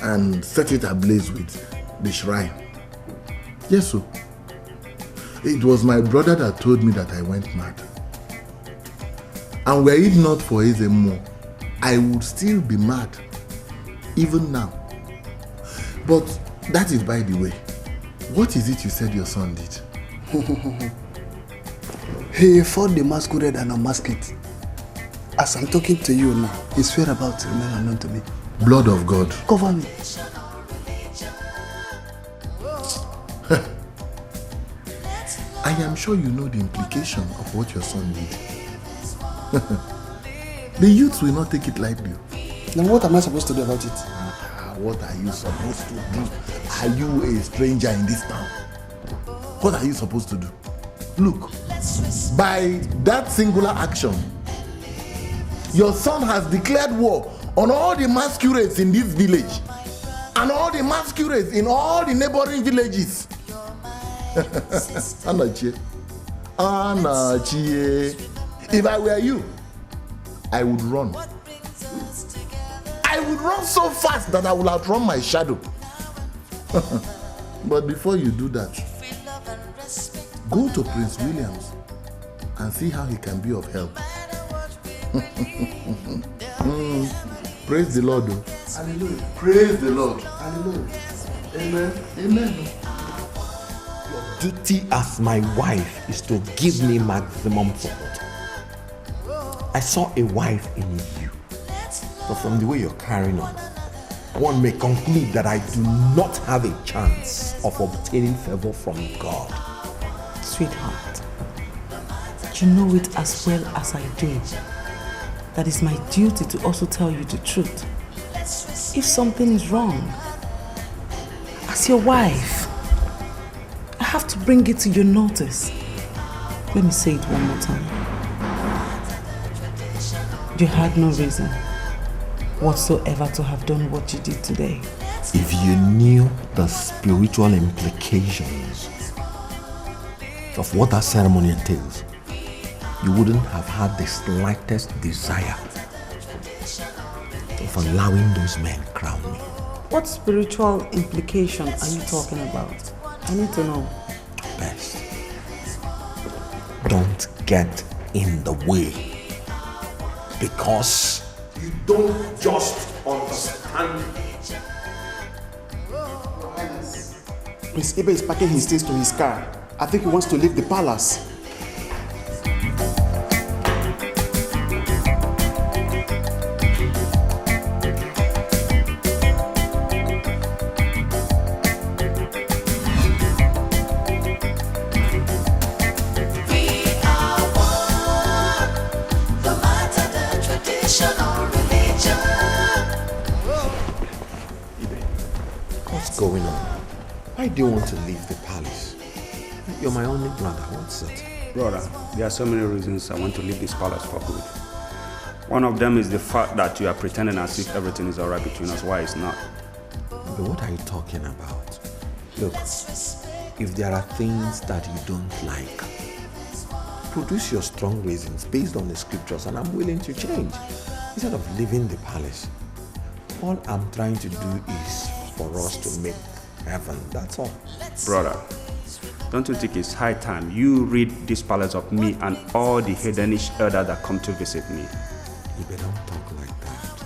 and set it ablaze with the shrine. Yes, sir. It was my brother that told me that I went mad. And were it not for Ezemo, I would still be mad, even now. But that is by the way. What is it you said your son did? He fought the masquerade and unmasked it. As I'm talking to you now, his whereabouts remain unknown to me. Blood of God. Cover me. I am sure you know the implication of what your son did. The youths will not take it lightly. Then what am I supposed to do about it? What are you supposed to do? Are you a stranger in this town? What are you supposed to do? Look, by that singular action, your son has declared war on all the masquerades in this village and all the masquerades in all the neighboring villages. Anachie. If I were you, I would run. I would run so fast that I would outrun my shadow. But before you do that, go to Prince Williams and see how he can be of help. Praise the Lord. Oh. Hallelujah. Praise the Lord. Hallelujah. Amen. Amen. Your duty as my wife is to give me maximum support. I saw a wife in you. But from the way you're carrying on, one may conclude that I do not have a chance of obtaining favor from God. Sweetheart, you know it as well as I do. That is my duty to also tell you the truth. If something is wrong, as your wife, I have to bring it to your notice. Let me say it one more time. You had no reason whatsoever to have done what you did today. If you knew the spiritual implications of what that ceremony entails, you wouldn't have had the slightest desire of allowing those men crown me. What spiritual implication are you talking about? I need to know. Best, don't get in the way, because you don't just understand. Prince Ibe is packing his things to his car. I think he wants to leave the palace. What's going on? Why do you want to leave the palace? You're my only brother. What's it? Brother, there are so many reasons I want to leave this palace for good. One of them is the fact that you are pretending as if everything is alright between us. Why it's not? But what are you talking about? Look, if there are things that you don't like, produce your strong reasons based on the scriptures and I'm willing to change. Instead of leaving the palace, all I'm trying to do is for us to make heaven, that's all. Brother, don't you think it's high time you rid this palace of me and all the heathenish elders that come to visit me? You better don't talk like that.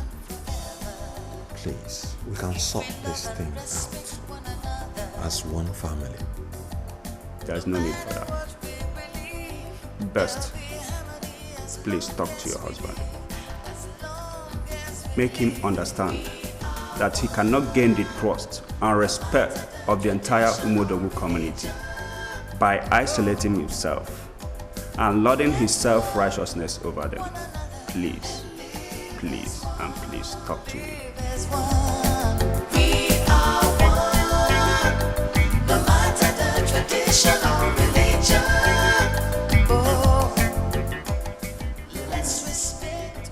Please, we can sort this thing out as one family. There's no need for that. Best, please talk to your husband. Make him understand that he cannot gain the trust and respect of the entire Umodogu community by isolating himself and lording his self-righteousness over them. Please, please, and please talk to me.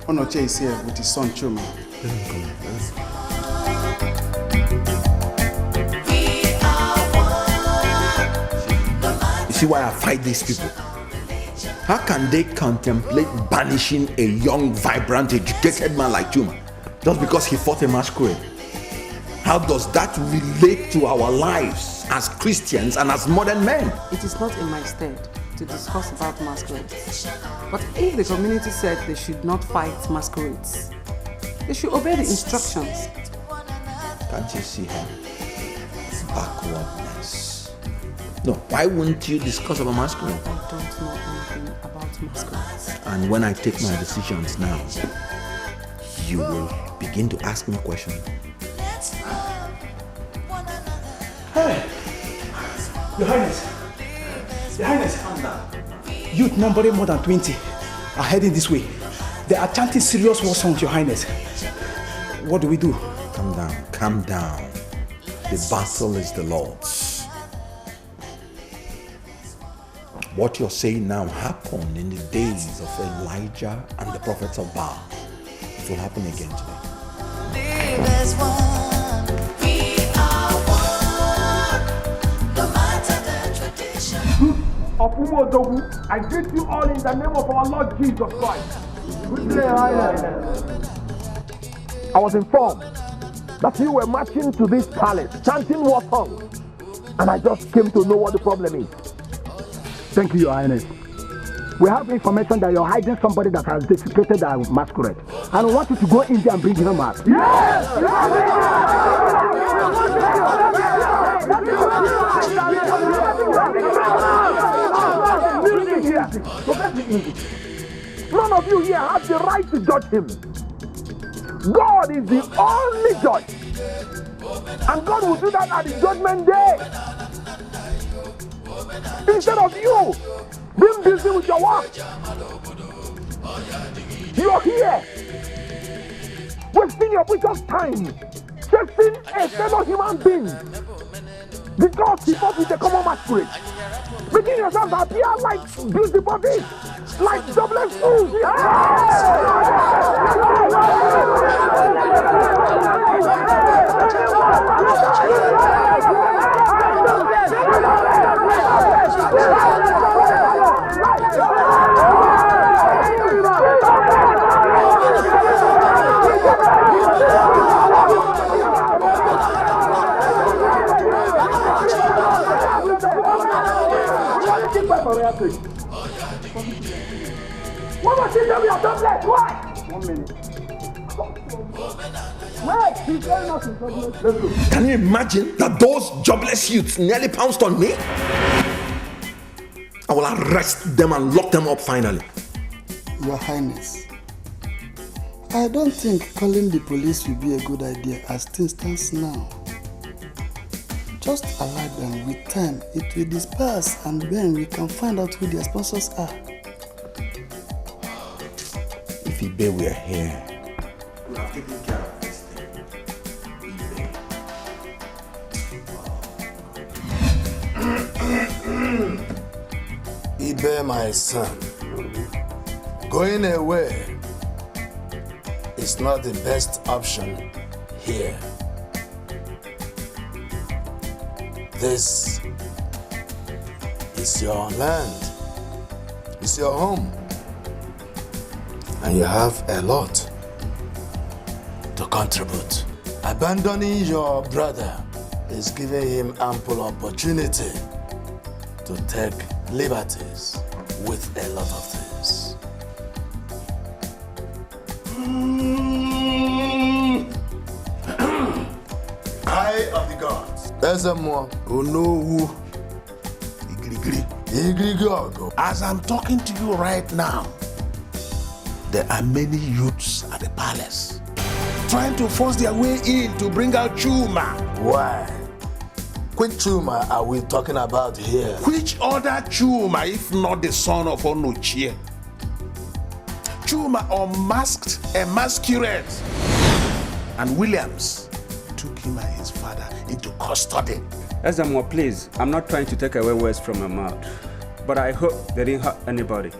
Onoche is here with his son Chuma. Let him come. You see why I fight these people? How can they contemplate banishing a young, vibrant, educated man like Chuma just because he fought a masquerade? How does that relate to our lives as Christians and as modern men? It is not in my stead to discuss about masquerades. But if the community said they should not fight masquerades, they should obey the instructions. Can't you see her backwardness? No, why wouldn't you discuss about masquerade? I don't know anything about masquerades. And when I take my decisions now, you will begin to ask me questions. Hey! Your Highness! Your Highness! Calm down. Youth numbering more than 20 are heading this way. They are chanting serious war songs, Your Highness. What do we do? Calm down, calm down. The battle is the Lord's. What you're saying now happened in the days of Elijah and the prophets of Baal. It will happen again today. There's one, we are one, no matter the tradition. Of Umodogu, I greet you all in the name of our Lord Jesus Christ. I was informed that you were marching to this palace, chanting war songs, and I just came to know what the problem is. Thank you, Your Highness. We have information that you're hiding somebody that has desecrated our masquerade, and we want you to go in there and bring him out. Yes! None of you here have the right to judge him. God is the only judge. And God will do that at the judgment day. Instead of you being busy with your work, you're here wasting your precious time chasing a fellow human being because he fought with a common masquerade, making yourself appear like beauty bodies, like jobless fools. royal cage. What was it that we are jobless? Why? 1 minute. Wait, he's telling us in jobless. Let's go. Can you imagine that those jobless youths nearly pounced on me? I will arrest them and lock them up finally. Your Highness, I don't think calling the police will be a good idea as things stand now. Just allow them. With time, it will disperse and then we can find out who their sponsors are. If Ibe were here, we have taken care of this thing. Ibe, my son, going away is not the best option here. This is your land, it's your home, and you have a lot to contribute. Abandoning your brother is giving him ample opportunity to take liberties with a lot of things. Eye of the gods. There's someone who know who. As I'm talking to you right now, there are many youths at the palace trying to force their way in to bring out Chuma. Why? Which Chuma are we talking about here? Which other Chuma, if not the son of Onochie? Chuma unmasked a masquerade, and Williams took him and his father into custody. Ezamo, please, I'm not trying to take away words from my mouth, but I hope they didn't hurt anybody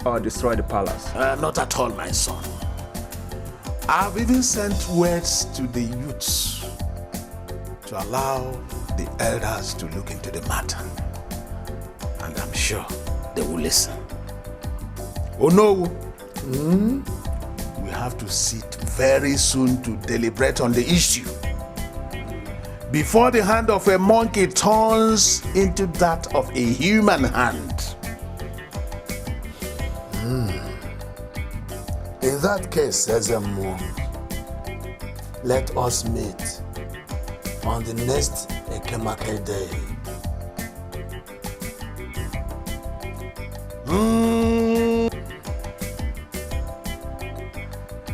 or destroy the palace. Not at all, my son. I've even sent words to the youths to allow the elders to look into the matter. And I'm sure they will listen. Oh no! We have to sit very soon to deliberate on the issue before the hand of a monkey turns into that of a human hand. In that case, Ezemo, let us meet on the next Ekemake day.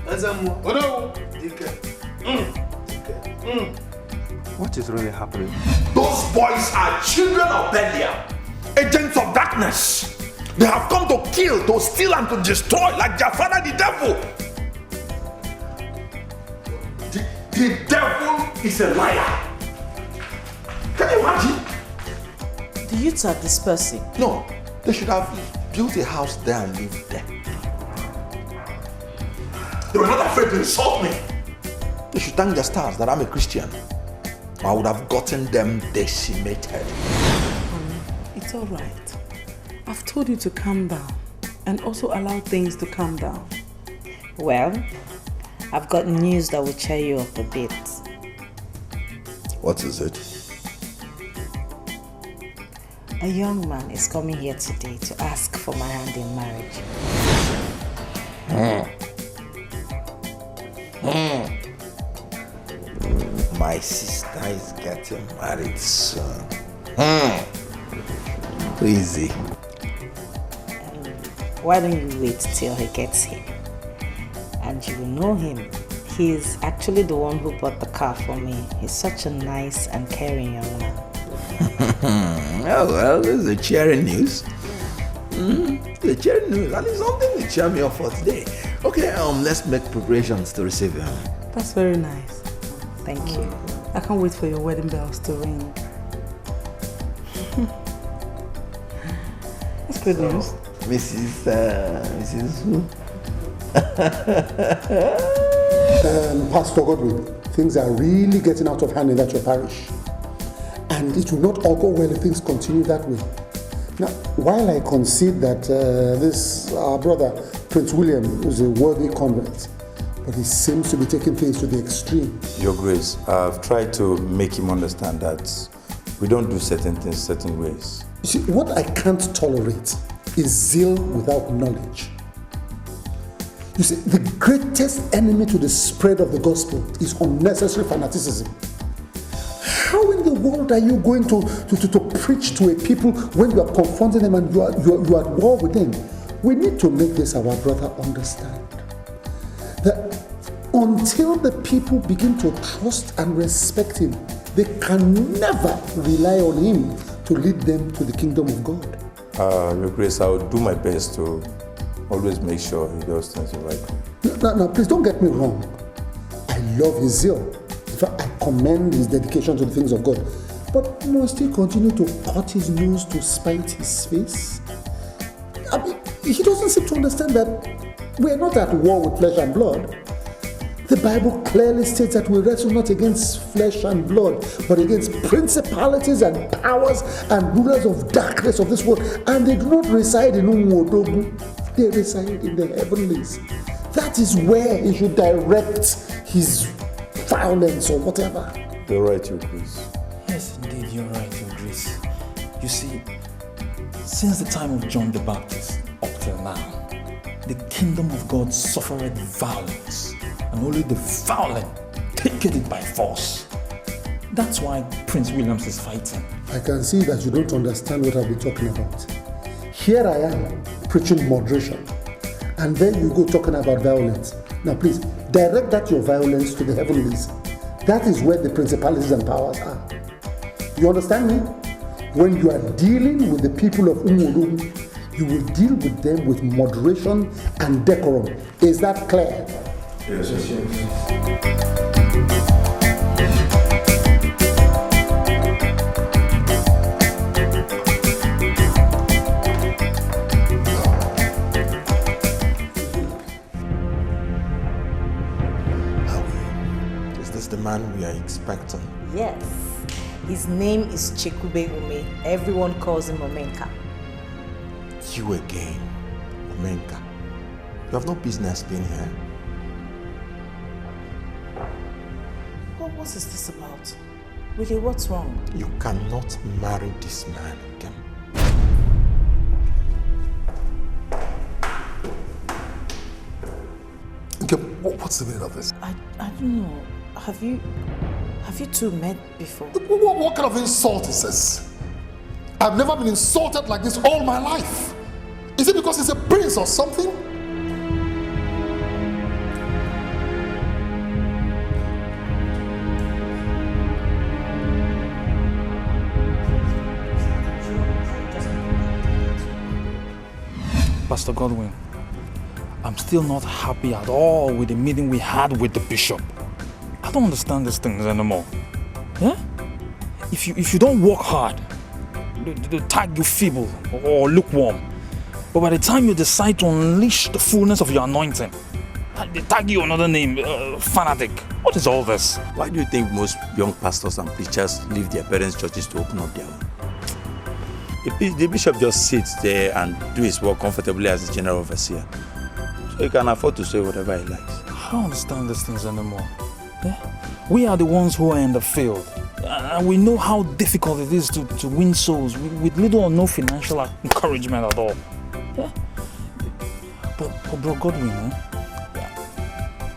Ezemo, Dikeh. What is really happening? Those boys are children of Belial, agents of darkness. They have come to kill, to steal, and to destroy like their father, the devil. The devil is a liar. Can you imagine? The youths are dispersing. No, they should have built a house there and lived there. They were not afraid to insult me. They should thank their stars that I'm a Christian. I would have gotten them decimated. It's all right. I've told you to calm down and also allow things to calm down. Well, I've got news that will cheer you up a bit. What is it? A young man is coming here today to ask for my hand in marriage. My sister is getting married soon. Easy. Why don't you wait till he gets here? And you will know him. He is actually the one who bought the car for me. He's such a nice and caring young man. Oh well, this is a cheering news. The cheering news. At least something to cheer me up for today. Okay, let's make preparations to receive him. That's very nice. Thank you. I can't wait for your wedding bells to ring. That's good news. Mrs. who? Pastor Godwin, things are really getting out of hand in that your parish. And it will not all go well if things continue that way. Now, while I concede that our brother, Prince William, is a worthy convert, but he seems to be taking things to the extreme. Your Grace, I've tried to make him understand that we don't do certain things certain ways. You see, what I can't tolerate is zeal without knowledge. You see, the greatest enemy to the spread of the gospel is unnecessary fanaticism. How in the world are you going to preach to a people when you are confronting them and you are at war with them? We need to make this our brother understand. That until the people begin to trust and respect him, they can never rely on him to lead them to the kingdom of God. Your Grace, I will do my best to always make sure he does things the right way. Now, please don't get me wrong. I love his zeal. In fact, I commend his dedication to the things of God. But must he continue to cut his nose to spite his face? I mean, he doesn't seem to understand that we are not at war with flesh and blood. The Bible clearly states that we wrestle not against flesh and blood, but against principalities and powers and rulers of darkness of this world. And they do not reside in Umuodogu. They reside in the heavenlies. That is where he should direct his violence or whatever. You're right, Your Grace. Yes, indeed, you're right, Your Grace. You see, since the time of John the Baptist up till now, the kingdom of God suffered violence, and only the violent take it by force. That's why Prince Williams is fighting. I can see that you don't understand what I've been talking about. Here I am preaching moderation, and then you go talking about violence. Now please, direct that your violence to the heavenlies. That is where the principalities and powers are. You understand me? When you are dealing with the people of Umuodogu, you will deal with them with moderation and decorum. Is that clear? Yes, yes. The man we are expecting. Yes. His name is Chekube Ume. Everyone calls him Omenka. You again, Omenka. You have no business being here. What is this about? Willie, what's wrong? You cannot marry this man again. Okay, what's the meaning of this? I don't know. Have you two met before? What kind of insult is this? I've never been insulted like this all my life. Is it because he's a prince or something? Pastor Godwin, I'm still not happy at all with the meeting we had with the bishop. I don't understand these things anymore. Yeah? If you don't work hard, they'll tag you feeble or lukewarm. But by the time you decide to unleash the fullness of your anointing, they tag you another name, fanatic. What is all this? Why do you think most young pastors and preachers leave their parents' churches to open up their own? The bishop just sits there and do his work comfortably as the general overseer. So he can afford to say whatever he likes. I don't understand these things anymore. Yeah? We are the ones who are in the field. And we know how difficult it is to win souls with little or no financial encouragement at all. Yeah? But Bro Godwin,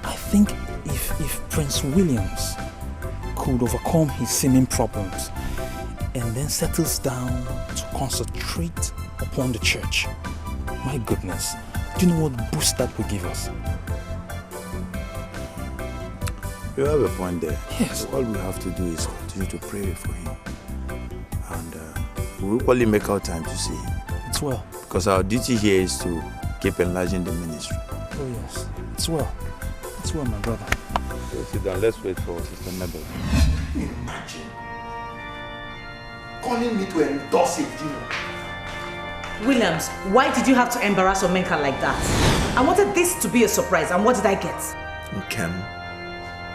I think if Prince Williams could overcome his seeming problems and then settles down to concentrate upon the church, my goodness, do you know what boost that will give us? You have a point there. Yes. All we have to do is continue to pray for him. And we'll equally make our time to see him. It's well. Because our duty here is to keep enlarging the ministry. Oh yes, it's well. It's well, my brother. So sit down, let's wait for Sister Mabel. Imagine calling me to endorse a deal. Williams, why did you have to embarrass Omenka like that? I wanted this to be a surprise, and what did I get? Ken,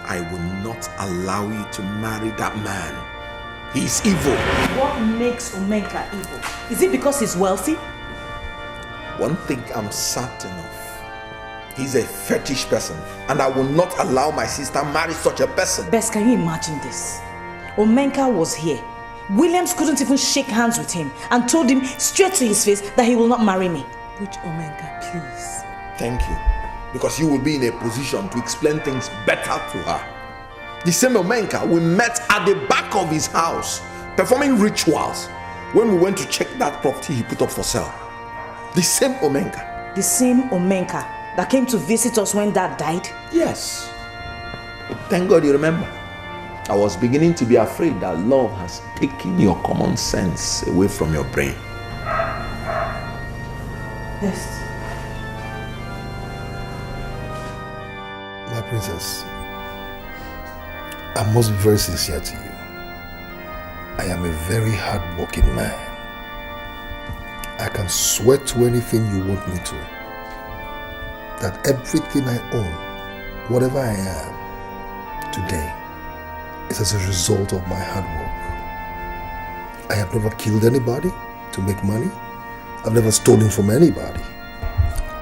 I will not allow you to marry that man. He is evil. What makes Omenka evil? Is it because he's wealthy? One thing I'm certain of. He's a fetish person, and I will not allow my sister marry such a person. Bess, can you imagine this? Omenka was here. Williams couldn't even shake hands with him and told him straight to his face that he will not marry me. Which Omenka, please? Thank you. Because you will be in a position to explain things better to her. The same Omenka we met at the back of his house, performing rituals when we went to check that property he put up for sale. The same Omenka. The same Omenka that came to visit us when Dad died? Yes. Thank God you remember. I was beginning to be afraid that love has taken your common sense away from your brain. Yes. My princess, I must be very sincere to you. I am a very hard-working man. I can swear to anything you want me to. That everything I own, whatever I am today, is as a result of my hard work. I have never killed anybody to make money. I've never stolen from anybody.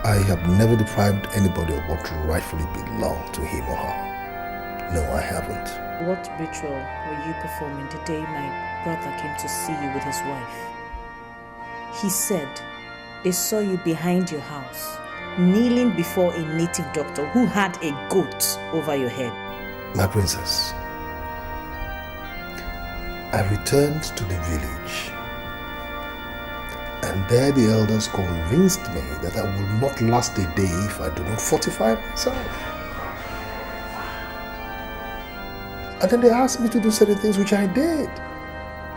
I have never deprived anybody of what rightfully belonged to him or her. No, I haven't. What ritual were you performing the day my brother came to see you with his wife? He said they saw you behind your house, kneeling before a native doctor who had a goat over your head. My princess, I returned to the village, and there the elders convinced me that I will not last a day if I do not fortify myself. And then they asked me to do certain things, which I did.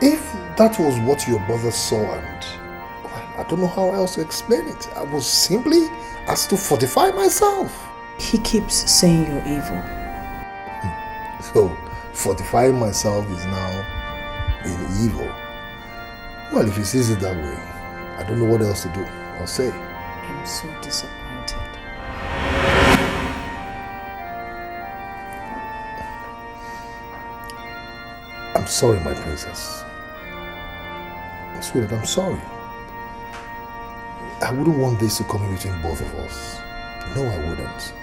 If that was what your brother saw, and well, I don't know how else to explain it. I was simply asked to fortify myself. He keeps saying you're evil. So, fortifying myself is now being evil. Well, if he sees it that way, I don't know what else to do. I'll say. I'm so disappointed. I'm sorry, my princess. Sweetheart, I'm sorry. I wouldn't want this to come in between both of us. No, I wouldn't.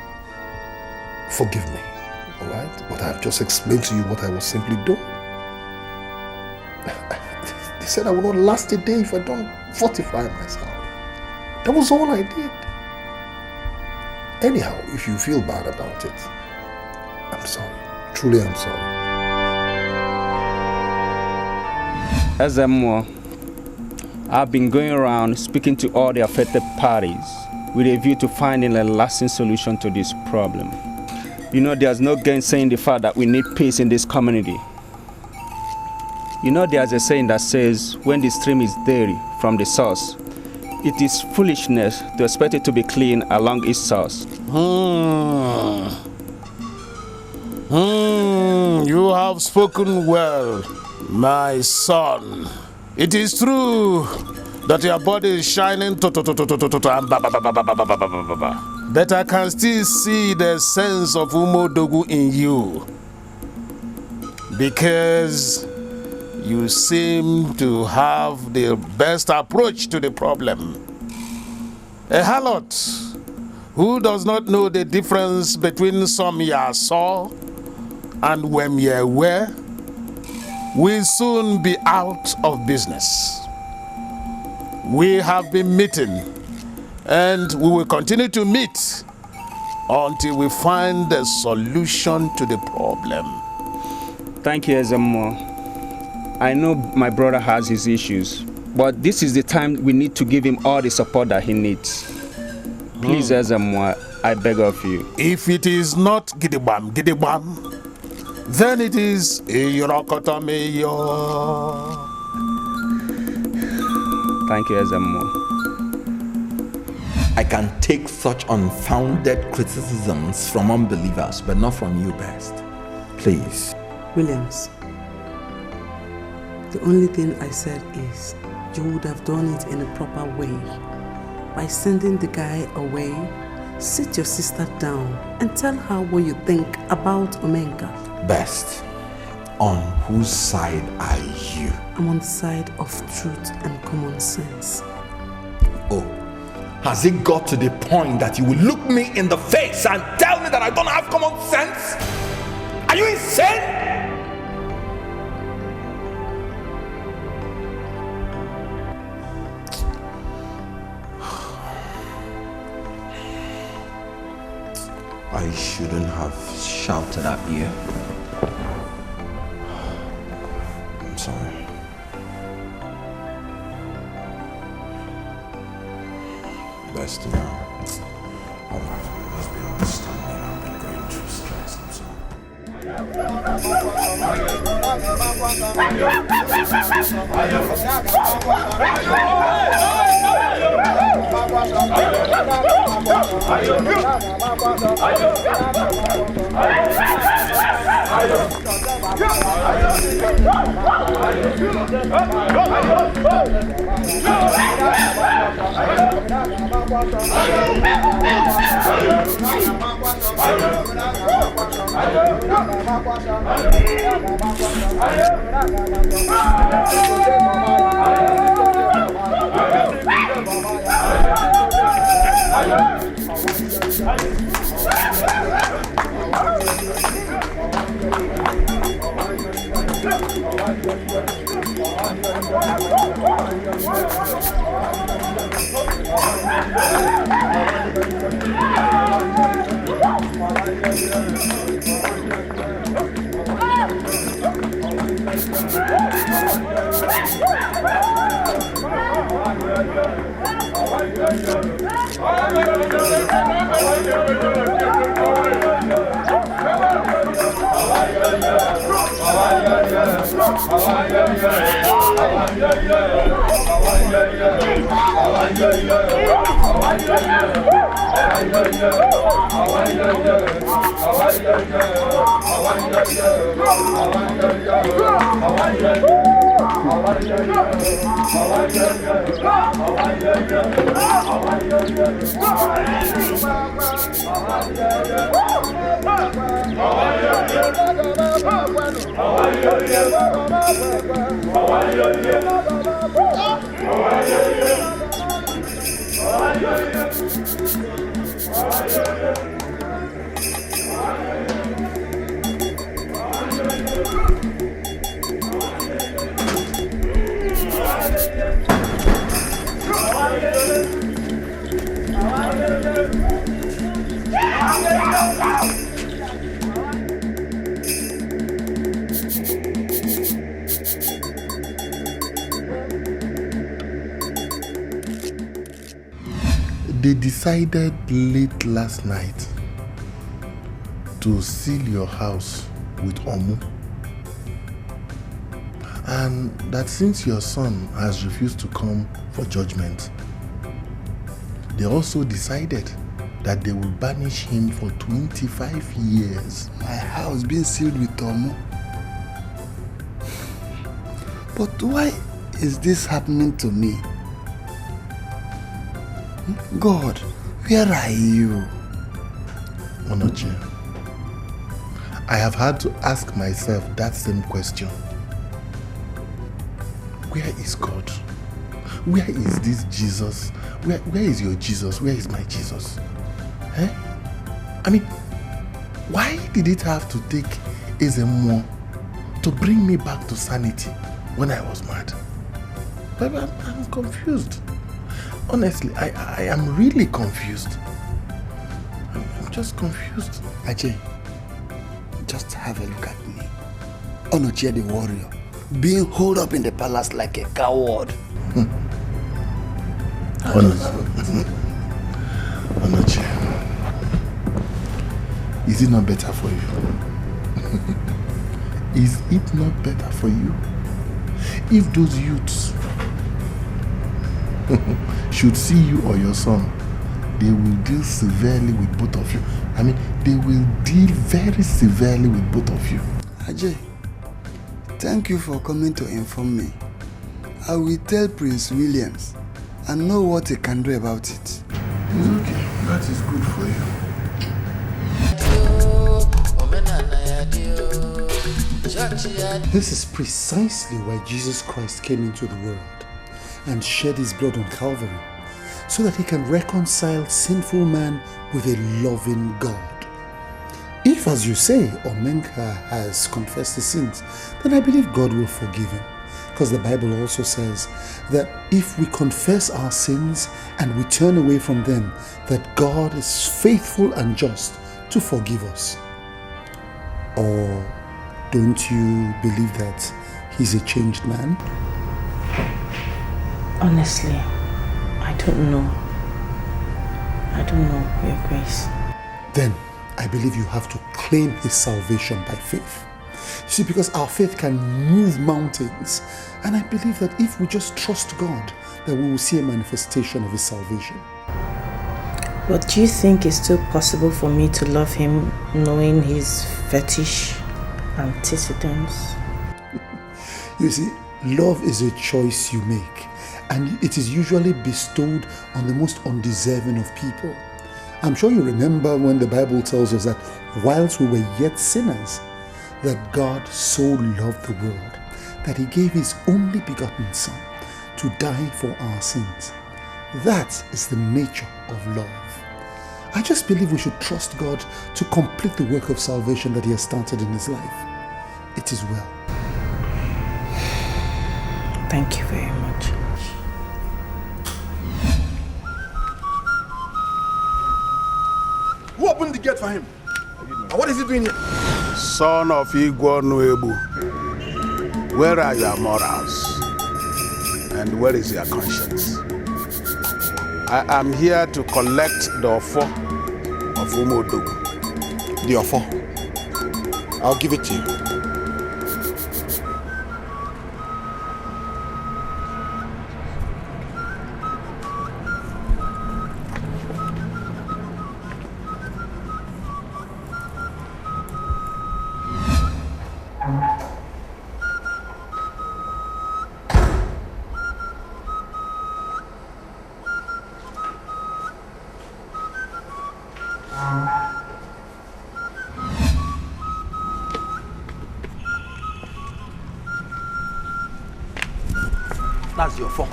Forgive me, all right? But I've just explained to you what I was simply doing. They said I will not last a day if I don't fortify myself. That was all I did. Anyhow, if you feel bad about it, I'm sorry. Truly, I'm sorry. Furthermore, I've been going around speaking to all the affected parties with a view to finding a lasting solution to this problem. You know, there's no gainsaying the fact that we need peace in this community. You know, there's a saying that says, when the stream is dirty from the source, it is foolishness to expect it to be clean along its source. You have spoken well, my son. It is true that your body is shining, but I can still see the sense of Umodogu in you, because you seem to have the best approach to the problem. A harlot who does not know the difference between some ya saw and when ye were will soon be out of business. We have been meeting, and we will continue to meet until we find a solution to the problem. Thank you, Ezemo. I know my brother has his issues, but this is the time we need to give him all the support that he needs. Please, Ezemo, I beg of you. If it is not gidibam, then it is Irokotomeyo. Thank you, Ezemo. I can take such unfounded criticisms from unbelievers, but not from you, Best. Please. Williams, the only thing I said is you would have done it in a proper way. By sending the guy away, sit your sister down and tell her what you think about Omenka. Best, on whose side are you? I'm on the side of truth and common sense. Oh, has it got to the point that you will look me in the face and tell me that I don't have common sense? Are you insane? I shouldn't have shouted at you. I'm sorry. Best to know. Let's be honest, I've been going through stress. I'm sorry. They decided late last night to seal your house with Omu. And that since your son has refused to come for judgment, they also decided that they will banish him for 25 years. My house being sealed with Omu. But why is this happening to me? God, where are you? Onoche, I have had to ask myself that same question. Where is God? Where is this Jesus? Where is your Jesus? Where is my Jesus? Eh? I mean, why did it have to take Ezemo to bring me back to sanity when I was mad? But I'm confused. Honestly, I am really confused. I'm just confused. Ajay, just have a look at me. Onoche the warrior, being holed up in the palace like a coward. Onoche, is it not better for you? Is it not better for you? If those youths should see you or your son, they will deal severely with both of you. I mean, they will deal very severely with both of you. Ajay, thank you for coming to inform me. I will tell Prince Williams and know what he can do about it. It's okay. That is good for you. This is precisely why Jesus Christ came into the world and shed his blood on Calvary, so that he can reconcile sinful man with a loving God. If, as you say, Omenka has confessed his sins, then I believe God will forgive him. Because the Bible also says that if we confess our sins and we turn away from them, that God is faithful and just to forgive us? Or don't you believe that he's a changed man? Honestly, I don't know. I don't know, Your Grace. Then I believe you have to claim his salvation by faith. You see, because our faith can move mountains. And I believe that if we just trust God, that we will see a manifestation of his salvation. But do you think it's still possible for me to love him knowing his fetish antecedents? You see, love is a choice you make, and it is usually bestowed on the most undeserving of people. I'm sure you remember when the Bible tells us that whilst we were yet sinners, that God so loved the world that he gave his only begotten Son to die for our sins. That is the nature of love. I just believe we should trust God to complete the work of salvation that he has started in his life. It is well. Thank you very much. Who opened the gate for him? And what is he doing here? Son of Igwe Nuebu, where are your morals? And where is your conscience? I am here to collect the offer of Umodu. The offer? I'll give it to you. That's your phone.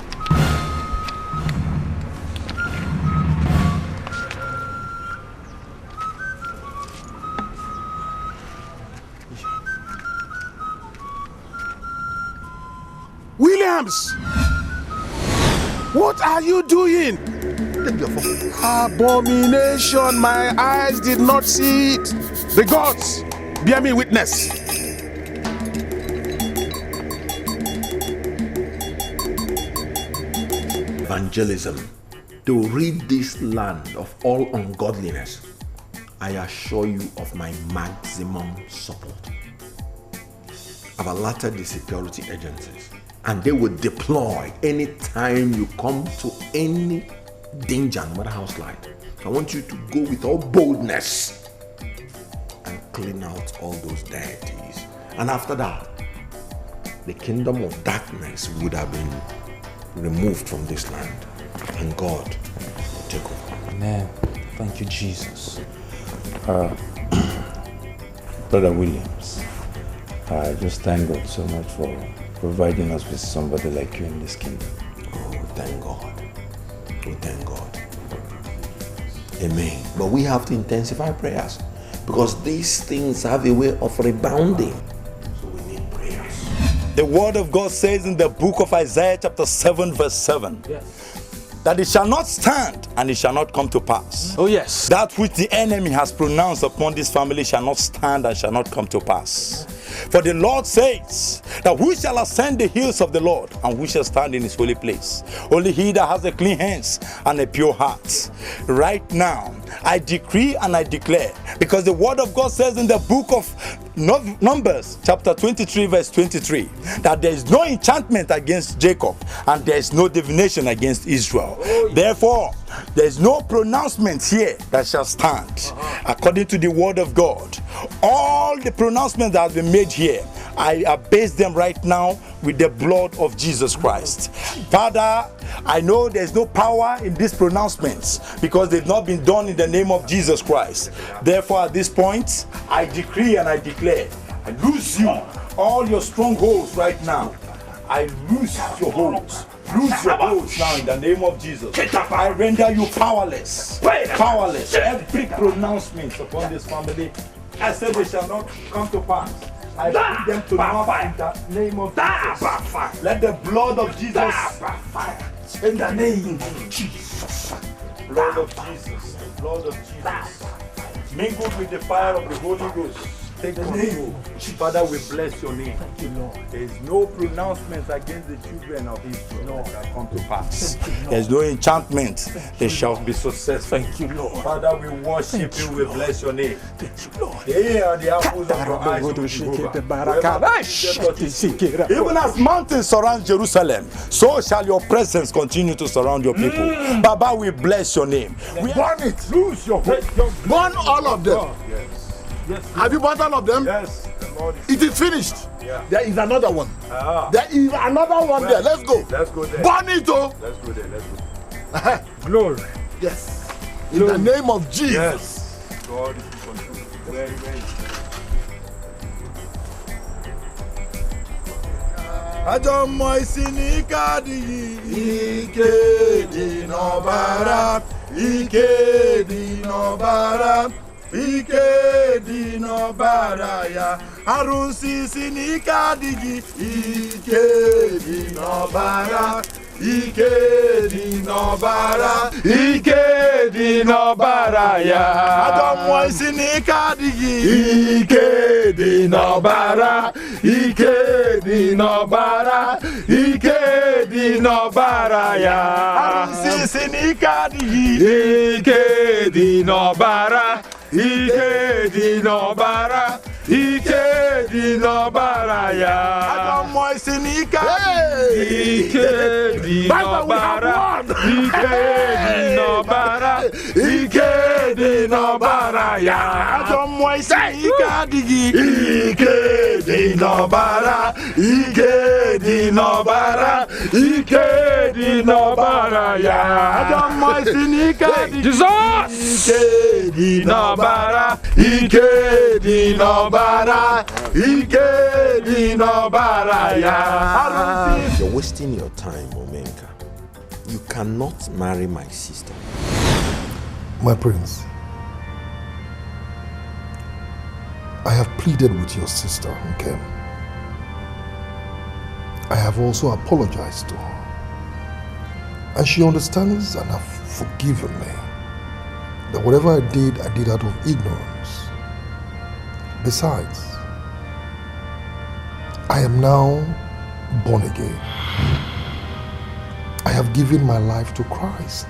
Williams! What are you doing? Take your phone. Abomination, my eyes did not see it. The gods, bear me witness. Evangelism, to rid this land of all ungodliness, I assure you of my maximum support. I've alerted the security agencies, and they will deploy anytime you come to any danger, no matter how slight. I want you to go with all boldness and clean out all those deities. And after that, the kingdom of darkness would have been removed from this land, and God will take over. Amen. Thank you, Jesus. Brother Williams, I just thank God so much for providing us with somebody like you in this kingdom. Oh, thank God. Oh, thank God. Amen. But we have to intensify prayers, because these things have a way of rebounding. The word of God says in the book of Isaiah chapter 7 verse 7, that it shall not stand and it shall not come to pass. Oh yes. That which the enemy has pronounced upon this family shall not stand and shall not come to pass. For the Lord says that who shall ascend the hills of the Lord, and who shall stand in his holy place? Only he that has a clean hands and a pure heart. Right now, I decree and I declare, because the word of God says in the book of Numbers chapter 23 verse 23, that there is no enchantment against Jacob and there is no divination against Israel. Therefore, there is no pronouncement here that shall stand. According to the word of God, all the pronouncements that have been made here, I base them right now with the blood of Jesus Christ. Father, I know there's no power in these pronouncements because they've not been done in the name of Jesus Christ. Therefore, at this point, I decree and I declare, I lose you, all your strongholds right now. I lose your holds. Lose your holds now in the name of Jesus. I render you powerless. Powerless. Every pronouncement upon this family, I said they shall not come to pass. I put them to naught in the name of Jesus. Let the blood of Jesus, in the name of Jesus, blood of Jesus, blood of Jesus, mingled with the fire of the Holy Ghost. Take control. Father, we bless your name. Thank you, Lord. There is no pronouncement against the children of Israel that shall come to pass. There is no enchantment. They shall be successful. Thank you, Lord. Father, we worship you. We bless your name. Thank you, Lord. They are the apples of your eyes, O Jehovah. Even as mountains surround Jerusalem, so shall your presence continue to surround your people. Baba, we bless your name. We burn it. Lose your hope. Burn all of them. Yes. Yes. Have you burned all of them? Yes. It is finished. Yeah. There is another one. Ah. There is another one there. Let's go. Let's go there. Burn it, oh. Let's go there. Let's go. Glory. Yes. In the name of Jesus. Yes. God is in control. Very, very. Ajọ mmụọ isi n'ike adịghị, ike dị n'ọbara, ike dị n'ọbara, ike dị n'ọbara ya. Arụsị isi n'ike adịghị, ike dị n'ọbara, ike dị n'ọbara, ike dị n'ọbara ya. Ajọ mmụọ isi n'ike adịghị, ike dị n'ọbara, ike dị n'ọbara, ike dị n'ọbara ya. Arụsị isi n'ike adịghị, ike dị n'ọbara, ike dị n'ọbara, ike dị n'ọbara ya. Ajọ mmụọ isi n'ike adịghị, ike dị n'ọbara, ike dị n'ọbara, ike dị n'ọbara ya. Ajọ mmụọ isi n'ike adịghị, ike dị n'ọbara, ike dị n'ọbara, ike dị n'ọbara ya. Ajọ mmụọ isi n'ike adịghị, ike dị n'ọbara, ike dị n'ọbara, ike dị n'ọbara ya. You're wasting your time, Omenka. You cannot marry my sister. My prince, I have pleaded with your sister, Nkem. I have also apologized to her. And she understands and has forgiven me. That whatever I did out of ignorance. Besides, I am now born again. I have given my life to Christ.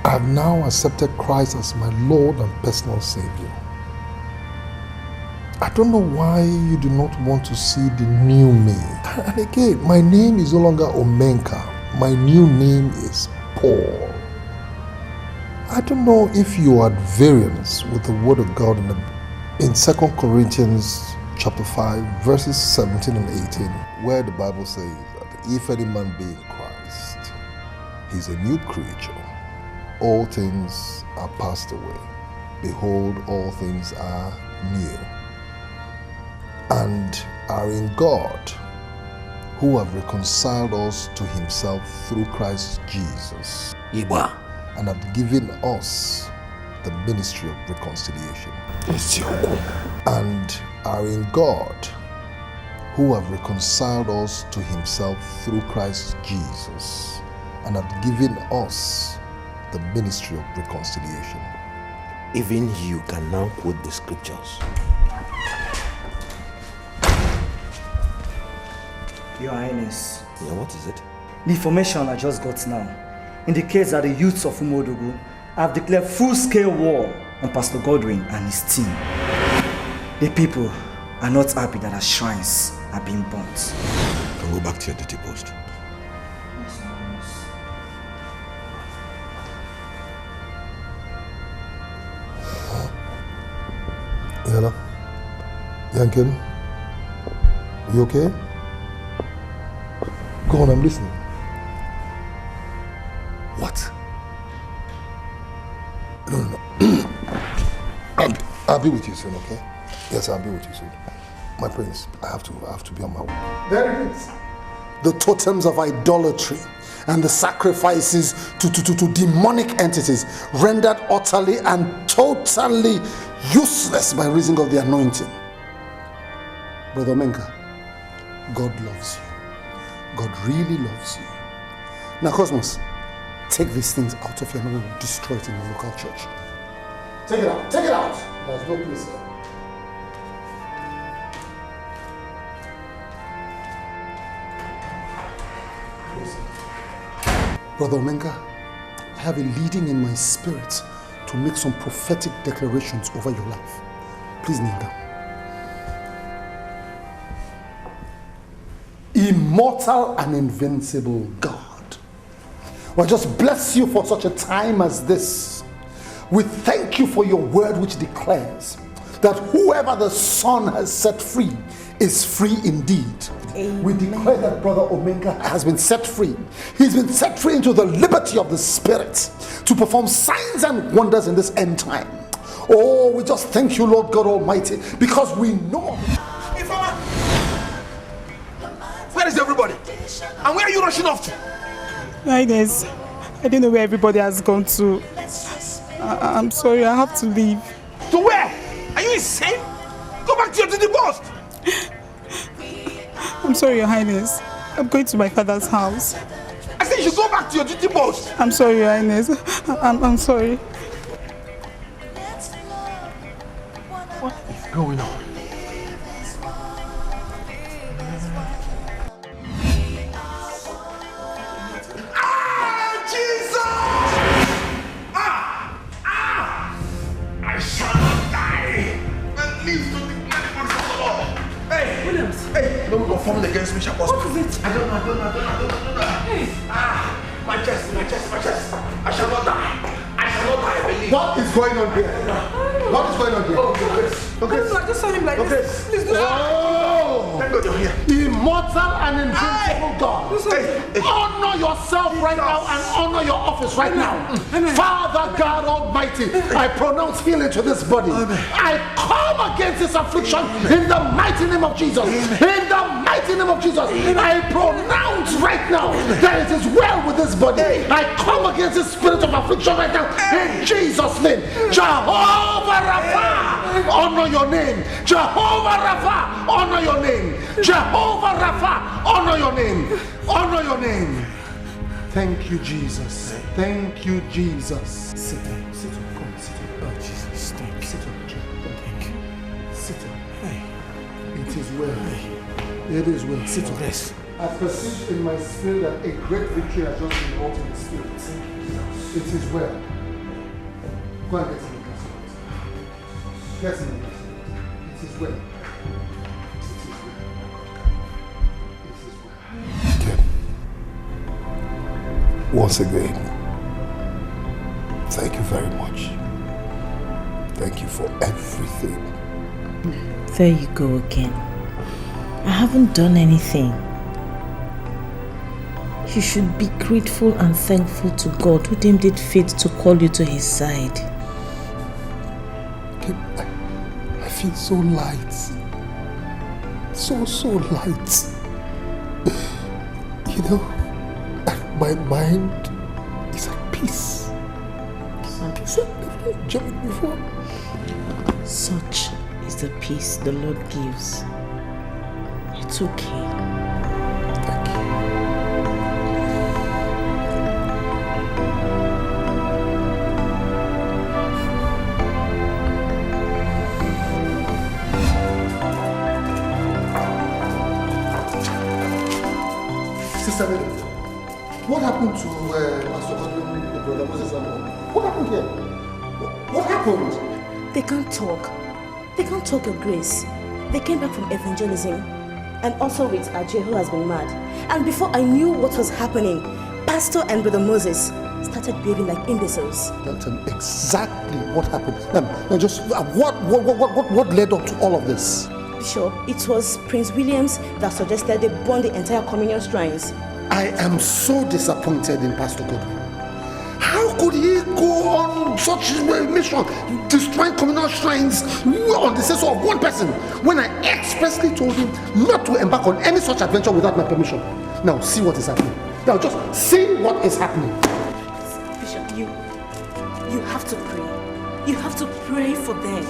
I have now accepted Christ as my Lord and personal Savior. I don't know why you do not want to see the new me. And again, my name is no longer Omenka. My new name is Paul. I don't know if you are at variance with the word of God in 2 Corinthians chapter 5, verses 17 and 18, where the Bible says that if any man be in Christ, he's a new creature. All things are passed away. Behold, all things are new. And are in God, who have reconciled us to himself through Christ Jesus. And have given us the ministry of reconciliation. And are in God, who have reconciled us to himself through Christ Jesus, and have given us the ministry of reconciliation. Even you can now quote the scriptures. Your Highness. Yeah, what is it? The information I just got now indicates that the youths of Umodogu have declared full-scale war on Pastor Godwin and his team. The people are not happy that our shrines are being burnt. You can go back to your duty post. Yala? Yankin? You okay? Go on, I'm listening. What? No. I'll be with you soon, okay? Yes, I'll be with you soon. My prince, I have to be on my way. There it is. The totems of idolatry and the sacrifices to demonic entities rendered utterly and totally useless by reason of the anointing. Brother Menka, God loves you. God really loves you. Now, Cosmos, take these things out of here and we'll destroy it in the local church. Take it out. Take it out. There's no place here. Brother Omenga, I have a leading in my spirit to make some prophetic declarations over your life. Please kneel down. Immortal and invincible God, we just bless you for such a time as this. We thank you for your word which declares that whoever the Son has set free is free indeed. Amen. We declare that Brother Omenga has been set free. He's been set free into the liberty of the Spirit to perform signs and wonders in this end time. Oh, we just thank you, Lord God Almighty, because we know. Where is everybody? And where are you rushing off to? Highness, I don't know where everybody has gone to. I'm sorry, I have to leave. To where? Are you insane? Go back to your duty post! I'm sorry, Your Highness. I'm going to my father's house. I said you should go back to your duty post! I'm sorry, Your Highness. I'm sorry. What is going on? Formed against me shall prosper. What is it? I don't know. Hey. My chest. I shall not die. I believe. What is going on here? What is going on here? Oh, Grace. No, I just saw him like this. Please do. Oh! Thank God you're here. Immortal and invincible God. Honor yourself right now and honor your office right now. Father God Almighty, I pronounce healing to this body. I come against this affliction in the mighty name of Jesus. In the mighty name of Jesus, I pronounce right now that it is well with this body. I come against this spirit of affliction right now in Jesus' name. Jehovah Rapha, honor your name. Jehovah Rapha, honor your name. Jehovah Rapha, honor your name. Honor your name. Thank you, Jesus. Thank you, Jesus. Sit down. Sit down. Come, sit down. Oh, Jesus. Thank you. Sit down. Thank you. Sit down. Hey. It is well. It is well. Sit down. Yes. I perceive in my spirit that a great victory has just been wrought in the spirit. It is well. Go and get in the castle. Get in the castle. It is well. Once again, thank you very much. Thank you for everything. There you go again. I haven't done anything. You should be grateful and thankful to God who deemed it fit to call you to his side. I feel so light. So light. You know, my mind is at peace. Peace I've never enjoyed before. Such is the peace the Lord gives. It's okay. Thank you. Sister Mary, what happened to Pastor Godwin, the brother Moses and all? What happened here? What happened? They can't talk. They can't talk, Your Grace. They came back from evangelism and also with Ajay, who has been mad. And before I knew what was happening, Pastor and Brother Moses started behaving like imbeciles. That's exactly what happened. What led up to all of this? Bishop, it was Prince Williams that suggested they burn the entire communion shrines. I am so disappointed in Pastor Godwin. How could he go on such a mission, destroying communal shrines on the sense of one person, when I expressly told him not to embark on any such adventure without my permission? Now see what is happening. Now just see what is happening. Bishop, you have to pray. You have to pray for them.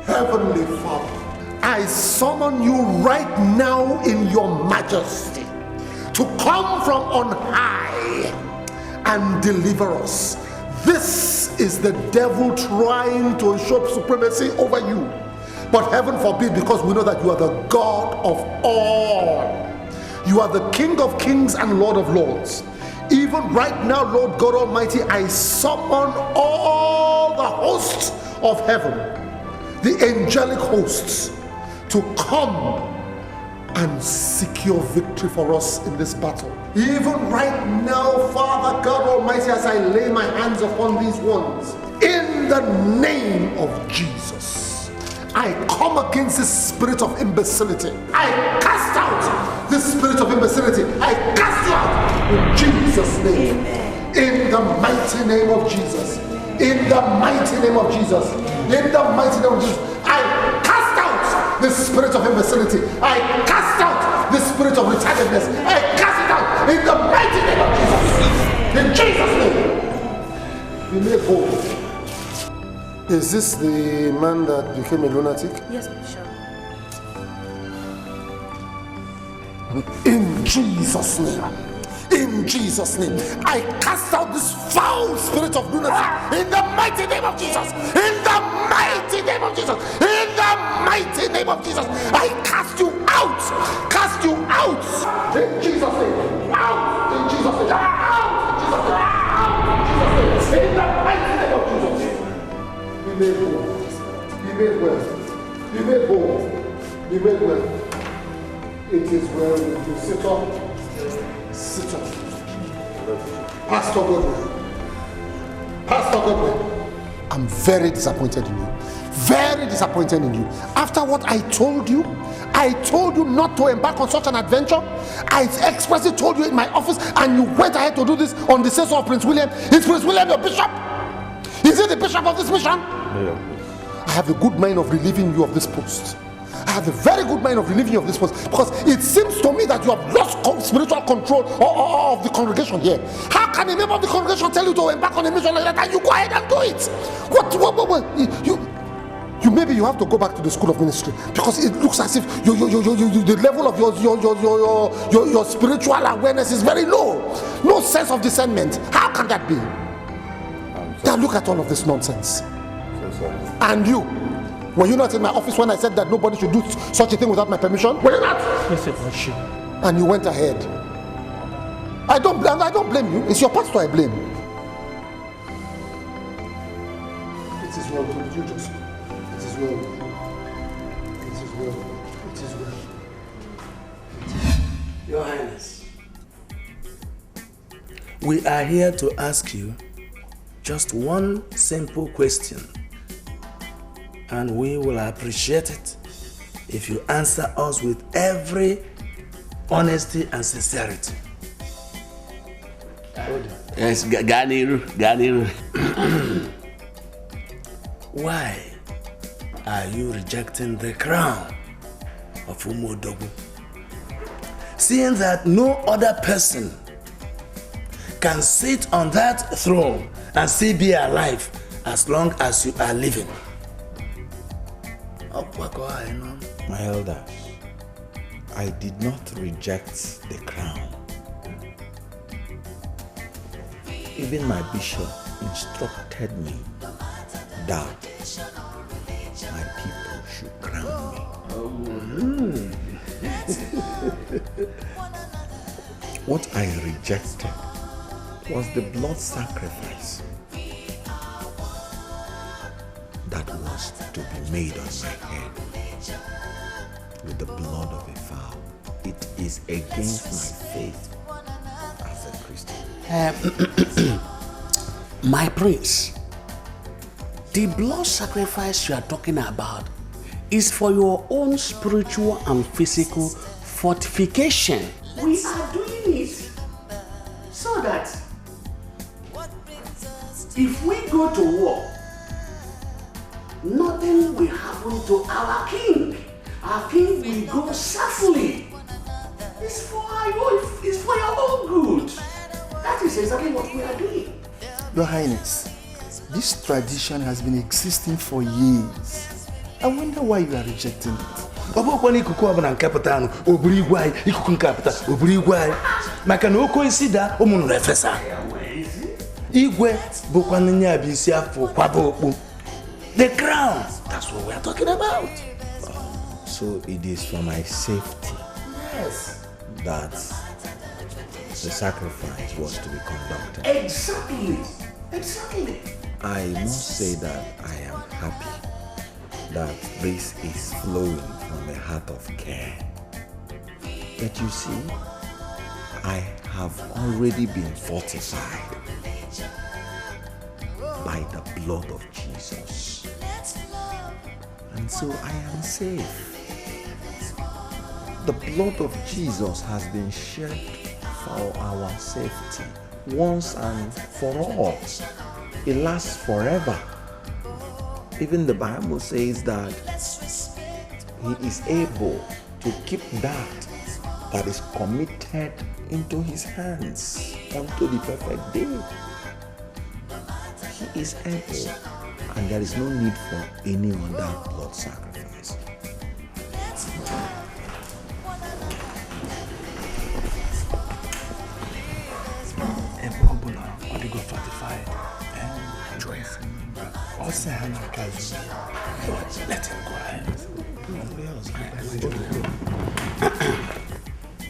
Heavenly Father, I I summon you right now in your majesty to come from on high and deliver us. This is the devil trying to usurp supremacy over you. But heaven forbid, because we know that you are the God of all. You are the King of kings and Lord of lords. Even right now, Lord God Almighty, I summon all the hosts of heaven, the angelic hosts, to come and secure victory for us in this battle. Even right now, Father God Almighty, as I lay my hands upon these ones, in the name of Jesus, I come against this spirit of imbecility. I cast out this spirit of imbecility. I cast you out in Jesus' name. Amen. In the mighty name of Jesus. In the mighty name of Jesus. In the mighty name of Jesus. I cast out this spirit of imbecility. I cast out this spirit of retardedness. I cast it out in the mighty name of Jesus. In Jesus' name. Be made whole. Is this the man that became a lunatic? Yes, Bishop. In Jesus' name. In Jesus' name. I cast out this foul spirit of lunacy in the mighty name of Jesus. In the mighty name of Jesus. In the mighty name of Jesus. I cast you out. Cast you out. In Jesus' name. Out. In Jesus' name. Out. In Jesus' name. Out. In Jesus' name. In the mighty name of Jesus. Be made whole. Be made well. Be made whole. Be made well. It is well with you. Sit up. Sit up. Pastor Godwin. Pastor Godwin. I'm very disappointed in you. Very disappointed in you. After what I told you not to embark on such an adventure. I expressly told you in my office, and you went ahead to do this on the say-so of Prince William. Is Prince William your bishop? Is he the bishop of this mission? No. I have a good mind of relieving you of this post. I have a very good mind of relieving you of this post, because it seems to me that you have lost spiritual control of the congregation here. How can a member of the congregation tell you to embark on a mission like that and you go ahead and do it? What? You maybe you have to go back to the school of ministry, because it looks as if the level of your spiritual awareness is very low. No sense of discernment. How can that be? Now look at all of this nonsense. So sorry. And you, were you not in my office when I said that nobody should do such a thing without my permission? Were you not? Yes, it was you. And you went ahead. I don't blame you. It's your pastor I blame. It is well with you, Joseph. It is well. It is well. It is well. Your Highness, we are here to ask you just one simple question, and we will appreciate it if you answer us with every honesty and sincerity. Yes, Ganiru. Why are you rejecting the crown of Umodogu, seeing that no other person can sit on that throne and still be alive as long as you are living? My elders, I did not reject the crown. Even my bishop instructed me that my people should crown me. What I rejected was the blood sacrifice that was to be made on my head with the blood of a fowl. It is against my faith as a Christian. My prince, the blood sacrifice you are talking about is for your own spiritual and physical fortification. We are doing it so that if we go to war, nothing will happen to our king. Our king will go safely. It's for your own good. That is exactly what we are doing. Your Highness, this tradition has been existing for years. I wonder why you are rejecting it. ọbụkwana ikuku ọbụla nke pụta anụ oburu igwe anyị ikuku nke apụta oburu igwe anyị maka na oke isi daa ụmụnụrụ efesa igwe bụkwa nya bụ isi afọ kwaba okpu the crown. That's what we are talking about. So it is for my safety. Yes. That the sacrifice was to be conducted. Exactly. I must say that I am happy that this is flowing from a heart of care. But you see, I have already been fortified by the blood of Jesus. And so I am safe. The blood of Jesus has been shed for our safety once and for all. It lasts forever. Even the Bible says that he is able to keep that is committed into his hands unto the perfect day. He is able, and there is no need for any other blood sacrifice. Let him go ahead.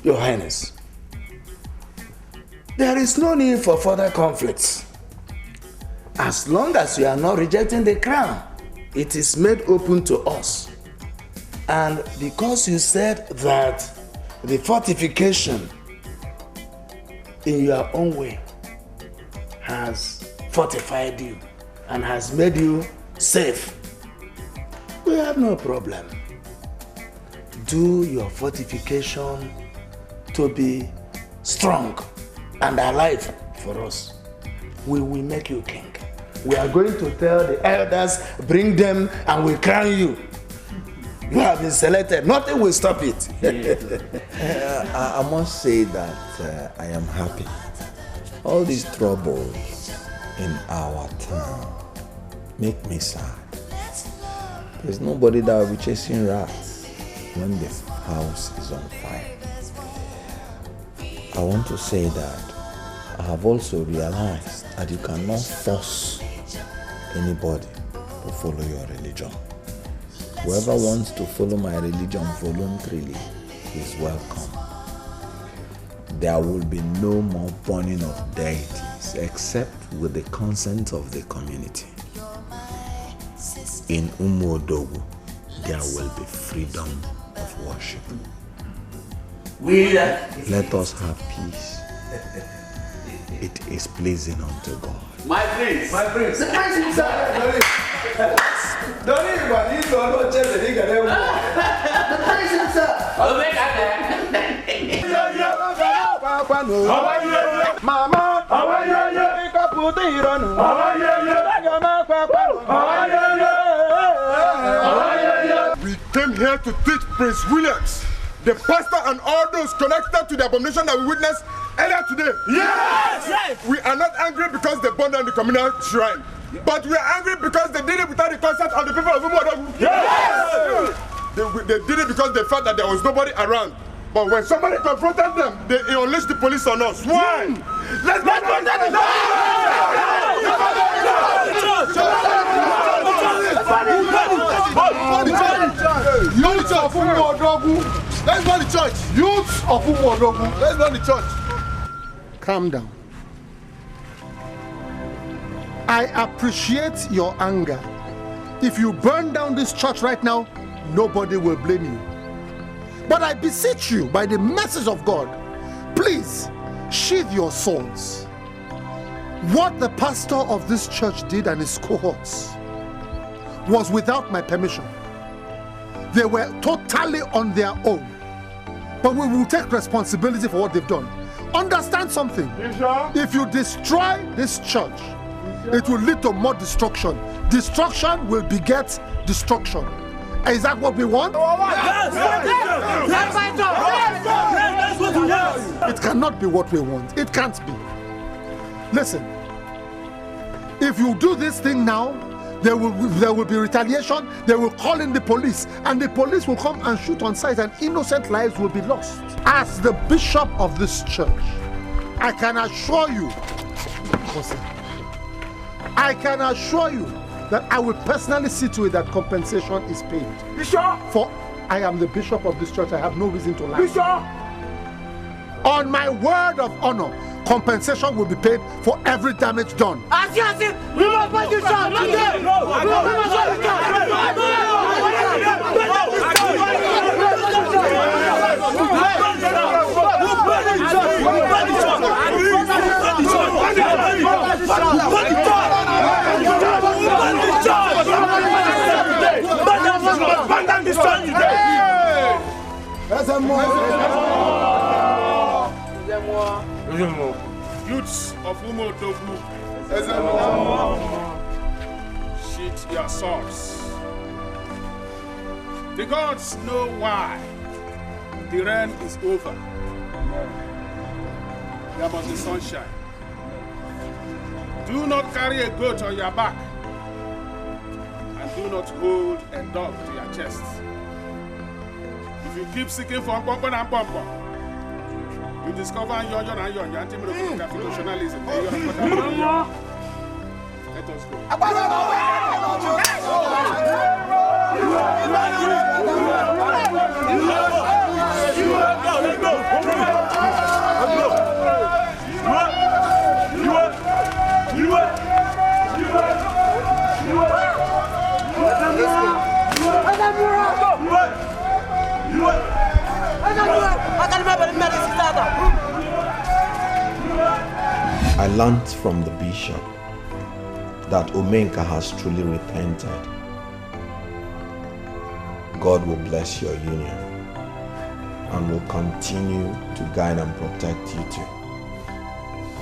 Your Highness, there is no need for further conflicts. As long as you are not rejecting the crown, it is made open to us. And because you said that the fortification in your own way has fortified you and has made you safe, we have no problem. Do your fortification to be strong and alive for us. We will make you king. We are going to tell the elders, bring them and we'll crown you. You have been selected. Nothing will stop it. I must say that I am happy. All these troubles in our town make me sad. There's nobody that will be chasing rats when the house is on fire. I want to say that I have also realized that you cannot force anybody to follow your religion. Whoever wants to follow my religion voluntarily is welcome. There will be no more burning of deities except with the consent of the community. In Umodogu, there will be freedom of worship. Let us have peace. It is pleasing unto God. My prince. The prince himself. Don't even need to know chase the nigga there. The prince himself. Mama, how are you? Pick up with the hero. How are you? We came here to teach Prince Williams, the pastor and all those connected to the abomination that we witnessed earlier today. Yes! We are not angry because they burned down the communal shrine, but we are angry because they did it without the consent of the people of Umodogu. Yes! They did it because they felt that there was nobody around. But when somebody confronted them, they unleashed the police on us. Why? Let's go! Youth of Umodogu. Let's go to church. Youth of Umodogu. Let's go to church. Calm down. I appreciate your anger. If you burn down this church right now, nobody will blame you. But I beseech you, by the message of God, please sheathe your swords. What the pastor of this church did and his cohorts was without my permission. They were totally on their own. But we will take responsibility for what they've done. Understand something. If you destroy this church, it will lead to more destruction. Destruction will beget destruction. Is that what we want? It cannot be what we want. It can't be. Listen, if you do this thing now, there will be retaliation, they will call in the police, and the police will come and shoot on sight, and innocent lives will be lost. As the bishop of this church, I can assure you, that I will personally see to it that compensation is paid. Bishop! For I am the bishop of this church, I have no reason to lie. Bishop! On my word of honor, compensation will be paid for every damage done. We must find this church! We must find this church! Youths of Umodogu, sheath your swords. The gods know why the rain is over. There must be sunshine. Do not carry a goat on your back, and do not hold a dog to your chest. If you keep seeking for Pompon and Pompon, you discover Yon and Yon, anti-constitutionalism. Let us go. I learned from the bishop that Omenka has truly repented. God will bless your union and will continue to guide and protect you too.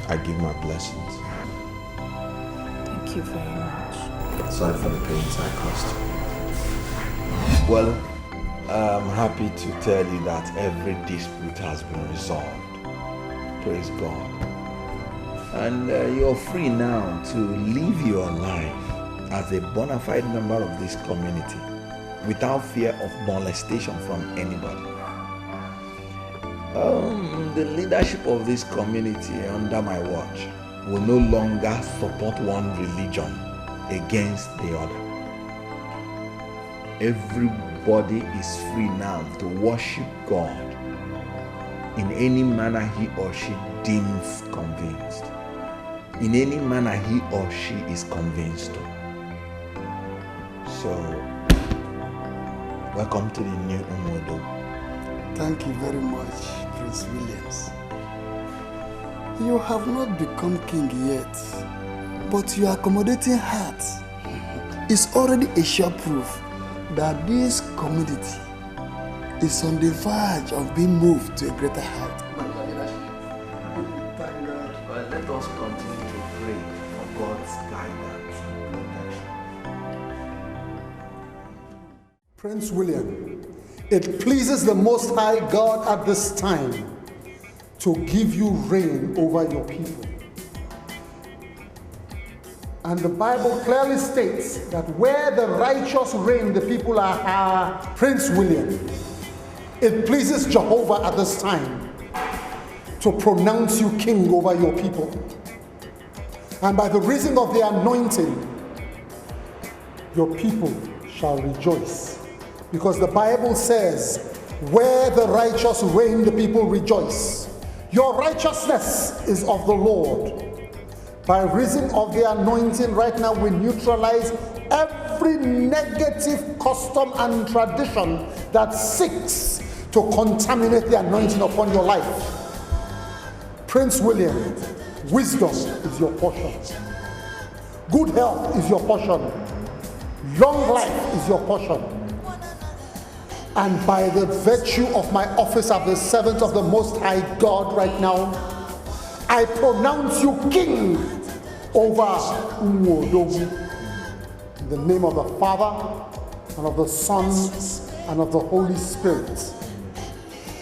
I give my blessings. Thank you very much. Sorry for the pains I caused. Well, I'm happy to tell you that every dispute has been resolved. Praise God. And you're free now to live your life as a bona fide member of this community without fear of molestation from anybody. The leadership of this community under my watch will no longer support one religion against the other. Everybody is free now to worship God in any manner he or she deems convinced. In any manner he or she is convinced of. So, welcome to the new Umodo. Thank you very much, Prince Williams. You have not become king yet, but your accommodating heart is already a sure proof that this community is on the verge of being moved to a greater height. Thank God. Well, let us continue to pray for God's guidance and protection. Prince William, it pleases the Most High God at this time to give you reign over your people. And the Bible clearly states that where the righteous reign, the people are Prince William. It pleases Jehovah at this time to pronounce you king over your people. And by the reason of the anointing, your people shall rejoice. Because the Bible says, where the righteous reign, the people rejoice. Your righteousness is of the Lord. By reason of the anointing, right now we neutralize every negative custom and tradition that seeks to contaminate the anointing upon your life. Prince William, wisdom is your portion. Good health is your portion. Long life is your portion. And by the virtue of my office as the servant of the Most High God right now, I pronounce you king over Umodogu. In the name of the Father, and of the Son, and of the Holy Spirit.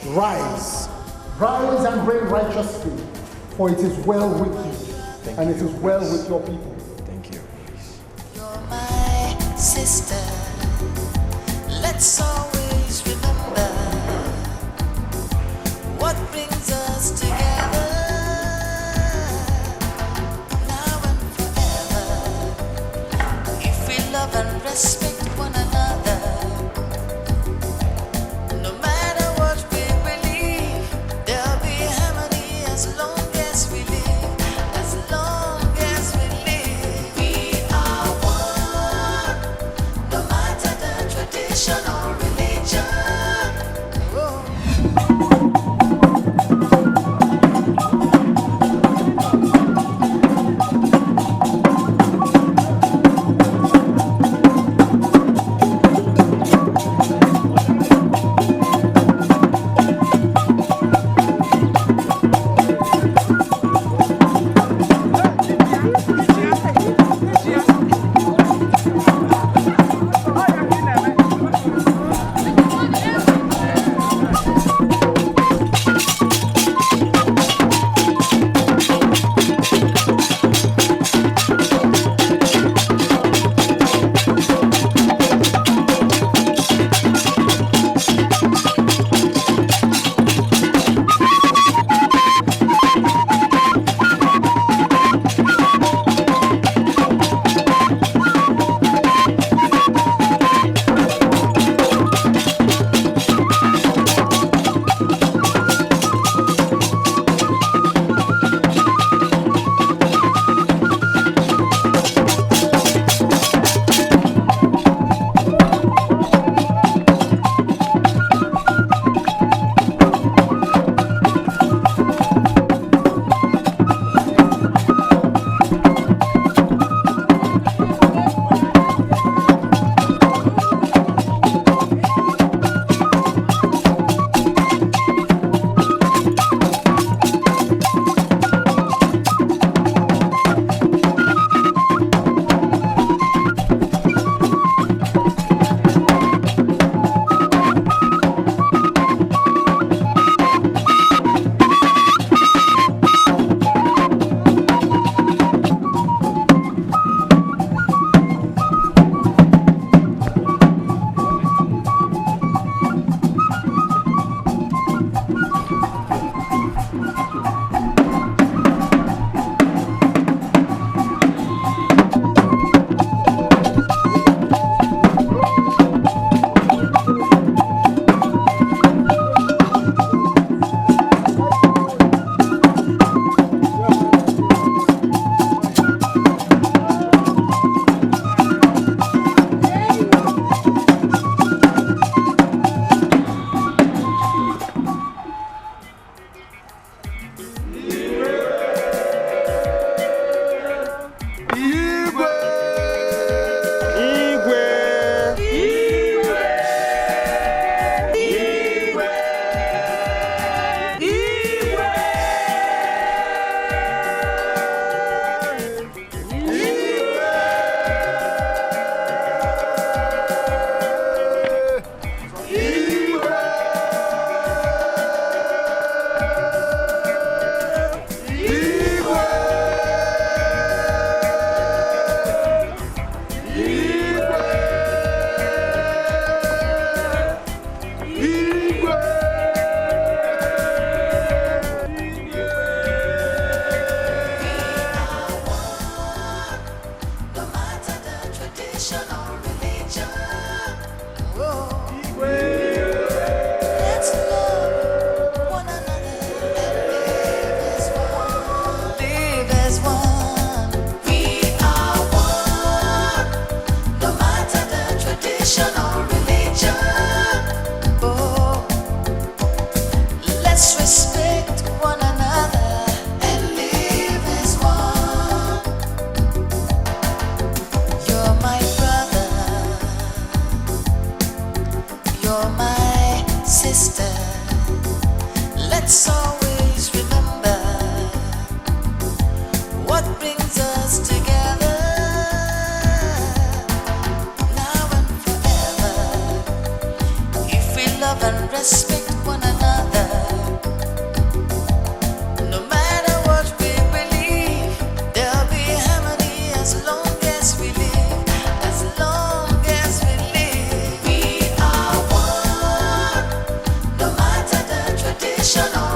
Rise. Rise and reign righteously, for it is well with you, and it is well with your people. Thank you. You're my confrontation.